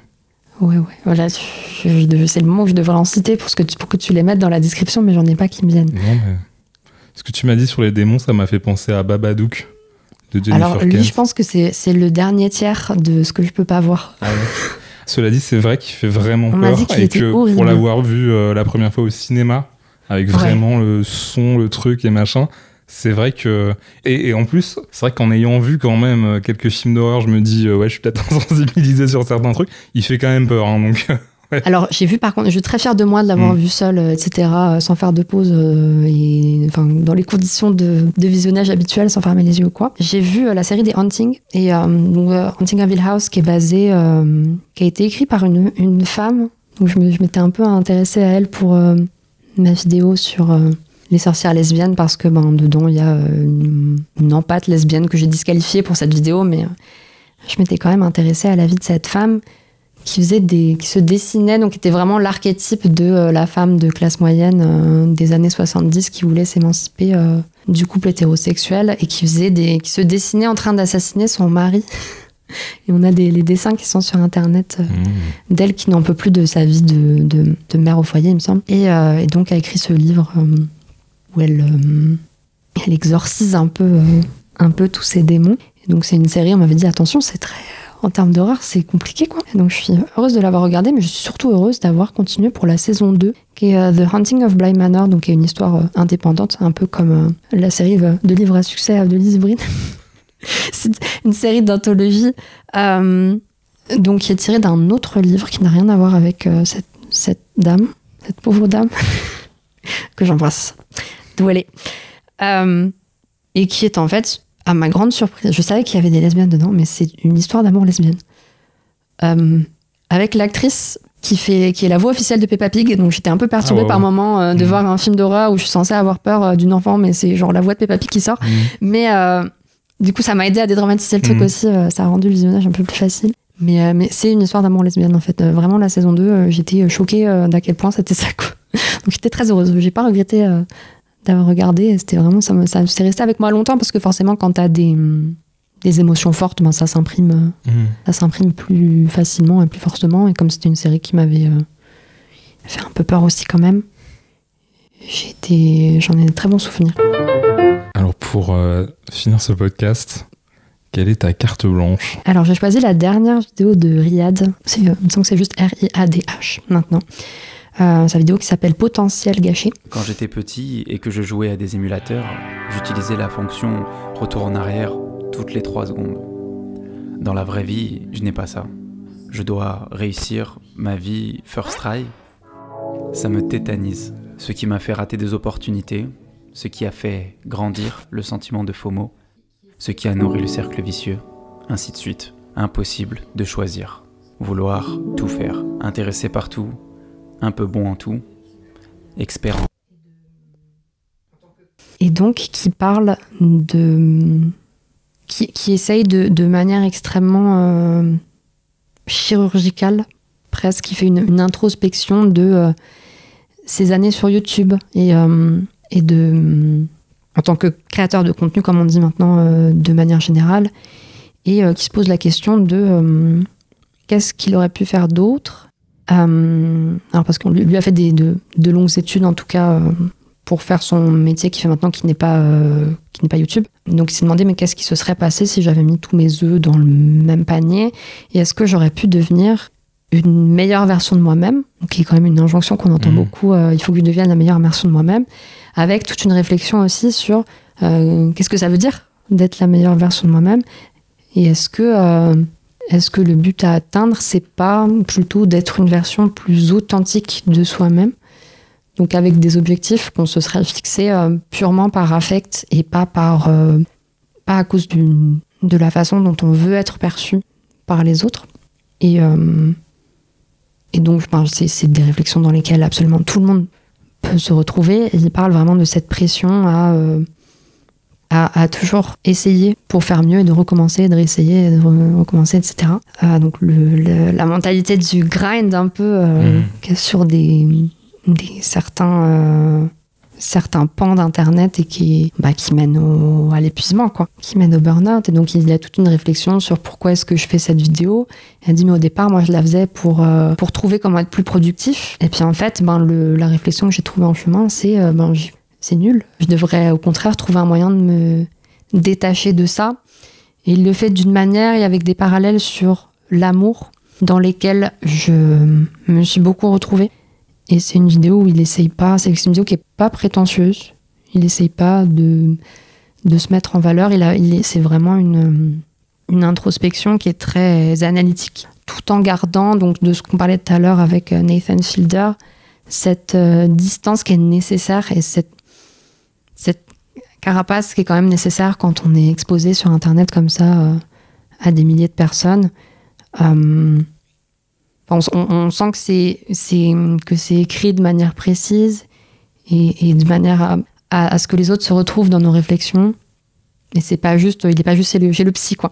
Ouais. Voilà, c'est le moment où je devrais en citer pour que tu les mettes dans la description, mais j'en ai pas qui me viennent. Non, mais... Ce que tu m'as dit sur les démons, ça m'a fait penser à Babadook de Jennifer Alors lui, Kent. je pense que c'est le dernier tiers de ce que je peux pas voir. Ah ouais. Cela dit, c'est vrai qu'il fait vraiment peur et que horrible. Pour l'avoir vu la première fois au cinéma, avec vraiment le son, le truc et machin, c'est vrai que... Et en plus, c'est vrai qu'en ayant vu quand même quelques films d'horreur, je me dis, je suis peut-être insensibilisé sur certains trucs. Il fait quand même peur, donc... Ouais. Alors, j'ai vu, par contre, je suis très fière de moi de l'avoir vu seule, etc., sans faire de pause, dans les conditions de visionnage habituelles, sans fermer les yeux ou quoi. J'ai vu la série des Haunting, et Haunting of Hill House, qui a été écrit par une femme. Donc, je m'étais un peu intéressée à elle pour ma vidéo sur les sorcières lesbiennes, parce que dedans, il y a une empâte lesbienne que j'ai disqualifiée pour cette vidéo, mais je m'étais quand même intéressée à la vie de cette femme qui se dessinait, donc qui était vraiment l'archétype de la femme de classe moyenne des années 70 qui voulait s'émanciper du couple hétérosexuel et qui se dessinait en train d'assassiner son mari. Et on a les dessins qui sont sur internet d'elle qui n'en peut plus de sa vie de mère au foyer, il me semble. Et donc a écrit ce livre où elle exorcise un peu tous ces démons. Et donc c'est une série, on m'avait dit attention, c'est très... En termes d'horreur, c'est compliqué, quoi. Et donc, je suis heureuse de l'avoir regardé, mais je suis surtout heureuse d'avoir continué pour la saison 2, qui est The Haunting of Bly Manor, donc qui est une histoire indépendante, un peu comme la série de livres à succès de Lise Breen. C'est une série d'anthologie, donc qui est tirée d'un autre livre qui n'a rien à voir avec cette pauvre dame, que j'embrasse, d'où elle est. Et qui est en fait... À ma grande surprise, je savais qu'il y avait des lesbiennes dedans, mais c'est une histoire d'amour lesbienne. Avec l'actrice qui est la voix officielle de Peppa Pig, donc j'étais un peu perturbée par moment de voir un film d'horreur où je suis censée avoir peur d'une enfant, mais c'est genre la voix de Peppa Pig qui sort. Mais Du coup, ça m'a aidé à dédramatiser le truc aussi. Ça a rendu le visionnage un peu plus facile. Mais c'est une histoire d'amour lesbienne, en fait. Vraiment, la saison 2, j'étais choquée d'à quel point c'était ça, quoi. Donc, j'étais très heureuse. J'ai pas regretté d'avoir regardé. C'était vraiment, ça c'est resté avec moi longtemps, parce que forcément, quand t'as des émotions fortes, ben, ça s'imprime plus facilement et plus fortement. Et comme c'était une série qui m'avait fait un peu peur aussi, quand même, j'en ai de très bons souvenirs. Alors, pour finir ce podcast, quelle est ta carte blanche ? Alors, j'ai choisi la dernière vidéo de Riyad. Il me semble que c'est juste R-I-A-D-H maintenant. Sa vidéo qui s'appelle Potentiel gâché. Quand j'étais petit et que je jouais à des émulateurs, j'utilisais la fonction retour en arrière toutes les 3 secondes. Dans la vraie vie, je n'ai pas ça. Je dois réussir ma vie first try. Ça me tétanise. Ce qui m'a fait rater des opportunités, ce qui a fait grandir le sentiment de FOMO, ce qui a nourri le cercle vicieux, ainsi de suite. Impossible de choisir. Vouloir tout faire, intéressé par tout, un peu bon en tout, expert en... Et donc, qui parle de... qui essaye de manière extrêmement chirurgicale, presque, qui fait une introspection de ses années sur YouTube et de... en tant que créateur de contenu, comme on dit maintenant, de manière générale, et qui se pose la question de qu'est-ce qu'il aurait pu faire d'autre. Alors parce qu'on lui a fait de longues études, en tout cas, pour faire son métier qu'il fait maintenant, qui n'est pas YouTube. Donc il s'est demandé, mais qu'est-ce qui se serait passé si j'avais mis tous mes œufs dans le même panier, et est-ce que j'aurais pu devenir une meilleure version de moi-même, qui est quand même une injonction qu'on entend beaucoup, il faut que je devienne la meilleure version de moi-même, avec toute une réflexion aussi sur qu'est-ce que ça veut dire d'être la meilleure version de moi-même, et est-ce que le but à atteindre, c'est pas plutôt d'être une version plus authentique de soi-même, donc avec des objectifs qu'on se serait fixés purement par affect et pas à cause de la façon dont on veut être perçu par les autres. Et donc, c'est des réflexions dans lesquelles absolument tout le monde peut se retrouver. Et il parle vraiment de cette pression à toujours essayer pour faire mieux, et de recommencer, de réessayer, de recommencer, etc. Donc la mentalité du grind un peu sur certains pans d'internet, et qui mènent à l'épuisement, quoi, qui mènent au burn-out. Et donc il y a toute une réflexion sur pourquoi est-ce que je fais cette vidéo. Elle dit, mais au départ, moi je la faisais pour trouver comment être plus productif. Et puis en fait, la réflexion que j'ai trouvée en chemin, c'est nul. Je devrais au contraire trouver un moyen de me détacher de ça. Et il le fait d'une manière et avec des parallèles sur l'amour, dans lesquels je me suis beaucoup retrouvée. Et c'est une vidéo où il essaye pas, c'est une vidéo qui est pas prétentieuse. Il essaye pas de se mettre en valeur. C'est vraiment une introspection qui est très analytique, tout en gardant, donc, de ce qu'on parlait tout à l'heure avec Nathan Fielder, cette distance qui est nécessaire, et cette carapace qui est quand même nécessaire quand on est exposé sur Internet comme ça à des milliers de personnes. On sent que c'est écrit de manière précise et de manière à ce que les autres se retrouvent dans nos réflexions. Et c'est pas juste, il est pas juste chez le psy, quoi.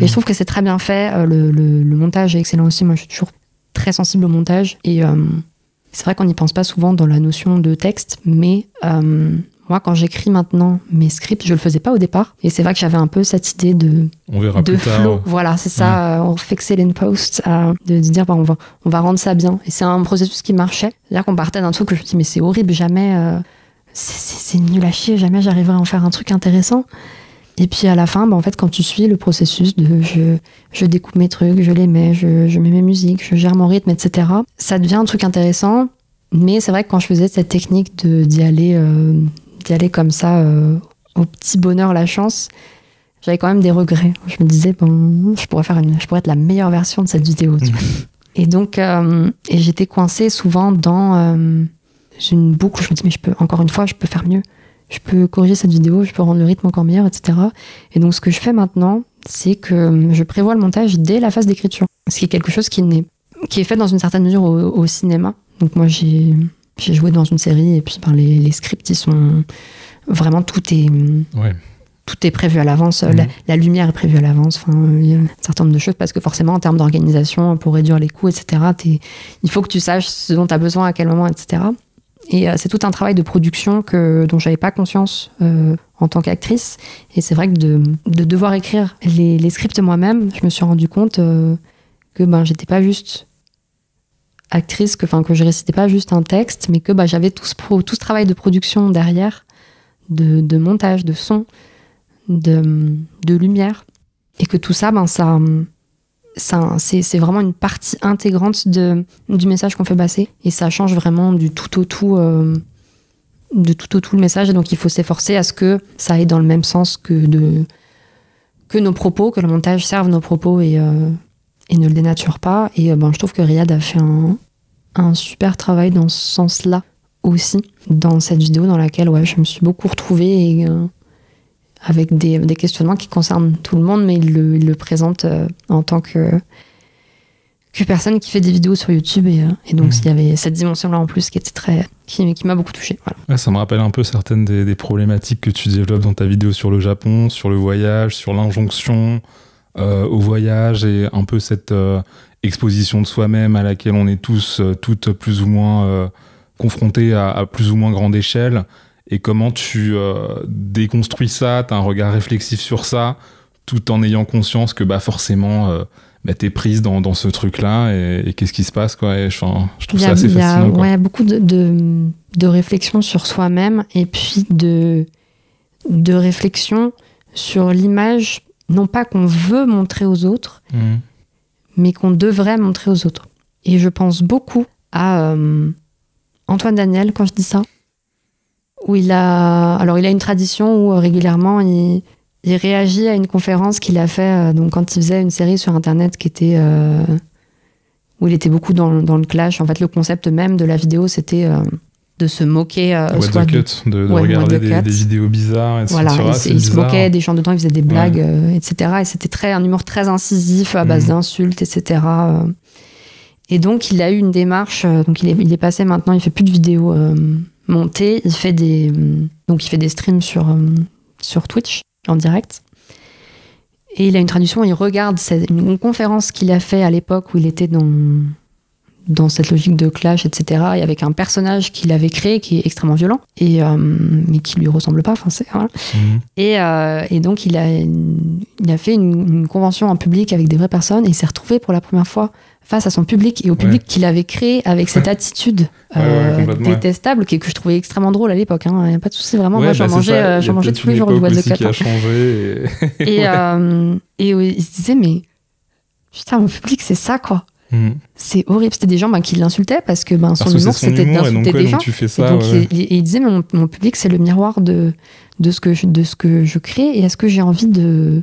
Et je trouve que c'est très bien fait. Le montage est excellent aussi. Moi, je suis toujours très sensible au montage. Et c'est vrai qu'on n'y pense pas souvent dans la notion de texte, mais moi, quand j'écris maintenant mes scripts, je le faisais pas au départ. Et c'est vrai que j'avais un peu cette idée de flow. Voilà, c'est ça. On fix it in post, de dire on va rendre ça bien. Et c'est un processus qui marchait. C'est-à-dire qu'on partait d'un truc que je me dis, mais c'est horrible, jamais, c'est nul à chier, jamais j'arriverai à en faire un truc intéressant. Et puis à la fin, en fait, quand tu suis le processus de je découpe mes trucs, je les mets, je mets mes musiques, je gère mon rythme, etc., ça devient un truc intéressant. Mais c'est vrai que quand je faisais cette technique d'y aller comme ça, au petit bonheur, la chance, j'avais quand même des regrets. Je me disais, je pourrais être la meilleure version de cette vidéo. Et donc, et j'étais coincée souvent dans une boucle où je me dis, mais encore une fois, je peux faire mieux. Je peux corriger cette vidéo, je peux rendre le rythme encore meilleur, etc. Et donc, ce que je fais maintenant, c'est que je prévois le montage dès la phase d'écriture. Ce qui est quelque chose qui est fait dans une certaine mesure au cinéma. Donc moi, j'ai joué dans une série, et puis les scripts, ils sont... Vraiment, tout est tout est prévu à l'avance, la lumière est prévue à l'avance, il y a un certain nombre de choses, parce que forcément, en termes d'organisation, pour réduire les coûts, etc., il faut que tu saches ce dont tu as besoin, à quel moment, etc. Et c'est tout un travail de production dont j'avais pas conscience en tant qu'actrice. Et c'est vrai que de devoir écrire les scripts moi-même, je me suis rendu compte que j'étais pas juste actrice, que je récitais pas juste un texte, mais que j'avais tout ce travail de production derrière, de montage, de son, de lumière, et que tout ça, c'est vraiment une partie intégrante du message qu'on fait passer, et ça change vraiment du tout au tout le message, et donc il faut s'efforcer à ce que ça aille dans le même sens que nos propos, que le montage serve nos propos et ne le dénature pas. Et je trouve que Riyad a fait un super travail dans ce sens-là aussi, dans cette vidéo dans laquelle je me suis beaucoup retrouvée, et avec des questionnements qui concernent tout le monde, mais il le présente en tant que personne qui fait des vidéos sur YouTube, et donc il y avait cette dimension-là en plus qui m'a beaucoup touchée. Voilà. Ouais, ça me rappelle un peu certaines des problématiques que tu développes dans ta vidéo sur le Japon, sur le voyage, sur l'injonction au voyage, et un peu cette exposition de soi-même à laquelle on est tous, toutes plus ou moins confrontés à plus ou moins grande échelle. Et comment tu déconstruis ça, t'as un regard réflexif sur ça, tout en ayant conscience que forcément t'es prise dans ce truc-là, et qu'est-ce qui se passe, quoi. Et, je trouve ça assez fascinant. Il y a beaucoup de réflexion sur soi-même, et puis de réflexion sur l'image, non pas qu'on veut montrer aux autres, mais qu'on devrait montrer aux autres. Et je pense beaucoup à Antoine Daniel quand je dis ça, où il a une tradition où régulièrement il réagit à une conférence qu'il a fait donc quand il faisait une série sur internet qui était où il était beaucoup dans le clash. En fait, le concept même de la vidéo, c'était de se moquer What the cut, de regarder des vidéos bizarres, etc. Voilà, il se moquait des gens dedans, il faisait des blagues, etc. Et c'était un humour très incisif à base d'insultes, etc. Et donc il a eu une démarche, donc il est passé maintenant, il fait plus de vidéos montées, il fait des streams sur Twitch en direct, et il a une tradition où il regarde une conférence qu'il a fait à l'époque où il était dans cette logique de clash, etc., et avec un personnage qu'il avait créé qui est extrêmement violent, et mais qui lui ressemble pas, voilà. Et donc il a fait une convention en public avec des vraies personnes, et il s'est retrouvé pour la première fois face à son public et au public qu'il avait créé avec cette attitude détestable que je trouvais extrêmement drôle à l'époque. Il n'y a pas de souci, vraiment. Moi, j'en mangeais tous les jours du What the Cut. Et il se disait, mais putain, mon public, c'est ça, quoi. C'est horrible. C'était des gens qui l'insultaient parce que son humour, c'était d'insulter des gens. Et il disait, mais mon public, c'est le miroir de ce que je crée, et est-ce que j'ai envie de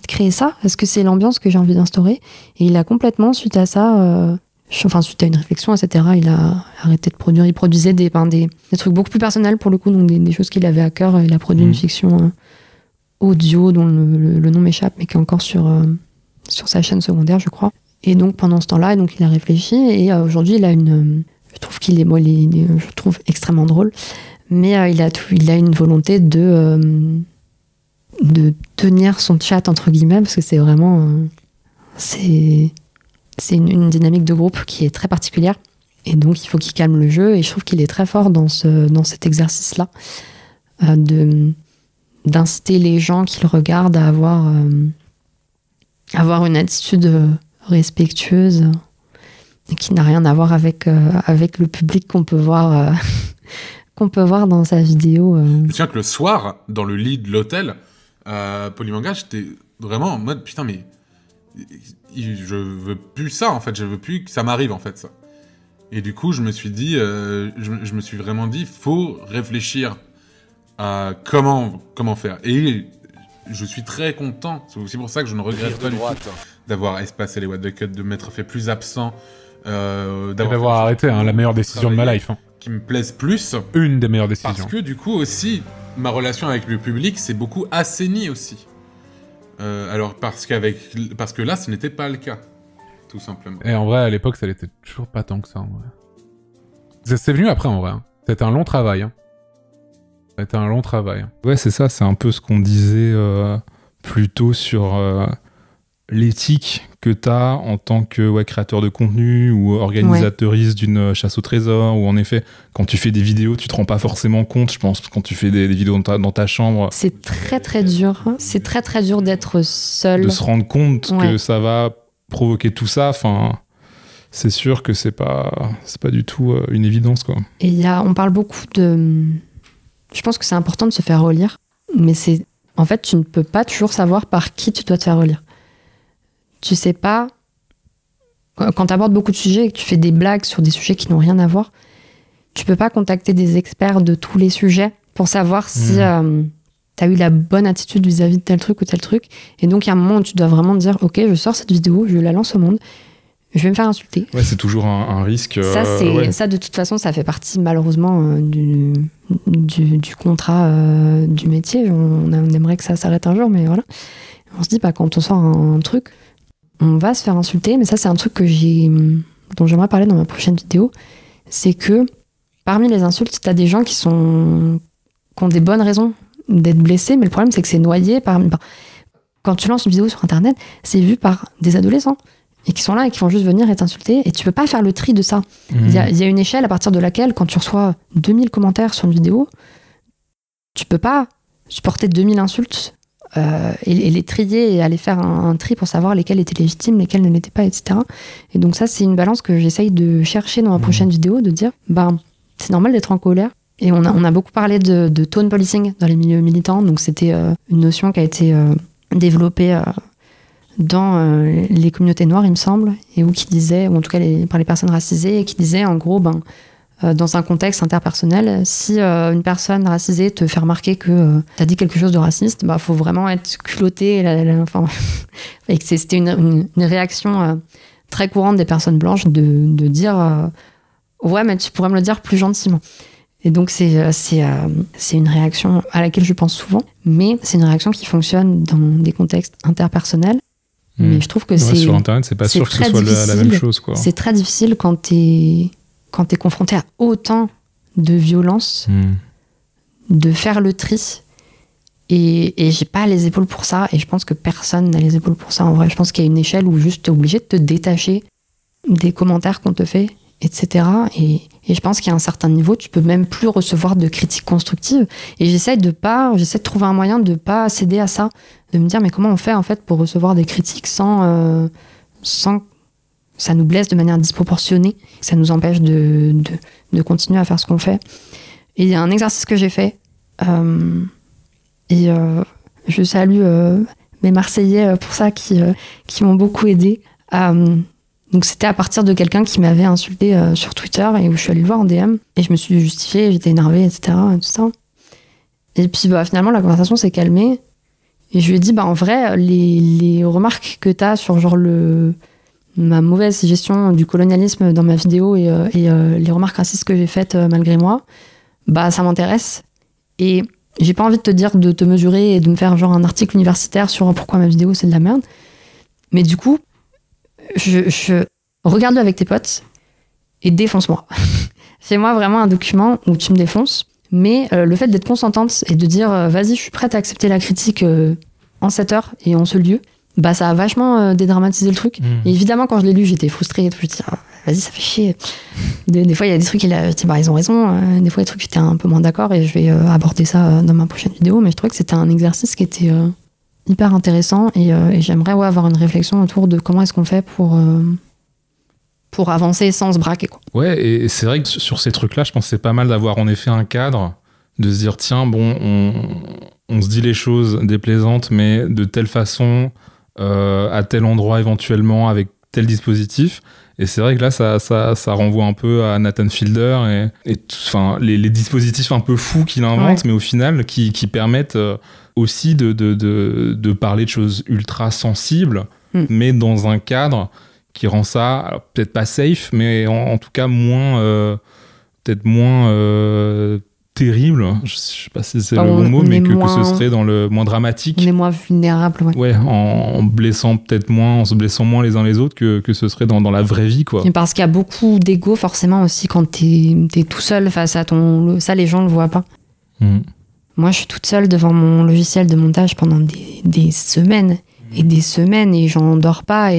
créer ça? Est-ce que c'est l'ambiance que j'ai envie d'instaurer? Et il a complètement, suite à ça, suite à une réflexion, etc., il a arrêté de produire. Il produisait des trucs beaucoup plus personnels pour le coup, donc des choses qu'il avait à cœur. Il a produit une fiction audio dont le nom m'échappe, mais qui est encore sur sa chaîne secondaire, je crois. Et donc pendant ce temps-là, il a réfléchi, et aujourd'hui il a je trouve qu'il est, je trouve extrêmement drôle, mais il a une volonté de tenir son chat entre guillemets, parce que c'est vraiment c'est une dynamique de groupe qui est très particulière, et donc il faut qu'il calme le jeu, et je trouve qu'il est très fort dans cet exercice-là, d'inciter les gens qui le regardent à avoir une attitude respectueuse, et qui n'a rien à voir avec le public qu'on peut voir dans sa vidéo. Je tiens que le soir, dans le lit de l'hôtel, Polymanga, j'étais vraiment en mode putain, mais je veux plus ça, en fait, je veux plus que ça m'arrive, en fait, ça. Et du coup, je me suis dit, je me suis vraiment dit, faut réfléchir à comment faire. Et je suis très content, c'est aussi pour ça que je ne regrette pas du tout d'avoir espacé les What the Cut, de m'être fait plus absent, d'avoir arrêté, la meilleure décision de ma life. Qui me plaise plus. Une des meilleures décisions. Parce que du coup aussi, ma relation avec le public s'est beaucoup assainie aussi. Alors parce que là, ce n'était pas le cas, tout simplement. Et en vrai, à l'époque, ça l'était toujours pas tant que ça, en vrai. C'est venu après, en vrai. C'était un long travail. Ça a été un long travail. Ouais, c'est ça, c'est un peu ce qu'on disait plus tôt sur l'éthique que tu as en tant que créateur de contenu ou organisatrice d'une chasse au trésor, ou en effet, quand tu fais des vidéos, tu te rends pas forcément compte, je pense, quand tu fais des vidéos dans ta chambre. C'est très très dur. C'est très très dur d'être seul. De se rendre compte que ça va provoquer tout ça, enfin, c'est sûr que c'est pas du tout une évidence, quoi. Et on parle beaucoup de... Je pense que c'est important de se faire relire, mais en fait, tu ne peux pas toujours savoir par qui tu dois te faire relire. Tu sais pas, quand tu abordes beaucoup de sujets et que tu fais des blagues sur des sujets qui n'ont rien à voir, tu peux pas contacter des experts de tous les sujets pour savoir si tu as eu la bonne attitude vis-à-vis de tel truc ou tel truc. Et donc, il y a un moment où tu dois vraiment te dire, ok, je sors cette vidéo, je la lance au monde, je vais me faire insulter. Ouais, c'est toujours un risque. Ça, de toute façon, ça fait partie malheureusement du contrat du métier. On aimerait que ça s'arrête un jour, mais voilà. On se dit, quand on sort un truc, on va se faire insulter, mais ça, c'est un truc dont j'aimerais parler dans ma prochaine vidéo. C'est que parmi les insultes, t'as des gens qui ont des bonnes raisons d'être blessés, mais le problème, c'est que c'est noyé par... Quand tu lances une vidéo sur Internet, c'est vu par des adolescents et qui sont là et qui vont juste venir et t'insulter, et tu peux pas faire le tri de ça. Il y a une échelle à partir de laquelle, quand tu reçois 2000 commentaires sur une vidéo, tu peux pas supporter 2000 insultes et les trier et aller faire un tri pour savoir lesquelles étaient légitimes, lesquelles ne l'étaient pas, etc. Et donc ça, c'est une balance que j'essaye de chercher dans ma prochaine vidéo, de dire, c'est normal d'être en colère. Et on a beaucoup parlé de tone policing dans les milieux militants, donc c'était une notion qui a été développée dans les communautés noires, il me semble, et qui disait, ou en tout cas par les personnes racisées, et qui disait en gros, dans un contexte interpersonnel, si une personne racisée te fait remarquer que t'as dit quelque chose de raciste, faut vraiment être culotté. Et que c'était une réaction très courante des personnes blanches de dire ouais, mais tu pourrais me le dire plus gentiment. Et donc c'est une réaction à laquelle je pense souvent, mais c'est une réaction qui fonctionne dans des contextes interpersonnels. Mais je trouve que sur Internet, c'est pas sûr que ce soit la même chose, quoi. C'est très difficile quand t'es confronté à autant de violence, de faire le tri. Et j'ai pas les épaules pour ça, et je pense que personne n'a les épaules pour ça en vrai. Je pense qu'il y a une échelle où juste t'es obligé de te détacher des commentaires qu'on te fait, etc. Et je pense qu'à un certain niveau, tu peux même plus recevoir de critiques constructives. Et j'essaie de trouver un moyen de pas céder à ça, de me dire mais comment on fait en fait pour recevoir des critiques sans que ça nous blesse de manière disproportionnée, que ça nous empêche de continuer à faire ce qu'on fait. Et il y a un exercice que j'ai fait, et je salue mes Marseillais pour ça qui m'ont beaucoup aidé. Donc c'était à partir de quelqu'un qui m'avait insulté sur Twitter et où je suis allée le voir en DM et je me suis justifiée, j'étais énervée, etc. Et tout ça. Et puis finalement la conversation s'est calmée et je lui ai dit en vrai les remarques que t'as sur genre ma mauvaise gestion du colonialisme dans ma vidéo et les remarques racistes que j'ai faites malgré moi, ça m'intéresse et j'ai pas envie de te dire de te mesurer et de me faire genre un article universitaire sur pourquoi ma vidéo c'est de la merde, mais du coup je regarde-le avec tes potes et défonce-moi. Fais-moi vraiment un document où tu me défonces, mais le fait d'être consentante et de dire vas-y, je suis prête à accepter la critique en cette heure et en ce lieu, ça a vachement dédramatisé le truc. Et évidemment, quand je l'ai lu, j'étais frustrée et tout. Je me dis vas-y, ça fait chier. Des fois, il y a des trucs, ils ont raison. Des fois, il y a des trucs, j'étais un peu moins d'accord et je vais aborder ça dans ma prochaine vidéo. Mais je trouvais que c'était un exercice qui était hyper intéressant et j'aimerais avoir une réflexion autour de comment est-ce qu'on fait pour avancer sans se braquer, quoi. Ouais, et c'est vrai que sur ces trucs-là, je pense que c'est pas mal d'avoir en effet un cadre, de se dire tiens, on se dit les choses déplaisantes, mais de telle façon, à tel endroit éventuellement, avec tel dispositif. Et c'est vrai que là, ça renvoie un peu à Nathan Fielder et les dispositifs un peu fous qu'il invente, mais au final, qui permettent aussi de parler de choses ultra sensibles, mais dans un cadre qui rend ça, alors, peut-être pas safe, mais en tout cas peut-être moins terrible. Je sais pas si c'est le bon mot, mais que ce serait dans le moins dramatique. On est moins vulnérable. Ouais, en blessant peut-être moins, en se blessant moins les uns les autres que ce serait dans la vraie vie, quoi. Et parce qu'il y a beaucoup d'ego forcément aussi quand t'es tout seul face à ça les gens le voient pas. Moi, je suis toute seule devant mon logiciel de montage pendant des semaines et des semaines et j'en dors pas.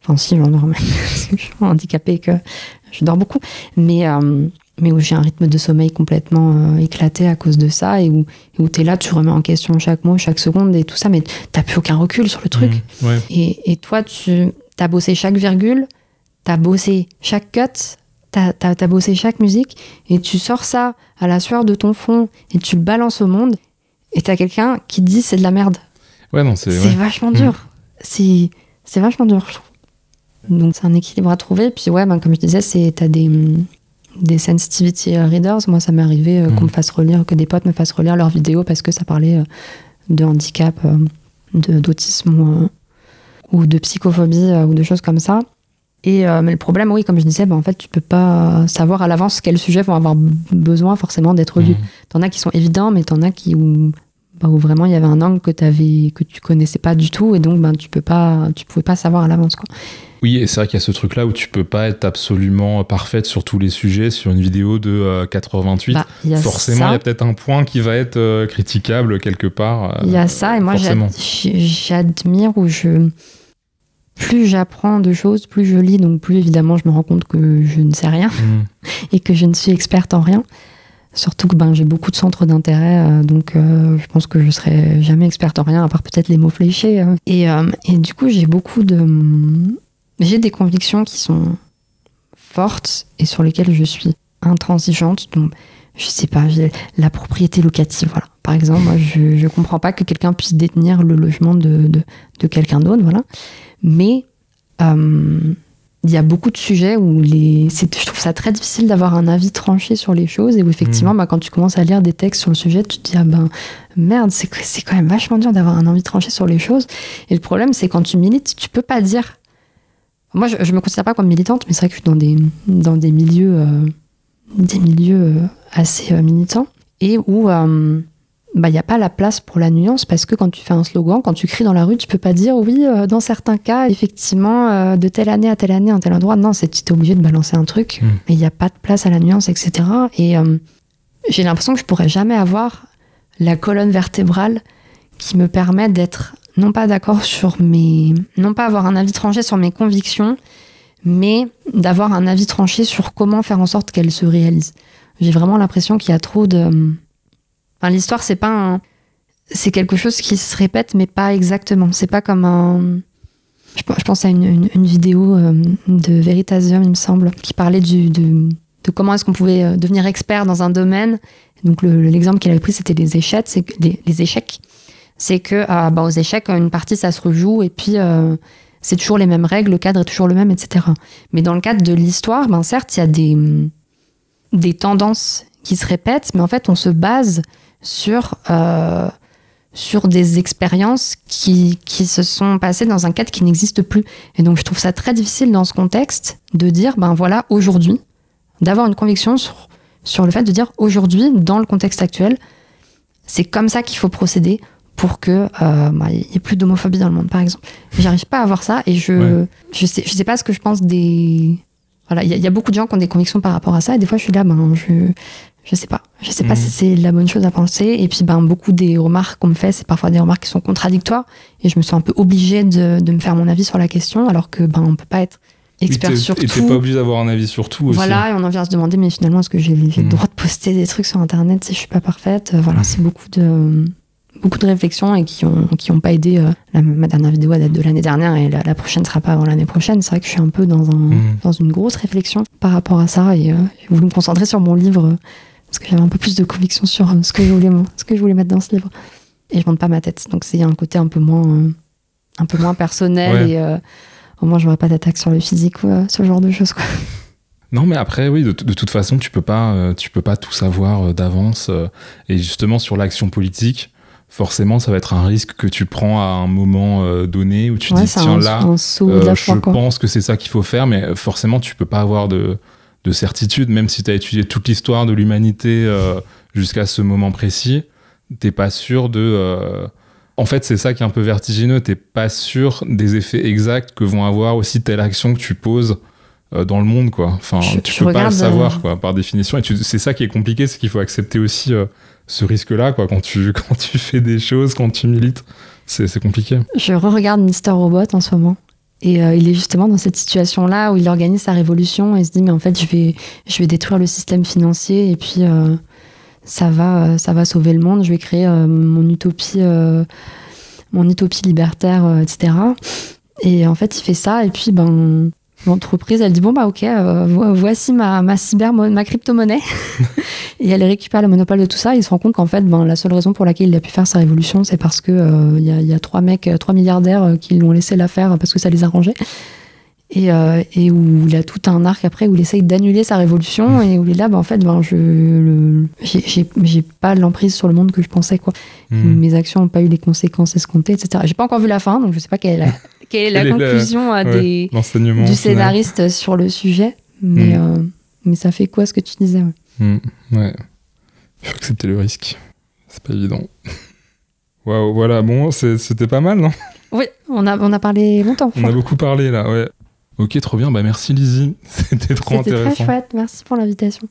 Enfin, si, j'en dors même parce que je suis handicapée et que je dors beaucoup. Mais où j'ai un rythme de sommeil complètement éclaté à cause de ça et où t'es là, tu remets en question chaque mot, chaque seconde et tout ça, mais t'as plus aucun recul sur le truc. Ouais. Et toi, t'as bossé chaque virgule, t'as bossé chaque cut, t'as bossé chaque musique et tu sors ça à la sueur de ton front et tu le balances au monde et t'as quelqu'un qui te dit c'est de la merde. Ouais, non, c'est vachement dur. C'est vachement dur, je trouve. Donc c'est un équilibre à trouver. Puis ouais, comme je disais, t'as des sensitivity readers. Moi, ça m'est arrivé qu'on me fasse relire, que des potes me fassent relire leurs vidéos parce que ça parlait de handicap, d'autisme ou de psychophobie ou de choses comme ça. Mais le problème, oui, comme je disais, en fait, tu peux pas savoir à l'avance quels sujets vont avoir besoin forcément d'être lus. T'en as qui sont évidents, mais t'en as où vraiment il y avait un angle que tu connaissais pas du tout, et donc tu pouvais pas savoir à l'avance, quoi. Oui, et c'est vrai qu'il y a ce truc-là où tu peux pas être absolument parfaite sur tous les sujets sur une vidéo de 4h28. Forcément, il y a peut-être un point qui va être critiquable quelque part. Il y a ça, et moi j'admire plus j'apprends de choses, plus je lis, donc plus évidemment je me rends compte que je ne sais rien et que je ne suis experte en rien. Surtout que j'ai beaucoup de centres d'intérêt, donc je pense que je serai jamais experte en rien, à part peut-être les mots fléchés. Et du coup, j'ai des convictions qui sont fortes et sur lesquelles je suis intransigeante. Donc, je sais pas, la propriété locative, voilà. Par exemple, moi, je comprends pas que quelqu'un puisse détenir le logement de quelqu'un d'autre, voilà. Mais il y a beaucoup de sujets où je trouve ça très difficile d'avoir un avis tranché sur les choses et où effectivement, quand tu commences à lire des textes sur le sujet, tu te dis merde, c'est quand même vachement dur d'avoir un avis tranché sur les choses. Et le problème, c'est quand tu milites, tu peux pas dire. Moi, je me considère pas comme militante, mais c'est vrai que je suis dans des milieux assez militants et où il n'y a pas la place pour la nuance, parce que quand tu fais un slogan, quand tu cries dans la rue, tu peux pas dire oui, dans certains cas, effectivement, de telle année à tel endroit. Non, tu es obligé de balancer un truc, mais il n'y a pas de place à la nuance, etc. Et j'ai l'impression que je pourrais jamais avoir la colonne vertébrale qui me permet d'être non pas d'accord non pas avoir un avis tranché sur mes convictions, mais d'avoir un avis tranché sur comment faire en sorte qu'elles se réalisent. J'ai vraiment l'impression qu'il y a trop de... l'histoire, c'est quelque chose qui se répète, mais pas exactement. C'est pas comme je pense à une vidéo de Veritasium, il me semble, qui parlait de comment est-ce qu'on pouvait devenir expert dans un domaine. Donc l'exemple qu'il avait pris, c'était les échecs. C'est que aux échecs, une partie, ça se rejoue, et puis c'est toujours les mêmes règles, le cadre est toujours le même, etc. Mais dans le cadre de l'histoire, certes, il y a des tendances qui se répètent, mais en fait, on se base sur des expériences qui se sont passées dans un cadre qui n'existe plus. Et donc, je trouve ça très difficile dans ce contexte de dire, voilà, aujourd'hui, d'avoir une conviction sur le fait de dire, aujourd'hui, dans le contexte actuel, c'est comme ça qu'il faut procéder pour que y ait plus d'homophobie dans le monde, par exemple. J'arrive pas à voir ça, et je sais pas ce que je pense des... Voilà, il y a beaucoup de gens qui ont des convictions par rapport à ça, et des fois, je suis là, je sais pas. Je sais pas si c'est la bonne chose à penser. Et puis, beaucoup des remarques qu'on me fait, c'est parfois des remarques qui sont contradictoires. Et je me sens un peu obligée de me faire mon avis sur la question, alors que, on peut pas être expert sur tout. Et t'es pas obligé d'avoir un avis sur tout aussi. Voilà, et on en vient à se demander, mais finalement, est-ce que j'ai le droit de poster des trucs sur Internet si je suis pas parfaite? Voilà, c'est beaucoup de réflexions et qui ont pas aidé. Ma dernière vidéo date de l'année dernière, et la prochaine sera pas avant l'année prochaine. C'est vrai que je suis un peu dans une grosse réflexion par rapport à ça, et j'ai voulu me concentrer sur mon livre, parce que j'avais un peu plus de conviction sur ce que je voulais mettre dans ce livre. Et je monte pas ma tête, donc c'est un côté un peu moins personnel, et au moins je n'aurai pas d'attaque sur le physique ou ce genre de choses, quoi. Non, mais après, oui, de toute façon, tu peux pas tout savoir d'avance. Et justement, sur l'action politique, forcément, ça va être un risque que tu prends à un moment donné, où tu dis, tiens, là, je pense que c'est ça qu'il faut faire, mais forcément, tu peux pas avoir de certitude, même si tu as étudié toute l'histoire de l'humanité jusqu'à ce moment précis, t'es pas sûr de... En fait, c'est ça qui est un peu vertigineux, t'es pas sûr des effets exacts que vont avoir aussi telle action que tu poses dans le monde, quoi. Enfin, tu peux pas le savoir, quoi, par définition. Et c'est ça qui est compliqué, c'est qu'il faut accepter aussi ce risque-là, quoi, quand tu fais des choses, quand tu milites. C'est compliqué. Je re-regarde Mr. Robot en ce moment. Et il est justement dans cette situation-là où il organise sa révolution et se dit mais en fait je vais détruire le système financier et puis ça va sauver le monde. Je vais créer mon utopie libertaire, etc. Et en fait il fait ça et puis l'entreprise elle dit bon bah ok voici ma crypto-monnaie et elle récupère le monopole de tout ça. Il se rend compte qu'en fait la seule raison pour laquelle il a pu faire sa révolution c'est parce que il y a 3 milliardaires qui l'ont laissé la faire parce que ça les arrangeait et où il a tout un arc après où il essaye d'annuler sa révolution et où il est là en fait j'ai pas l'emprise sur le monde que je pensais quoi. Mes actions n'ont pas eu les conséquences escomptées, etc. J'ai pas encore vu la fin donc je sais pas quelle est la conclusion du scénariste sur le sujet mais ça fait quoi ce que tu disais ouais. Il faut accepter le risque, c'est pas évident. Waouh, voilà, bon, c'était pas mal, non? Oui, on a parlé longtemps. On a beaucoup parlé là, ouais. Ok, trop bien, bah merci Lizzie, c'était trop intéressant. C'était très chouette, merci pour l'invitation.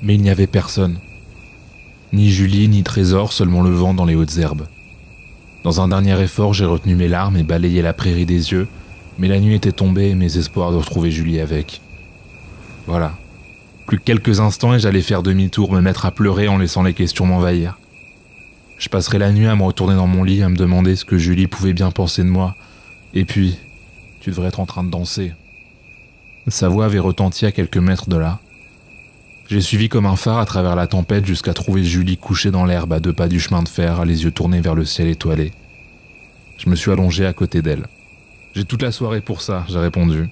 Mais il n'y avait personne. Ni Julie, ni Trésor, seulement le vent dans les hautes herbes. Dans un dernier effort, j'ai retenu mes larmes et balayé la prairie des yeux, mais la nuit était tombée et mes espoirs de retrouver Julie avec. Voilà. Plus que quelques instants et j'allais faire demi-tour, me mettre à pleurer en laissant les questions m'envahir. Je passerai la nuit à me retourner dans mon lit, à me demander ce que Julie pouvait bien penser de moi. Et puis, tu devrais être en train de danser. Sa voix avait retenti à quelques mètres de là. J'ai suivi comme un phare à travers la tempête jusqu'à trouver Julie couchée dans l'herbe à 2 pas du chemin de fer, les yeux tournés vers le ciel étoilé. Je me suis allongé à côté d'elle. J'ai toute la soirée pour ça, j'ai répondu.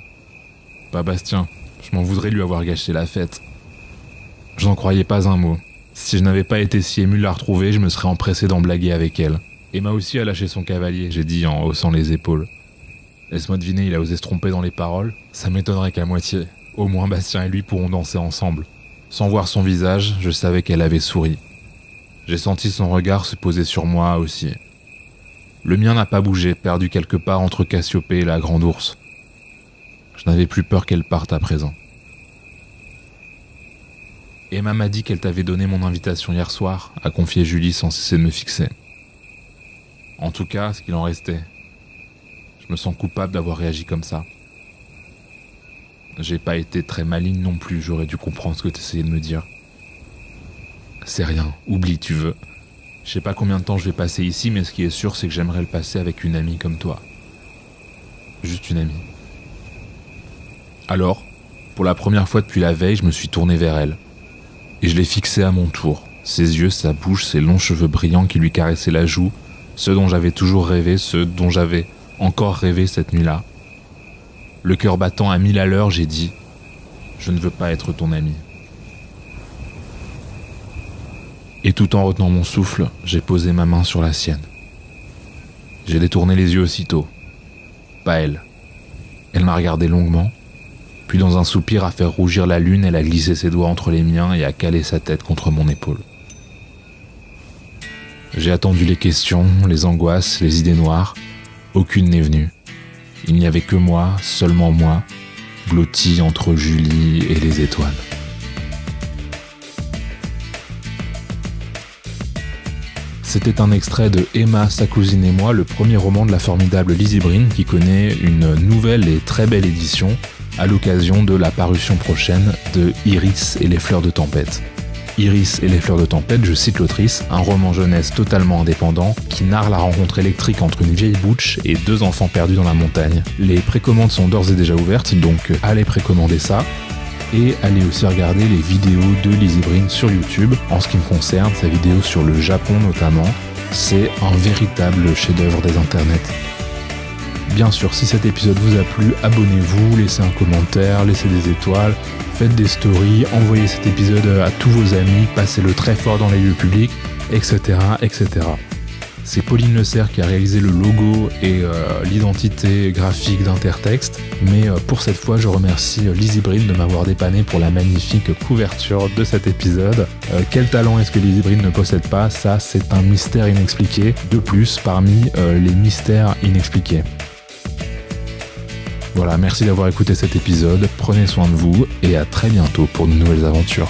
Pas Bastien, je m'en voudrais lui avoir gâché la fête. Je n'en croyais pas un mot. Si je n'avais pas été si ému de la retrouver, je me serais empressé d'en blaguer avec elle. Emma aussi a lâché son cavalier, j'ai dit en haussant les épaules. Laisse-moi deviner, il a osé se tromper dans les paroles. Ça m'étonnerait qu'à moitié. Au moins Bastien et lui pourront danser ensemble. Sans voir son visage, je savais qu'elle avait souri. J'ai senti son regard se poser sur moi aussi. Le mien n'a pas bougé, perdu quelque part entre Cassiopée et la grande ours. Je n'avais plus peur qu'elle parte à présent. Emma m'a dit qu'elle t'avait donné mon invitation hier soir, a confié Julie sans cesser de me fixer. En tout cas, ce qu'il en restait. Je me sens coupable d'avoir réagi comme ça. J'ai pas été très maligne non plus, j'aurais dû comprendre ce que t'essayais de me dire. C'est rien, oublie, tu veux. Je sais pas combien de temps je vais passer ici, mais ce qui est sûr, c'est que j'aimerais le passer avec une amie comme toi. Juste une amie. Alors, pour la première fois depuis la veille, je me suis tourné vers elle. Et je l'ai fixée à mon tour. Ses yeux, sa bouche, ses longs cheveux brillants qui lui caressaient la joue, ceux dont j'avais toujours rêvé, ceux dont j'avais encore rêvé cette nuit-là. Le cœur battant à 1000 à l'heure, j'ai dit « Je ne veux pas être ton ami ». Et tout en retenant mon souffle, j'ai posé ma main sur la sienne. J'ai détourné les yeux aussitôt. Pas elle. Elle m'a regardé longuement, puis dans un soupir à faire rougir la lune, elle a glissé ses doigts entre les miens et a calé sa tête contre mon épaule. J'ai attendu les questions, les angoisses, les idées noires. Aucune n'est venue. Il n'y avait que moi, seulement moi, blotti entre Julie et les étoiles. C'était un extrait de Emma, sa cousine et moi, le premier roman de la formidable Lizzie Brin qui connaît une nouvelle et très belle édition à l'occasion de la parution prochaine de Iris et les fleurs de tempête. Iris et les fleurs de tempête, je cite l'autrice, un roman jeunesse totalement indépendant qui narre la rencontre électrique entre une vieille butch et 2 enfants perdus dans la montagne. Les précommandes sont d'ores et déjà ouvertes, donc allez précommander ça. Et allez aussi regarder les vidéos de Lizzie Brin sur YouTube. En ce qui me concerne, sa vidéo sur le Japon notamment, c'est un véritable chef-d'œuvre des internets. Bien sûr, si cet épisode vous a plu, abonnez-vous, laissez un commentaire, laissez des étoiles, faites des stories, envoyez cet épisode à tous vos amis, passez-le très fort dans les lieux publics, etc. etc. C'est Pauline Le Cerf qui a réalisé le logo et l'identité graphique d'Intertexte, mais pour cette fois, je remercie Lizzie Brin de m'avoir dépanné pour la magnifique couverture de cet épisode. Quel talent est-ce que Lizzie Brin ne possède pas? Ça, c'est un mystère inexpliqué, de plus parmi les mystères inexpliqués. Voilà, merci d'avoir écouté cet épisode, prenez soin de vous et à très bientôt pour de nouvelles aventures.